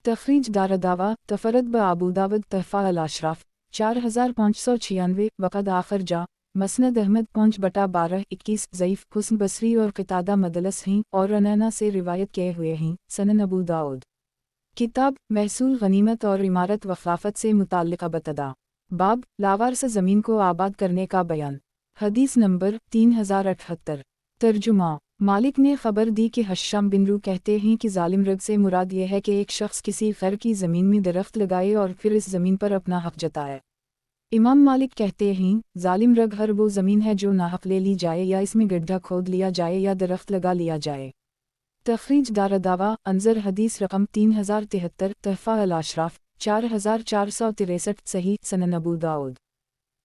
तखरीज दारदावा तफरद ब अबू दाऊद तहफ़ा अल-अशराफ 4596 वक़द आखर जा मसनद अहमद 5/12-21 ज़ईफ़ हुस्न बसरी और क़तादा मदलस हैं और अनना से रिवायत किए हुए हैं। सनन अबू दाऊद। किताब महसूल गनीमत और इमारत व खिलाफत से मुताल्लिक़ बतदा। बाब लावारस ज़मीन को आबाद करने का बयान। हदीस नंबर 3078। तर्जुमा। मालिक ने खबर दी कि हश्शाम बिन रू कहते हैं कि जालिम रग से मुराद ये है कि एक शख्स किसी खैर की ज़मीन में दरख्त लगाए और फिर इस ज़मीन पर अपना हक़ जताए। इमाम मालिक कहते हैं, जालिम रग हर वो ज़मीन है जो नाहक़ ले ली जाए या इसमें गड्ढा खोद लिया जाए या दरख्त लगा लिया जाए। तखरीज दारदावा अंजर हदीस रकम 3073 तहफ़ा अल-अशराफ 4463 सही सनन अबू दाऊद।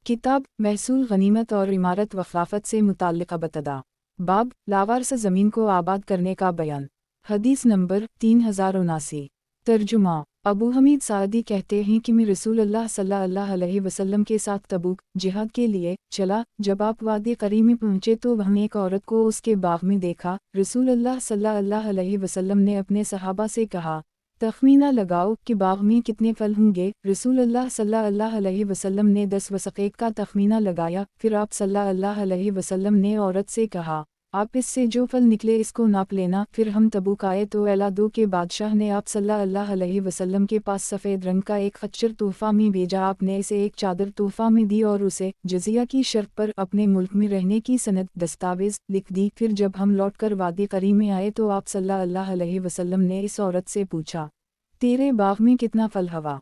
किताब महसूल गनीमत और इमारत व खिलाफत से मुताल्लिक़ बतदा। बाब लावारस ज़मीन को आबाद करने का बयान। हदीस नंबर 3079। तर्जुमा अबू हमीद सादी कहते हैं कि मैं रसूलुल्लाह सल्लल्लाहु अलैहि वसल्लम के साथ तबूक जिहाद के लिए चला। जब आप वादी करीम में पहुँचे तो हमने एक औरत को उसके बाग में देखा। रसूलुल्लाह सल्लल्लाहु अलैहि वसल्लम ने अपने सहाबा से कहा, तखमीना लगाओ कि बाग में कितने फल होंगे। रसूलुल्लाह सल्लल्लाहु अलैहि वसल्लम ने 10 वसक़ का तखमीना लगाया। फिर आप सल्लल्लाहु अलैहि वसल्लम ने औरत से कहा, आप इससे जो फल निकले इसको नाप लेना। फिर हम तबूक आए तो एलादो के बादशाह ने आप सल्लल्लाहु अलैहि वसल्लम के पास सफ़ेद रंग का एक खच्चर तोहफ़ा में भेजा। आपने इसे एक चादर तोहफ़ा में दी और उसे जजिया की शर्त पर अपने मुल्क में रहने की सनद दस्तावेज़ लिख दी। फिर जब हम लौटकर वादी करीम में आए तो आप सल्लल्लाहु अलैहि वसल्लम ने इस औरत से पूछा, तेरे बाग में कितना फल हवा?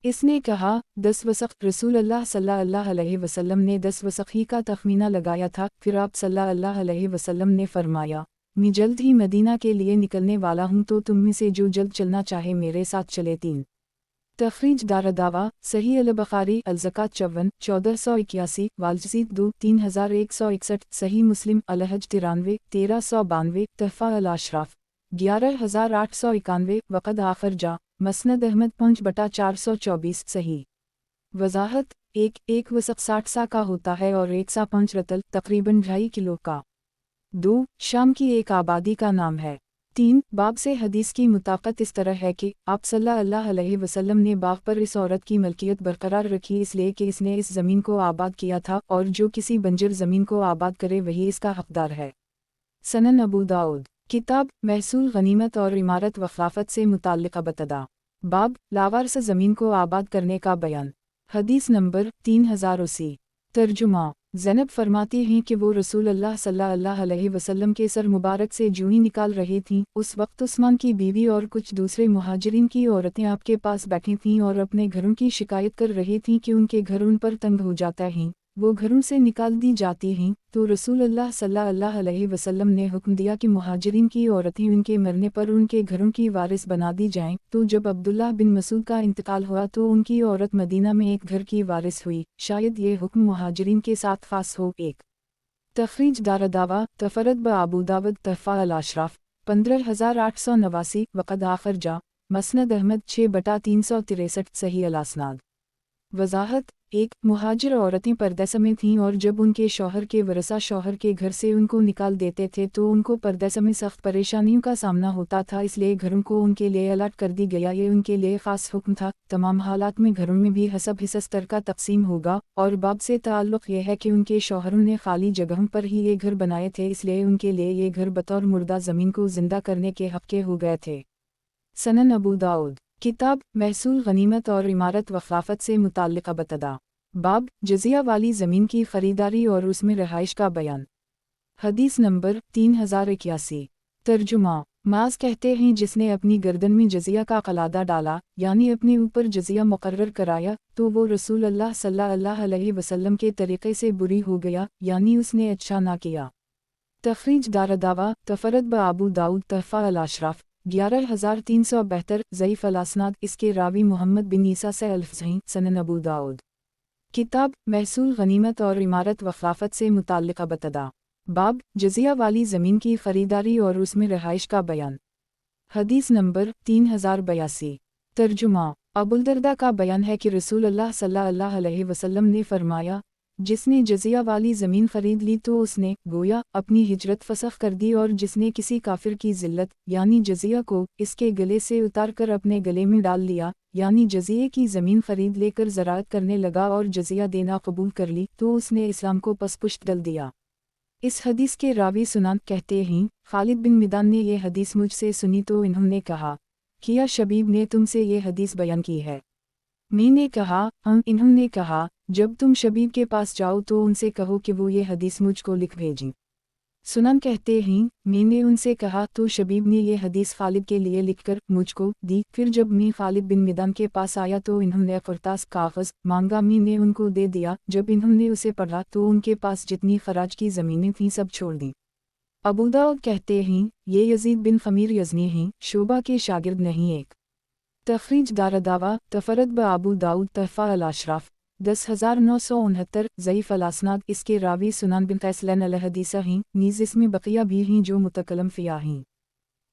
इसने कहा, 10 वसक़। रसूलुल्लाह सल्लल्लाहु अलैहि वसल्लम ने 10 वसक़ ही का तखमीना लगाया था। फिर आप सल्लल्लाहु अलैहि वसल्लम ने फरमाया, मैं जल्द ही मदीना के लिए निकलने वाला हूँ, तो तुम में से जो जल्द चलना चाहे मेरे साथ चले। 3 तखरीज दारदावा सही अल बुखारी अल-ज़कात 54 1481 वालजीद 2 3161 सही मुस्लिम अल-हज 93 1392 तहफ़ा अल-अशराफ 11891 वक़द आखिर जा मसनद अहमद 5/424 सही। वज़ाहत एक वसक़ 60 सा का होता है और 1 सा 5 रतल तकरीबन 2.5 किलो का। 2 शाम की एक आबादी का नाम है। 3 बाब से हदीस की मुताक़त इस तरह है कि आप सल्लल्लाहु अलैहि वसल्लम ने बाग पर इस औरत की मलकियत बरकरार रखी, इसलिए कि इसने इस ज़मीन को आबाद किया था, और जो किसी बंजर ज़मीन को आबाद करे वही इसका हक़दार है। सनन अबू दाऊद। किताब महसूल गनीमत और इमारत व खिलाफत से मुताल्लिक़ बतदा। बाब लावारस ज़मीन को आबाद करने का बयान। हदीस नंबर 3080। तर्जुमा ज़ैनब फरमाती हैं कि वो रसूलुल्लाह सल्लल्लाहु अलैहि वसल्लम के सर मुबारक से जूही निकाल रही थीं। उस वक्त उस्मान की बीवी और कुछ दूसरे मुहाजिरीन की औरतें आपके पास बैठी थीं और अपने घरों की शिकायत कर रही थीं कि उनके घर उन पर तंग हो जाता हैं, वो घरों से निकाल दी जाती हैं। तो रसूलुल्लाह सल्लल्लाहु अलैहि वसल्लम ने हुक्म दिया कि मुहाजिरीन की औरतें उनके मरने पर उनके घरों की वारिस बना दी जाएं। तो जब अब्दुल्लाह बिन मसूद का इंतकाल हुआ तो उनकी औरत मदीना में एक घर की वारिस हुई। शायद ये हुक्म मुहाजिरीन के साथ खास हो। 1 तखरीज दारदावा तफरद ब अबू दाऊद तहफ़ा अल-अशराफ 15889 वक़द आखिर जा मसनद अहमद 6/363 सही अल-असनाद। वज़ाहत मुहाजिर औरतें पर्दा समेत थीं और जब उनके शौहर के वरसा शौहर के घर से उनको निकाल देते थे तो उनको पर्दा में सख्त परेशानियों का सामना होता था, इसलिए घरों को उनके लिए अलाट कर दी गया। ये उनके लिए ख़ास हुक्म था। तमाम हालात में घरों में भी हसब हिस्सतर का तकसीम होगा। और बाब से ताल्लुक़ यह है कि उनके शौहरों ने खाली जगहों पर ही ये घर बनाए थे, इसलिए उनके लिए ये घर बतौर मुर्दा ज़मीन को ज़िंदा करने के हक़ के हो गए थे। सनन अबू दाऊद। किताब महसूल गनीमत और इमारत व खिलाफत से मुताल्लिक़ बतदा। बाब जजिया वाली ज़मीन की ख़रीदारी और उसमें रहाइश का बयान। हदीस नंबर 3081। तर्जुमा माज़ कहते हैं, जिसने अपनी गर्दन में जजिया का कलादा डाला, यानी अपने ऊपर जजिया मुकर्रर कराया, तो वो रसूलुल्लाह सल्लल्लाहु अलैहि वसल्लम के तरीक़े से बुरी हो गया, यानी उसने अच्छा ना किया। तखरीज दारदावा तफरद ब अबू दाऊद तहफ़ा अल-अशराफ 11372 ज़ईफ़ अल-असनाद। इसके रावी मोहम्मद बिन ईसा से अल-फ़ज़ही सनन अबू दाऊद। किताब महसूल गनीमत और इमारत व खिलाफत से मुताल्लिक़ बतदा। बाब जजिया वाली ज़मीन की ख़रीदारी और उसमें रहाइश का बयान। हदीस नंबर 3082। तर्जुमा अबुलदरदा का बयान है कि रसूलुल्लाह सल्लल्लाहु अलैहि वसल्लम ने फरमाया, जिसने जजिया वाली ज़मीन ख़रीद ली तो उसने गोया अपनी हिजरत फसख़ कर दी, और जिसने किसी काफिर की ज़िल्लत यानी जजिया को इसके गले से उतार कर अपने गले में डाल लिया, यानी जजिए की ज़मीन ख़रीद लेकर ज़राअत करने लगा और जजिया देना कबूल कर ली, तो उसने इस्लाम को पसपुश्त डल दिया। इस हदीस के रावी सुनान कहते हैं, खालिद बिन मिदान ने ये हदीस मुझसे सुनी तो इन्होंने कहा, किया शबीब ने तुमसे ये हदीस बयान की है? मैंने कहा, इन्होंने कहा, जब तुम शबीब के पास जाओ तो उनसे कहो कि वो ये हदीस मुझको लिख भेजें। सुनान कहते हैं, मैंने उनसे कहा तो शबीब ने ये हदीस खालिद के लिए लिखकर मुझको दी। फिर जब मैं खालिद बिन मिदान के पास आया तो इन्होंने क़ुरतास कागज़ मांगा, मैंने उनको दे दिया। जब इन्होंने उसे पढ़ा तो उनके पास जितनी खराज की ज़मीनें थीं सब छोड़ दी। अबू दाऊद कहते हैं, ये यज़ीद बिन ख़मीर यज़नी हैं, शोबा के शागिर्द नहीं। 1 तखरीज दारदावा तफरद ब अबू दाऊद तहफ़ा अल-अशराफ 10,969 ज़ईफ़ अल-असनाद। इसके रावी सुनान बिन क़ैसलैन अल-हदीसा हैं, नीज़ इसमें बक़िया भी हैं जो मुतकलम फ़िया हैं।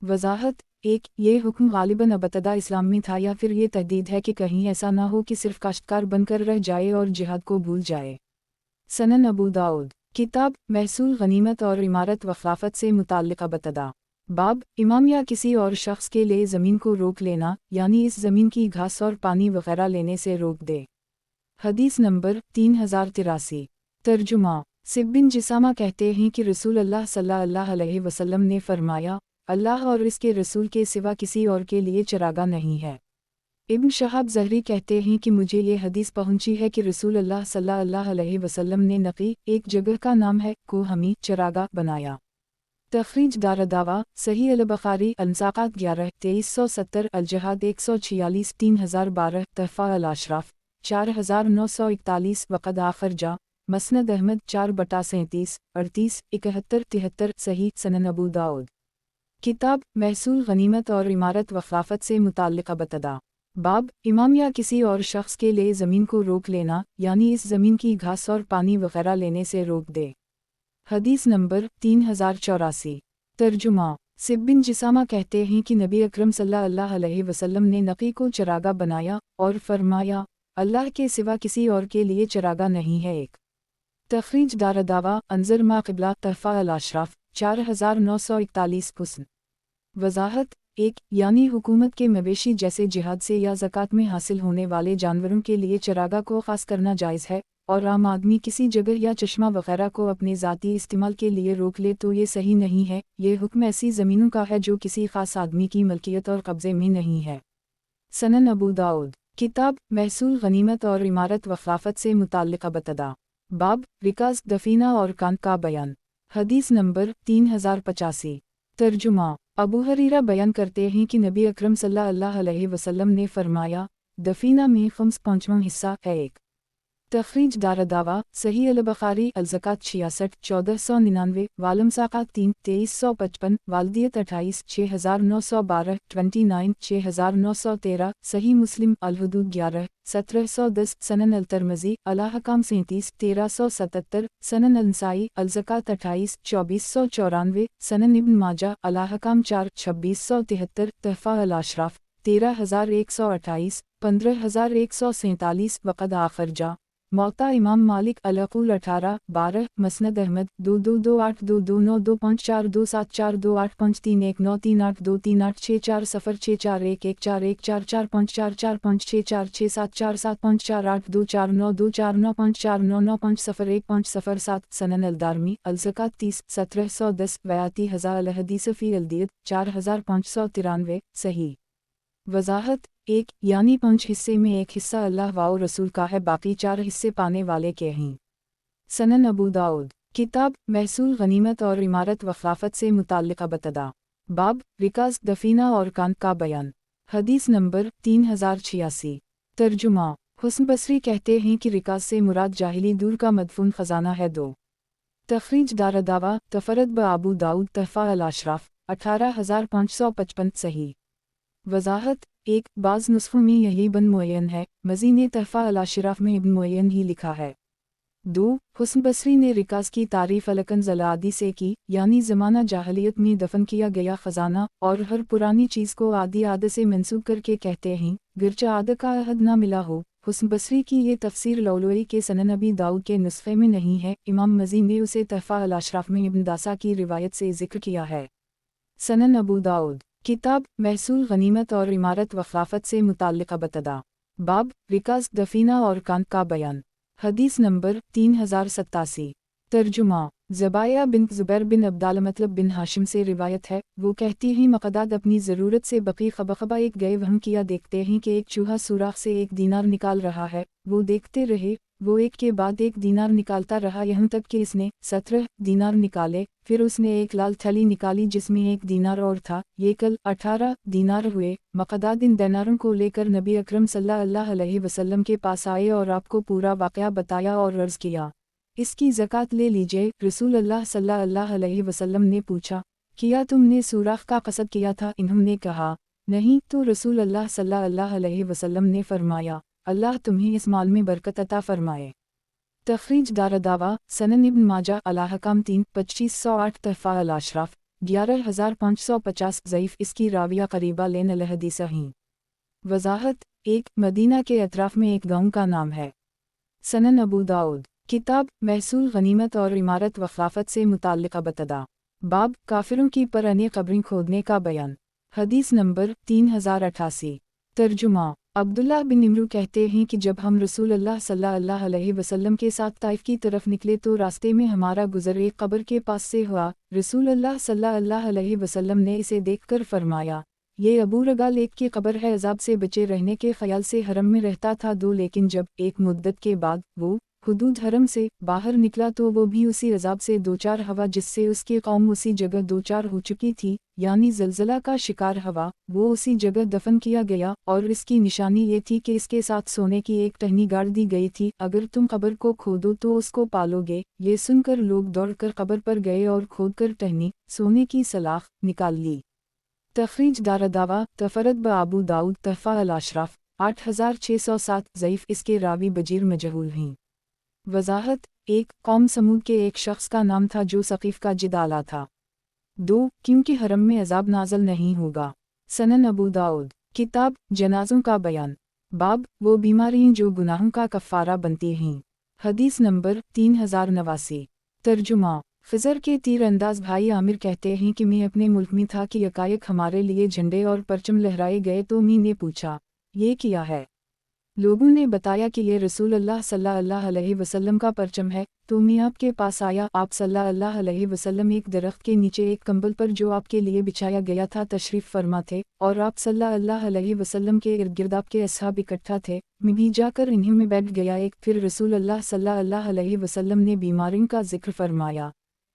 वज़ाहत 1. ये हुक्म ग़ालिबन अबतदा इस्लाम में था या फिर ये तहदीद है कि कहीं ऐसा ना हो कि सिर्फ़ काश्तकार बनकर रह जाए और जिहाद को भूल जाए। सनन अबू दाऊद किताब महसूल गनीमत और इमारत व ख़िलाफ़त से मुताल्लिक़ अबतदा। बाब इमाम या किसी और शख्स के लिए ज़मीन को रोक लेना, यानी इस ज़मीन की घास और पानी वग़ैरह लेने से रोक दे। हदीस नंबर 3083। तर्जुमा सिब बिन जिसामा कहते हैं कि रसूल अल्लाह सल्लल्लाहु अलैहि वसल्लम ने फरमाया, अल्लाह और इसके रसूल के सिवा किसी और के लिए चरागा नहीं है। इब्न शहाब ज़हरी कहते हैं कि मुझे ये हदीस पहुंची है कि रसूल अल्लाह सल्लल्लाहु अलैहि वसल्लम ने नक़ी, एक जगह का नाम है, को हमी चरागा बनाया। तखरीज दारदावा सही अल-बुखारी अल-ज़ाक़ात 11-2370 अल-जहाद 146 3012 तहफ़ा अल-अशराफ 4941 वक़द आख़िर जा मसनद अहमद 4/37 38 71 73 सही सनन अबू दाऊद किताब महसूल गनीमत और इमारत व ख़िलाफ़त से मुताल्लिक़ अबतदा। बाब इमाम या किसी और शख्स के लिए ज़मीन को रोक लेना, यानी इस ज़मीन की घास और पानी वग़ैरह लेने से रोक दे। हदीस नंबर 3084। तर्जुमा सिब बिन जिसामा कहते हैं कि नबी अकरम सल्लल्लाहु अलैहि वसल्लम ने नक़ी को चरागा बनाया और फरमाया, अल्लाह के सिवा किसी और के लिए चरागा नहीं है। एक तखरीज दारदावा अंज़र मा क़िबला तहफ़ा अल-अशराफ 4941 हुस्न। वज़ाहत 1. यानी हुकूमत के मवेशी जैसे जिहाद से या ज़कात में हासिल होने वाले जानवरों के लिए चरागा को ख़ास करना जायज़ है, और आम आदमी किसी जगह या चश्मा वग़ैरह को अपने ज़ाती इस्तेमाल के लिए रोक ले तो ये सही नहीं है। ये हुक्म ऐसी ज़मीनों का है जो किसी ख़ास आदमी की मलकियत और कब्ज़े में नहीं है। सनन अबू दाऊद किताब महसूल गनीमत और इमारत व ख़िलाफ़त से मुताल्लिक़ अबतदा। बाब रिकाज़ दफ़ीना और कान का बयान। हदीस नंबर 3085। तर्जुमा अबू हरीरा बयान करते हैं कि नबी अकरम सल्लल्लाहु अलैहि वसल्लम ने फरमाया, दफ़ीना में 5वां हिस्सा है। एक तखरीज दारदावा सही अल-बुखारी अल-ज़कात 66 1499 वालम साक़ात 3 2355 वालदियत 28 6912 29 6913 सही मुस्लिम अल-हुदूद 11 1710 सनन अल-तरमज़ी अल-अहकाम 37 1377 सनन अल-नसाई अल-ज़कात 28 2494 सनन इब्न माजा अल-अहकाम 4 2673 तहफ़ा अल-अशराफ 13128 15147 वक़द आख़िर जा मौता इमाम मालिक अल-अक़ूल 18 12 मसनद अहमद 2228 229 254 274 285 319 338 238 64 0 64 11 14 14 45 4 4 5 6 4 6 7 4 7 8 249 249 5 0 1 सनन अल-दारमी अल-ज़कात 30 1710 वयाती हज़ा अल-हदीस फ़ी अल-दीद 4593 सही। वज़ाहत 1. यानी 5 हिस्से में एक हिस्सा अल्लाह व रसूल का है, बाकी 4 हिस्से पाने वाले के हैं। सनन अबू दाऊद किताब महसूल गनीमत और इमारत व ख़िलाफ़त से मुताल्लिक़ अबतदा। बाब रिकाज़ दफ़ीना और कान का बयान। हदीस नंबर 3086। तर्जुमा हुस्न बसरी कहते हैं कि रिकाज़ से मुराद जाहिली दूर का मदफून ख़जाना है। 2 तखरीज दारदावा तफरद ब अबू दाऊद तहफ़ा अल-अशराफ 18555 सही। वज़ाहत 1. बाज़ नुस्ख़ों में यही बन मुअय्यन है, मज़ी ने तहफ़ा अल-अशराफ में इब्न मुअय्यन ही लिखा है। 2. हुस्न बसरी ने रिकाज़ की तारीफ़ अल-कंज़ अल-आदी से की, यानी ज़माना जाहलियत में दफन किया गया ख़जाना, और हर पुरानी चीज़ को आदि आद से मंसूब करके कहते हैं, गिरचा आद का अहद ना मिला हो। हुस्न बसरी की ये तफ़सीर लौलुई के सनन अबी दाऊद के नुस्खे में नहीं है। इमाम मज़ी ने उसे तहफ़ा अल-अशराफ में इब्न दासा की रिवायत से ज़िक्र किया है। सनन अबू दाऊद किताब महसूल गनीमत और इमारत व ख़िलाफ़त से मुताल्लिक़ अबतदा। बाब रिकाज़ दफ़ीना और कान का बयान। हदीस नंबर 3087। तर्जुमा ज़बाया बिन्त ज़ुबैर बिन अब्दाल मतलब बिन हाशिम से रिवायत है, वो कहती हैं मक़दाद अपनी ज़रूरत से बक़ी ख़बख़बा एक गए वहम किया देखते हैं कि एक चूहा सुराख से एक दीनार निकाल रहा है। वो देखते रहे, वो एक के बाद एक दीनार निकालता रहा यहाँ तक कि इसने 17 दीनार निकाले। फिर उसने एक लाल थैली निकाली जिसमें एक दीनार और था, ये कल 18 दीनार हुए। मक़दाद इन दीनारों को लेकर नबी अकरम सल्लल्लाहु अलैहि वसल्लम के पास आए और आपको पूरा वाक़या बताया और अर्ज़ किया, इसकी ज़कात ले लीजिए। रसूल अल्लाह सल्लल्लाहु अलैहि वसल्लम ने पूछा, किया तुमने सुराख का क़सद किया था? इन्होंने कहा, नहीं तो रसूल अल्लाह सल्लल्लाहु अलैहि वसल्लम ने फरमाया, अल्लाह तुम्हें इस माल में बरकत अता फरमाए। तखरीज दारदावा सनन इब्न माजा अल-अहकाम 3 2508 तहफ़ा अल-अशराफ 11550 ज़ईफ़ इसकी राविया करीबा लेन अल-हदीस हैं। वज़ाहत 1 मदीना के अतराफ़ में एक गाँव का नाम है। सनन अबू दाऊद किताब महसूल गनीमत और इमारत व खिलाफत से मुताल्लिक़ बतदा बाब काफिरों की परअने कब्रें खोदने का बयान। हदीस नंबर 3088। तर्जुमा अब्दुल्लाह बिन इमरू कहते हैं कि जब हम रसूल अल्लाह सल्लल्लाहु अलैहि वसल्लम के साथ ताइफ की तरफ निकले तो रास्ते में हमारा गुज़र एक कब्र के पास से हुआ। रसूल अल्लाह सल्लल्लाहु अलैहि वसल्लम ने इसे देखकर फरमाया, ये अबू रगाल एक की कब्र है। अज़ाब से बचे रहने के ख्याल से हरम में रहता था लेकिन जब एक मुद्दत के बाद वो हुदूद हरम से बाहर निकला तो वो भी उसी अज़ाब से दोचार हवा जिससे उसकी कौम उसी जगह दोचार हो चुकी थी, यानी ज़लज़ला का शिकार हवा। वो उसी जगह दफन किया गया और इसकी निशानी ये थी कि इसके साथ सोने की एक टहनी गाड़ दी गई थी। अगर तुम कब्र को खोदो तो उसको पालोगे। ये सुनकर लोग दौड़कर कब्र पर गए और खोदकर टहनी सोने की सलाख निकाल ली। तखरीज दारदावा तफरद ब अबू दाऊद तहफ़ा अल-अशराफ 8607 ज़ईफ़ इसके रावी बजीर मजहूल हैं। वज़ाहत 1 कौम समूद के एक शख्स का नाम था जो सक़ीफ़ का जिदाला था। 2 क्योंकि हरम में अज़ाब नाज़िल नहीं होगा। सनन अबू दाऊद किताब जनाज़ों का बयान बाब वो बीमारियाँ जो गुनाहों का कफ़ारा बनती हैं। हदीस नंबर 3089। तर्जुमा ख़िज़र के तीर अंदाज भाई आमिर कहते हैं कि मैं अपने मुल्क में था कि यकायक हमारे लिए झंडे और परचम लहराए गए तो मैं ने पूछा, ये क्या है? लोगों ने बताया कि ये रसूल अल्लाह सल्लल्लाहु अलैहि वसल्लम का परचम है। तो मैं आपके पास आया। आप सल्लल्लाहु अलैहि वसल्लम एक दरख्त के नीचे एक कंबल पर जो आपके लिए बिछाया गया था तशरीफ़ फरमा थे और आप सल्लल्लाहु अलैहि वसल्लम के इर्द गिर्द आपके असहाब इकट्ठा थे। मैं भी जाकर इन्हीं में बैठ गया। फिर रसूल अल्लाह सल्लल्लाहु अलैहि वसल्लम ने बीमारियों का जिक्र फरमाया।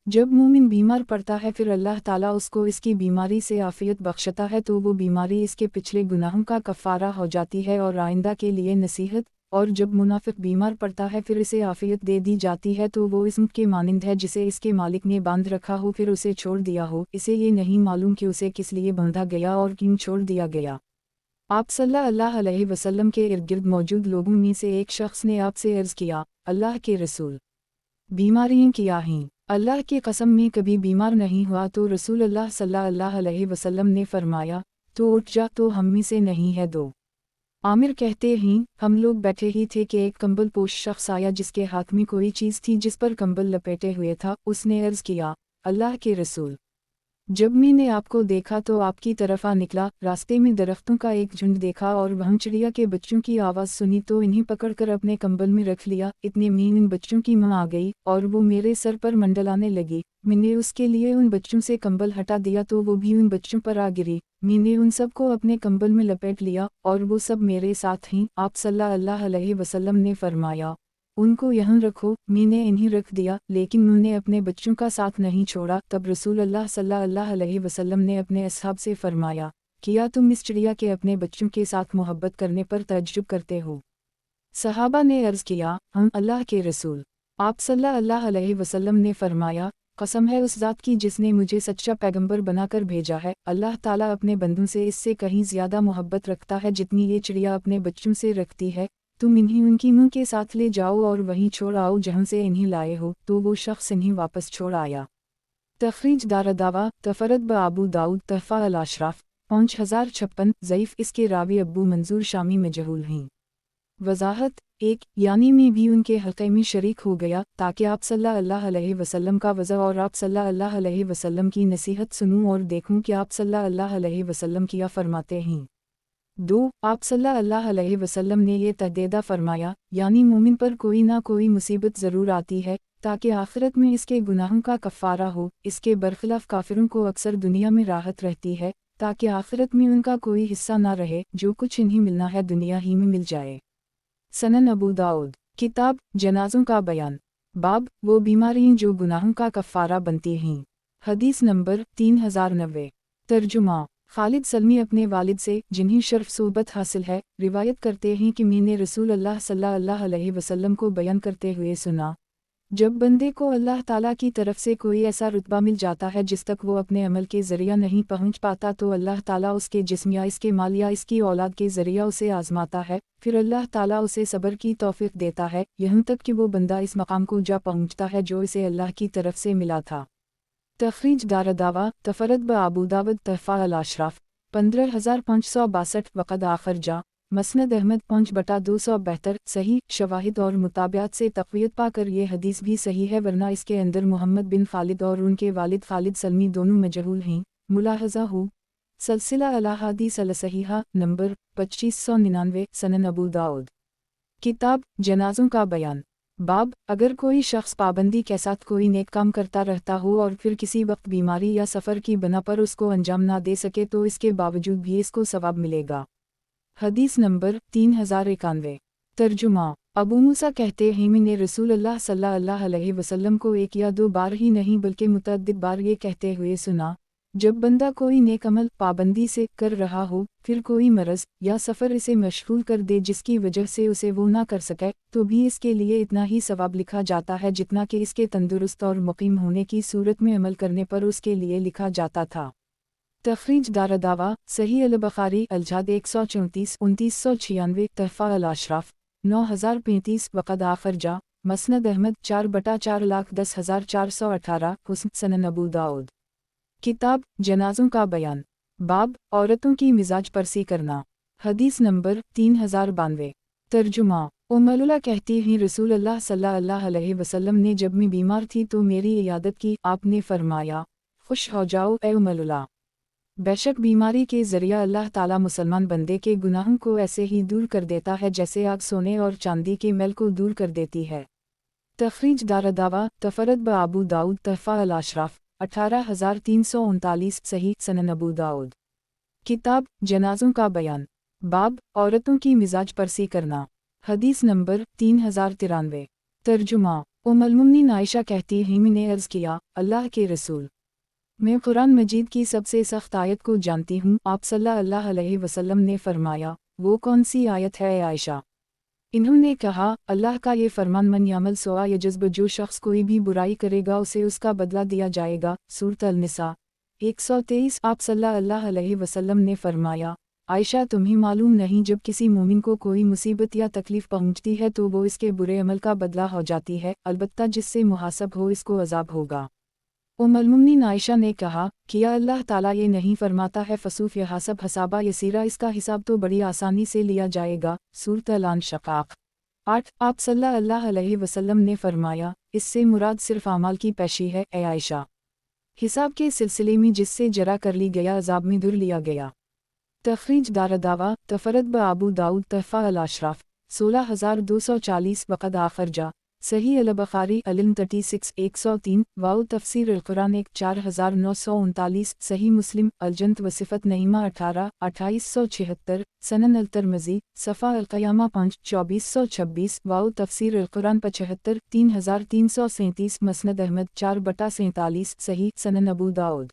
जब मोमिन बीमार पड़ता है फिर अल्लाह ताला उसको इसकी बीमारी से आफ़ियत बख्शता है तो वो बीमारी इसके पिछले गुनाहों का कफ़ारा हो जाती है और आइंदा के लिए नसीहत। और जब मुनाफिक बीमार पड़ता है फिर इसे आफ़ियत दे दी जाती है तो वो इसम के मानिंद है जिसे इसके मालिक ने बांध रखा हो फिर उसे छोड़ दिया हो। इसे ये नहीं मालूम कि उसे किस लिए बांधा गया और क्यों छोड़ दिया गया। आप सल्लल्लाहु अलैहि वसल्लम के इर्द गिर्द मौजूद लोगों में से एक शख्स ने आपसे अर्ज़ किया, अल्लाह के रसूल, बीमारियाँ क्या हैं? अल्लाह की कसम में कभी बीमार नहीं हुआ। तो रसूल अल्लाह सल्लल्लाहु अलैहि वसल्लम ने फरमाया, तो उठ जा, तो हम में से नहीं है। 2 आमिर कहते हैं हम लोग बैठे ही थे कि एक कंबल पोश शख्स आया जिसके हाथ में कोई चीज़ थी जिस पर कंबल लपेटे हुए था। उसने अर्ज़ किया, अल्लाह के रसूल, जब मैंने आपको देखा तो आपकी तरफ आ निकला। रास्ते में दरख्तों का एक झुंड देखा और वहाँ चिड़िया के बच्चों की आवाज़ सुनी तो इन्हीं पकड़कर अपने कंबल में रख लिया। इतने में इन बच्चों की माँ आ गई और वो मेरे सर पर मंडलाने लगी। मैंने उसके लिए उन बच्चों से कंबल हटा दिया तो वो भी उन बच्चों पर आ गिरी। मैंने उन सब को अपने कंबल में लपेट लिया और वो सब मेरे साथ हैं। आप सल्लल्लाहु अलैहि वसल्लम ने फरमाया, उनको यहाँ रखो। मैंने इन्हीं रख दिया लेकिन उन्होंने अपने बच्चों का साथ नहीं छोड़ा। तब रसूल अल्लाह सल्लल्लाहु अलैहि वसल्लम ने अपने असहाब से फरमाया, क्या तुम इस चिड़िया के अपने बच्चों के साथ मोहब्बत करने पर तअज्जुब करते हो? सहाबा ने अर्ज़ किया, हम अल्लाह के रसूल। आप सल्लल्लाहु अलैहि वसल्लम ने फरमाया, कसम है उस ज़ात की जिसने मुझे सच्चा पैगंबर बनाकर भेजा है, अल्लाह ताला अपने बंदों से इससे कहीं ज़्यादा मोहब्बत रखता है जितनी ये चिड़िया अपने बच्चों से रखती है। तुम इन्हीं उनकी मुँह के साथ ले जाओ और वहीं छोड़ आओ जहाँ से इन्हीं लाए हो। तो वो शख्स इन्हीं वापस छोड़ आया। तखरीज दारदावा तफरद ब अबू दाऊद तहफ़ा अल-अशराफ 5056 ज़ईफ़ इसके रावी अब्बू मंजूर शामी मजहूल हैं। वज़ाहत 1 यानी मैं भी उनके हक़े में शरीक हो गया ताकि आप सल्लल्लाहु अलैहि वसल्लम का वज़ा और आप सल्लल्लाहु अलैहि वसल्लम की नसीहत सुनूं और देखूं कि आप सल्लल्लाहु अलैहि वसल्लम क्या फरमाते हैं। 2 आप सल्लल्लाहु अलैहि वसल्लम ने ये तहदीदा फरमाया, यानी मोमिन पर कोई ना कोई मुसीबत ज़रूर आती है ताकि आखिरत में इसके गुनाहों का कफ़ारा हो। इसके बरखिलाफ़ काफिरों को अक्सर दुनिया में राहत रहती है ताकि आखिरत में उनका कोई हिस्सा ना रहे। जो कुछ इन्हीं मिलना है दुनिया ही में मिल जाए। सनन अबू दाऊद किताब जनाज़ों का बयान बाब वो बीमारियाँ जो गुनाहों का कफ़ारा बनती हैं। हदीस नंबर 3090। तर्जुमा खालिद सलमी अपने वालिद से जिन्हें शर्फ सोबत हासिल है रिवायत करते हैं कि मैंने रसूल अल्लाह सल्लल्लाहु अलैहि वसल्लम को बयान करते हुए सुना, जब बंदे को अल्लाह ताला की तरफ से कोई ऐसा रुतबा मिल जाता है जिस तक वो अपने अमल के ज़रिया नहीं पहुंच पाता तो अल्लाह ताला उसके जिस्म या इसके माल या इसकी औलाद के ज़रिया उसे आज़माता है, फिर अल्लाह ताला उसे सब्र की तौफीक देता है, यहाँ तक कि वो बंदा इस मकाम को जा पहुंचता है जो इसे अल्लाह की तरफ से मिला था। तखरीज दारदावा तफरद ब अबू दाऊद तहफ़ा अल-अशराफ 15562 वक़द आखिर जा मसनद अहमद 5/272 सही शवाहिद और मुताबियात से तक़वियत पाकर ये हदीस भी सही है, वरना इसके अंदर मोहम्मद बिन खालिद और उनके वालिद खालिद सलमी दोनों मजहूल हैं। मुलाहज़ा हो सिलसिला अल-अहादीस अल-सहीहा नंबर 2599 सनन अबू दाऊद। किताब जनाज़ों का बयान। बाब अगर कोई शख्स पाबंदी के साथ कोई नेक काम करता रहता हो और फिर किसी वक्त बीमारी या सफ़र की बना पर उसको अंजाम ना दे सके तो इसके बावजूद भी इसको सवाब मिलेगा। हदीस नंबर 3091। तर्जुमा अबू मूसा कहते हैं मैंने रसूलुल्लाह सल्लल्लाहु अलैहि वसल्लम को एक या दो बार ही नहीं बल्कि मुतअद्दिद बार ये कहते हुए सुना, जब बंदा कोई नेक अमल पाबंदी से कर रहा हो फिर कोई मरज़ या सफ़र इसे मशगूल कर दे जिसकी वजह से उसे वो ना कर सके तो भी इसके लिए इतना ही सवाब लिखा जाता है जितना कि इसके तंदुरुस्त और मुकीम होने की सूरत में अमल करने पर उसके लिए लिखा जाता था। तखरीज दारदावा सही अल-बुखारी अल-जाद 134 2996 तहफ़ा अल-अशराफ 9035 वक़द आखिर जा मसनद अहमद 4/4,10,418 हुस्न सनन अबू दाऊद। किताब जनाज़ों का बयान। बाब औरतों की मिजाज परसी करना। हदीस नंबर 3092। तर्जुमा उम्मुल्ला कहती हैं रसूलुल्लाह सल्लल्लाहु अलैहि वसल्लम ने जब मैं बीमार थी तो मेरी इयादत की, आपने फरमाया खुश हो जाओ ए उम्मुल्ला। बेशक बीमारी के ज़रिया अल्लाह ताला मुसलमान बंदे के गुनाहों को ऐसे ही दूर कर देता है जैसे आग सोने और चांदी के मैल को दूर कर देती है। तखरीज दारदावा तफरद ब अबू दाऊद तहफ़ा अल-अशराफ 18339 सही सनन अबू दाऊद। किताब जनाज़ों का बयान। बाब औरतों की मिजाज परसी करना। हदीस नंबर 3093। तर्जुमा उम्मुल-मोमिनीन आयशा कहती हैं मैंने अर्ज़ किया, अल्लाह के रसूल, मैं कुरान मजीद की सबसे सख्त आयत को जानती हूँ। आप सल्लल्लाहु अलैहि वसल्लम ने फरमाया, वो कौन सी आयत है आयशा? इन्होंने कहा, अल्लाह का ये फरमान मन यामल सोआ यजज़ब, जो शख्स कोई भी बुराई करेगा उसे उसका बदला दिया जाएगा। सूरत अल-निसा 123। आप सल्लल्लाहु अलैहि वसल्लम ने फरमाया, आयशा तुम्हें मालूम नहीं जब किसी मोमिन को कोई मुसीबत या तकलीफ़ पहुँचती है तो वो इसके बुरे अमल का बदला हो जाती है, अलबत्ता जिससे मुहासब हो इसको अज़ाब होगा। उम्मुल-मोमिनीन आयशा ने कहा, किया अल्लाह ताला ये नहीं फरमाता है फ़सूफ़ यहासब हसाबा यसीरा, इसका हिसाब तो बड़ी आसानी से लिया जाएगा। सूरत अल-इंशिक़ाक़ 8। आप सल्लल्लाहु अलैहि वसल्लम ने फरमाया, इससे मुराद सिर्फ आमाल की पेशी है ए आयशा, हिसाब के सिलसिले में जिससे जरा कर ली गया अज़ाब में धुर लिया गया। तखरीज दारदावा तफरद ब अबू दाऊद तहफ़ा अल-अशराफ 16240 वक़द आखिर जा सही अल-बुखारी अल-इल्म 36 103 वाउ तफसीर अल-कुरान 4939 सही मुस्लिम अल-जन्त व सिफ़त नईमा 18 2876 सनन अल-तिरमिज़ी सफ़ा अल-क़यामा 5 2426 वाउ तफसीर अल-कुरान 75 3337 मसनद अहमद 4/47 सही सनन अबू दाऊद।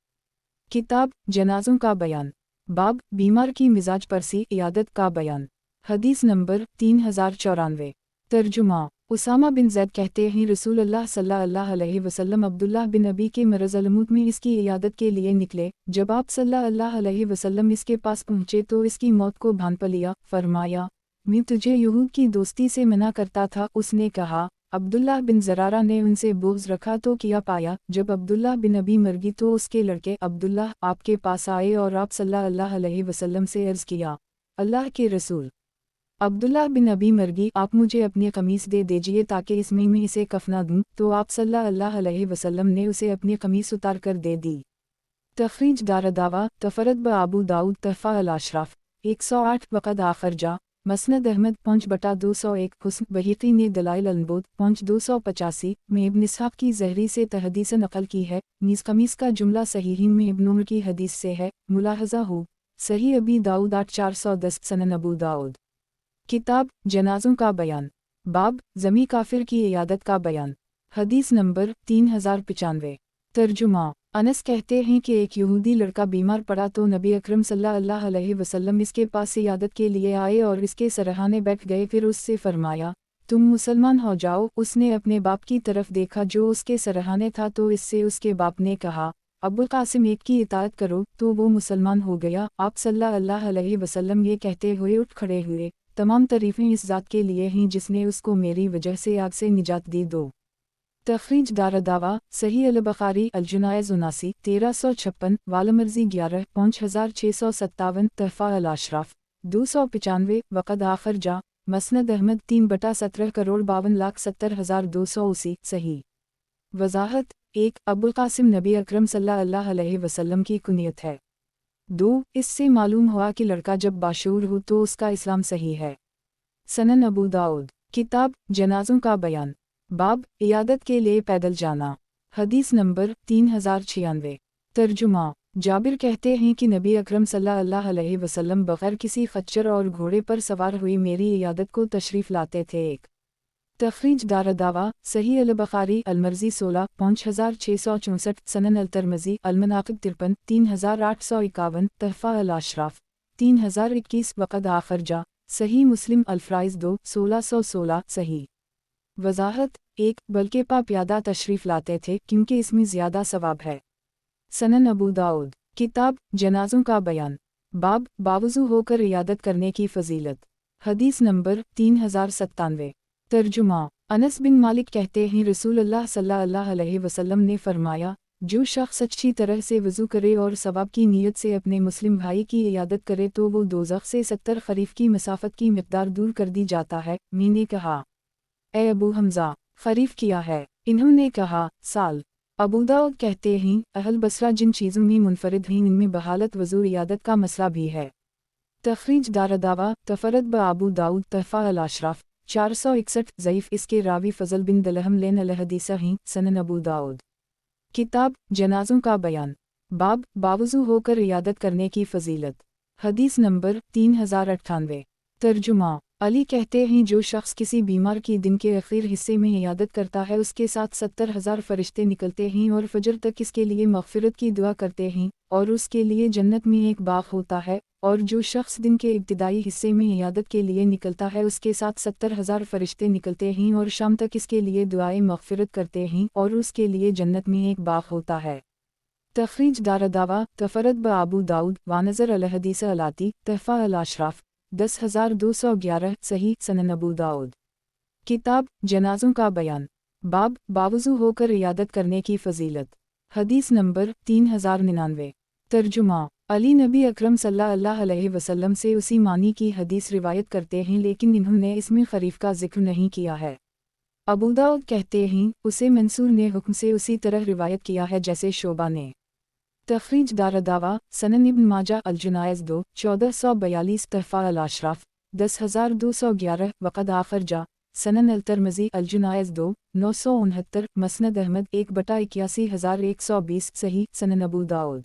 किताब जनाज़ों का बयान। बाब बीमार की मिजाज परसी इयादत का बयान। हदीस नंबर 3094। तर्जुमा उसामा बिन ज़ैद कहते हैं रसूलुल्लाह सल्लल्लाहु अलैहि वसल्लम अब्दुल्लाह बिन अबी के मरज़ अल-मौत में इसकी इयादत के लिए निकले। जब आप सल्लल्लाहु अलैहि वसल्लम इसके पास पहुँचे तो इसकी मौत को भांप लिया। फरमाया, मैं तुझे यहूद की दोस्ती से मना करता था। उसने कहा, अब्दुल्लाह बिन ज़रारा ने उनसे बोझ रखा तो किया पाया। जब अब्दुल्लाह बिन अबी मर गई तो उसके लड़के अब्दुल्लाह आपके पास आए और आप सल्लल्लाहु अलैहि वसल्लम से अर्ज़ किया, अल्लाह के रसूल, अब्दुल्लाह बिन अबी मर गई, आप मुझे अपनी कमीज़ दे दीजिए ताकि इसमें मैं इसे कफना दूँ। तो आप सल्लल्लाहु अलैहि वसल्लम ने उसे अपनी कमीज़ उतार कर दे दी। तखरीज दारदावा तफरद ब अबू दाऊद तहफ़ा अल-अशराफ 108 वक़द आखिर जा मसनद अहमद 5/201 हुस्न बहीक़ी ने दलाइल अल-नबूवत 5/285 में इब्न इसहाक़ की ज़हरी से तहदीस नक़ल की है। नीज़ कमीज़ का जुमला सहीहीन में इब्न उमर की हदीस से है। मुलाहज़ा हो सही अबी दाऊद 8410 सनन अबू दाऊद। किताब जनाज़ों का बयान। बाब ज़मी काफिर की इयादत का बयान। हदीस नंबर 3095। तर्जुमा अनस कहते हैं कि एक यहूदी लड़का बीमार पड़ा तो नबी अकरम सल्लल्लाहु अलैहि वसल्लम इसके पास इयादत के लिए आए और इसके सरहाने बैठ गए। फिर उससे फरमाया, तुम मुसलमान हो जाओ। उसने अपने बाप की तरफ देखा जो उसके सरहाने था, तो इससे उसके बाप ने कहा, अबुल कासिम एक की इताअत करो, तो वो मुसलमान हो गया। आप सल्लल्लाहु अलैहि वसल्लम ये कहते हुए उठ खड़े हुए, तमाम तारीफ़ें इस ज़ात के लिए हैं जिसने उसको मेरी वजह से आग से निजात दी। दो तखरीज दारदावा सही अल-बुखारी अल-जुनायज़ 79 1356 वालमर्जी 11 5657 तहफ़ा अल-अशराफ 295 वक़द आखर जा मसनद अहमद 3/17 करोड़ 52,70,280 सही। वज़ाहत 1 अबुल कासिम नबी अकरम सल्लल्लाहु अलैहि वसल्लम की कुनियत है। 2 इससे मालूम हुआ कि लड़का जब बाशऊर हो तो उसका इस्लाम सही है। सनन अबू दाऊद किताब जनाज़ों का बयान बाब इयादत के लिए पैदल जाना हदीस नंबर 3096 तर्जुमा जाबिर कहते हैं कि नबी अकरम सल्लल्लाहु अलैहि वसल्लम बग़ैर किसी खच्चर और घोड़े पर सवार हुई मेरी इयादत को तशरीफ़ लाते थे। एक तखरीज दारदावा सही अल-बुखारी अल-मर्ज़ी 16 5664 सनन अल-तिरमिज़ी अल-मनाक़िब 53 3851 तहफ़ा अल-अशराफ 3021 वक़द आखर जा सही मुस्लिम अल-फ़राइज़ 2 1616 सही। वज़ाहत 1 बल्कि प्यादा तशरीफ़ लाते थे क्योंकि इसमें ज़्यादा सवाब है। सनन अबू दाऊद किताब जनाज़ों का बयान बाब बावज़ू होकर इयादत करने की फ़जीलत हदीस नंबर 3097 तर्जुमा अनस बिन मालिक कहते हैं रसूलुल्लाह सल्लल्लाहु अलैहि वसल्लम ने फरमाया, जो शख्स अच्छी तरह से वज़ू करे और सवाब की नीयत से अपने मुस्लिम भाई की इयादत करे तो वो दोज़ख से 70 खरीफ की मसाफ़त की मिक़दार दूर कर दी जाता है। मैंने कहा, ए अबू हमज़ा, खरीफ किया है? इन्होंने कहा, साल। अबू दाऊद कहते हैं अहल बसरा जिन चीज़ों में मुनफरिद हैं इनमें बहालत वज़ू इयादत का मसला भी है। तखरीज दारदावा तफरद ब अबू दाऊद तहफ़ा अल-अशराफ 461 ज़ईफ़ इसके रावी फ़ज़ल बिन दलहम लेन अल-हदीसा हैं। सनन अबू दाऊद किताब जनाज़ों का बयान बाब बावज़ू होकर इयादत करने की फ़जीलत हदीस नंबर 3098 तर्जुमा अली कहते हैं जो शख्स किसी बीमार की दिन के आखिर हिस्से में इयादत करता है उसके साथ 70,000 फरिश्ते निकलते हैं और फजर तक इसके लिए मग़फ़िरत की दुआ करते हैं और उसके लिए जन्नत में एक बाग़ होता है। और जो शख्स दिन के इब्तिदाई हिस्से में इयादत के लिए निकलता है उसके साथ 70,000 फरिश्ते निकलते हैं और शाम तक इसके लिए दुआए मग़फ़िरत करते हैं और उसके लिए जन्नत में एक बाग़ होता है। तखरीज दारदावा तफरद ब अबू दाऊद वानज़र अल-हदीस अलाती तहफ़ा अल-अशराफ 10,211 सही। सनन अबू दाऊद किताब जनाज़ों का बयान बाब बावज़ू होकर इयादत करने की फ़जीलत हदीस नंबर 3099 तर्जुमा अली नबी अकरम सल्लल्लाहु अलैहि वसल्लम से उसी मानी की हदीस रिवायत करते हैं लेकिन इन्होंने इसमें खरीफ का जिक्र नहीं किया है। अबू दाऊद कहते हैं उसे मंसूर ने हुक्म से उसी तरह रिवायत किया है जैसे शोबा ने। तखरीज दारदावा सनन इब्न माजा अल-जुनायज़ 2 1442 तहफ़ा अल-अशराफ 10,211 वक़द आखर जा सनन अल-तिरमिज़ी अल-जुनायज़ 2 969 मसनद अहमद 1/81,120 सही। सनन अबू दाऊद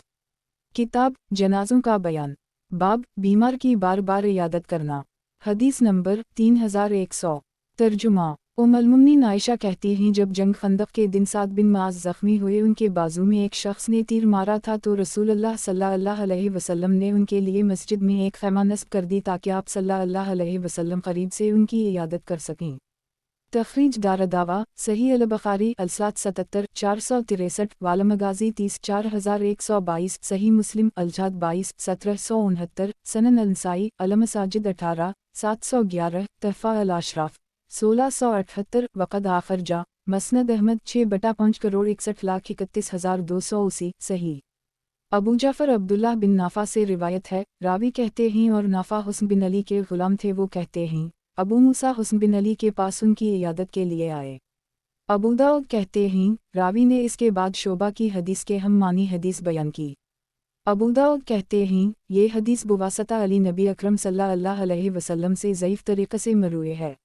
किताब जनाज़ों का बयान बाब बीमार की बार बार इयादत करना हदीस नंबर 3100 तर्जुमा उम्मुल-मोमिनीन आयशा कहती हैं जब जंग खंदक के दिन साद बिन माज़ ज़ख्मी हुए उनके बाजू में एक शख्स ने तीर मारा था तो रसूलुल्लाह सल्लल्लाहु अलैहि वसल्लम ने उनके लिए मस्जिद में एक खैमा नस्ब कर दी ताकि आप सल्लल्लाहु अलैहि वसल्लम करीब से उनकी इयादत कर सकें। तखरीज दारदावा सही अल-बुखारी अल-सात 77 463 वालमगाज़ी 30 4122 सही मुस्लिम अल-जाद 22 1769 सनन अल-नसाई अल-मसाजिद 18 711 तहफ़ा अल-अशराफ 1678 वक़द आखर जा मसनद अहमद 6/5 करोड़ 61,31,280 सही। अबू जाफ़र अब्दुल्लाह बिन नाफ़ा से रिवायत है, रावी कहते हैं और नाफ़ा हुस्न बिन अली के ग़ुलाम थे। वो कहते हैं अबू मूसा हुस्न बिन अली के पास उनकी इयादत के लिए आए। अबू दाऊद कहते हैं रावी ने इसके बाद शोबा की हदीस के हम मानी हदीस बयान की। अबू दाऊद कहते हैं ये हदीस बुवासता अली नबी अकरम सल्लल्लाहु अलैहि वसल्लम से ज़ईफ़ तरीक़े से मरूए है।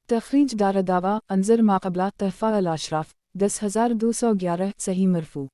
तखरीज दारदावा अंज़र माक़बला तहफ़ा अल-अशराफ 10,211 सही मरफ़ू।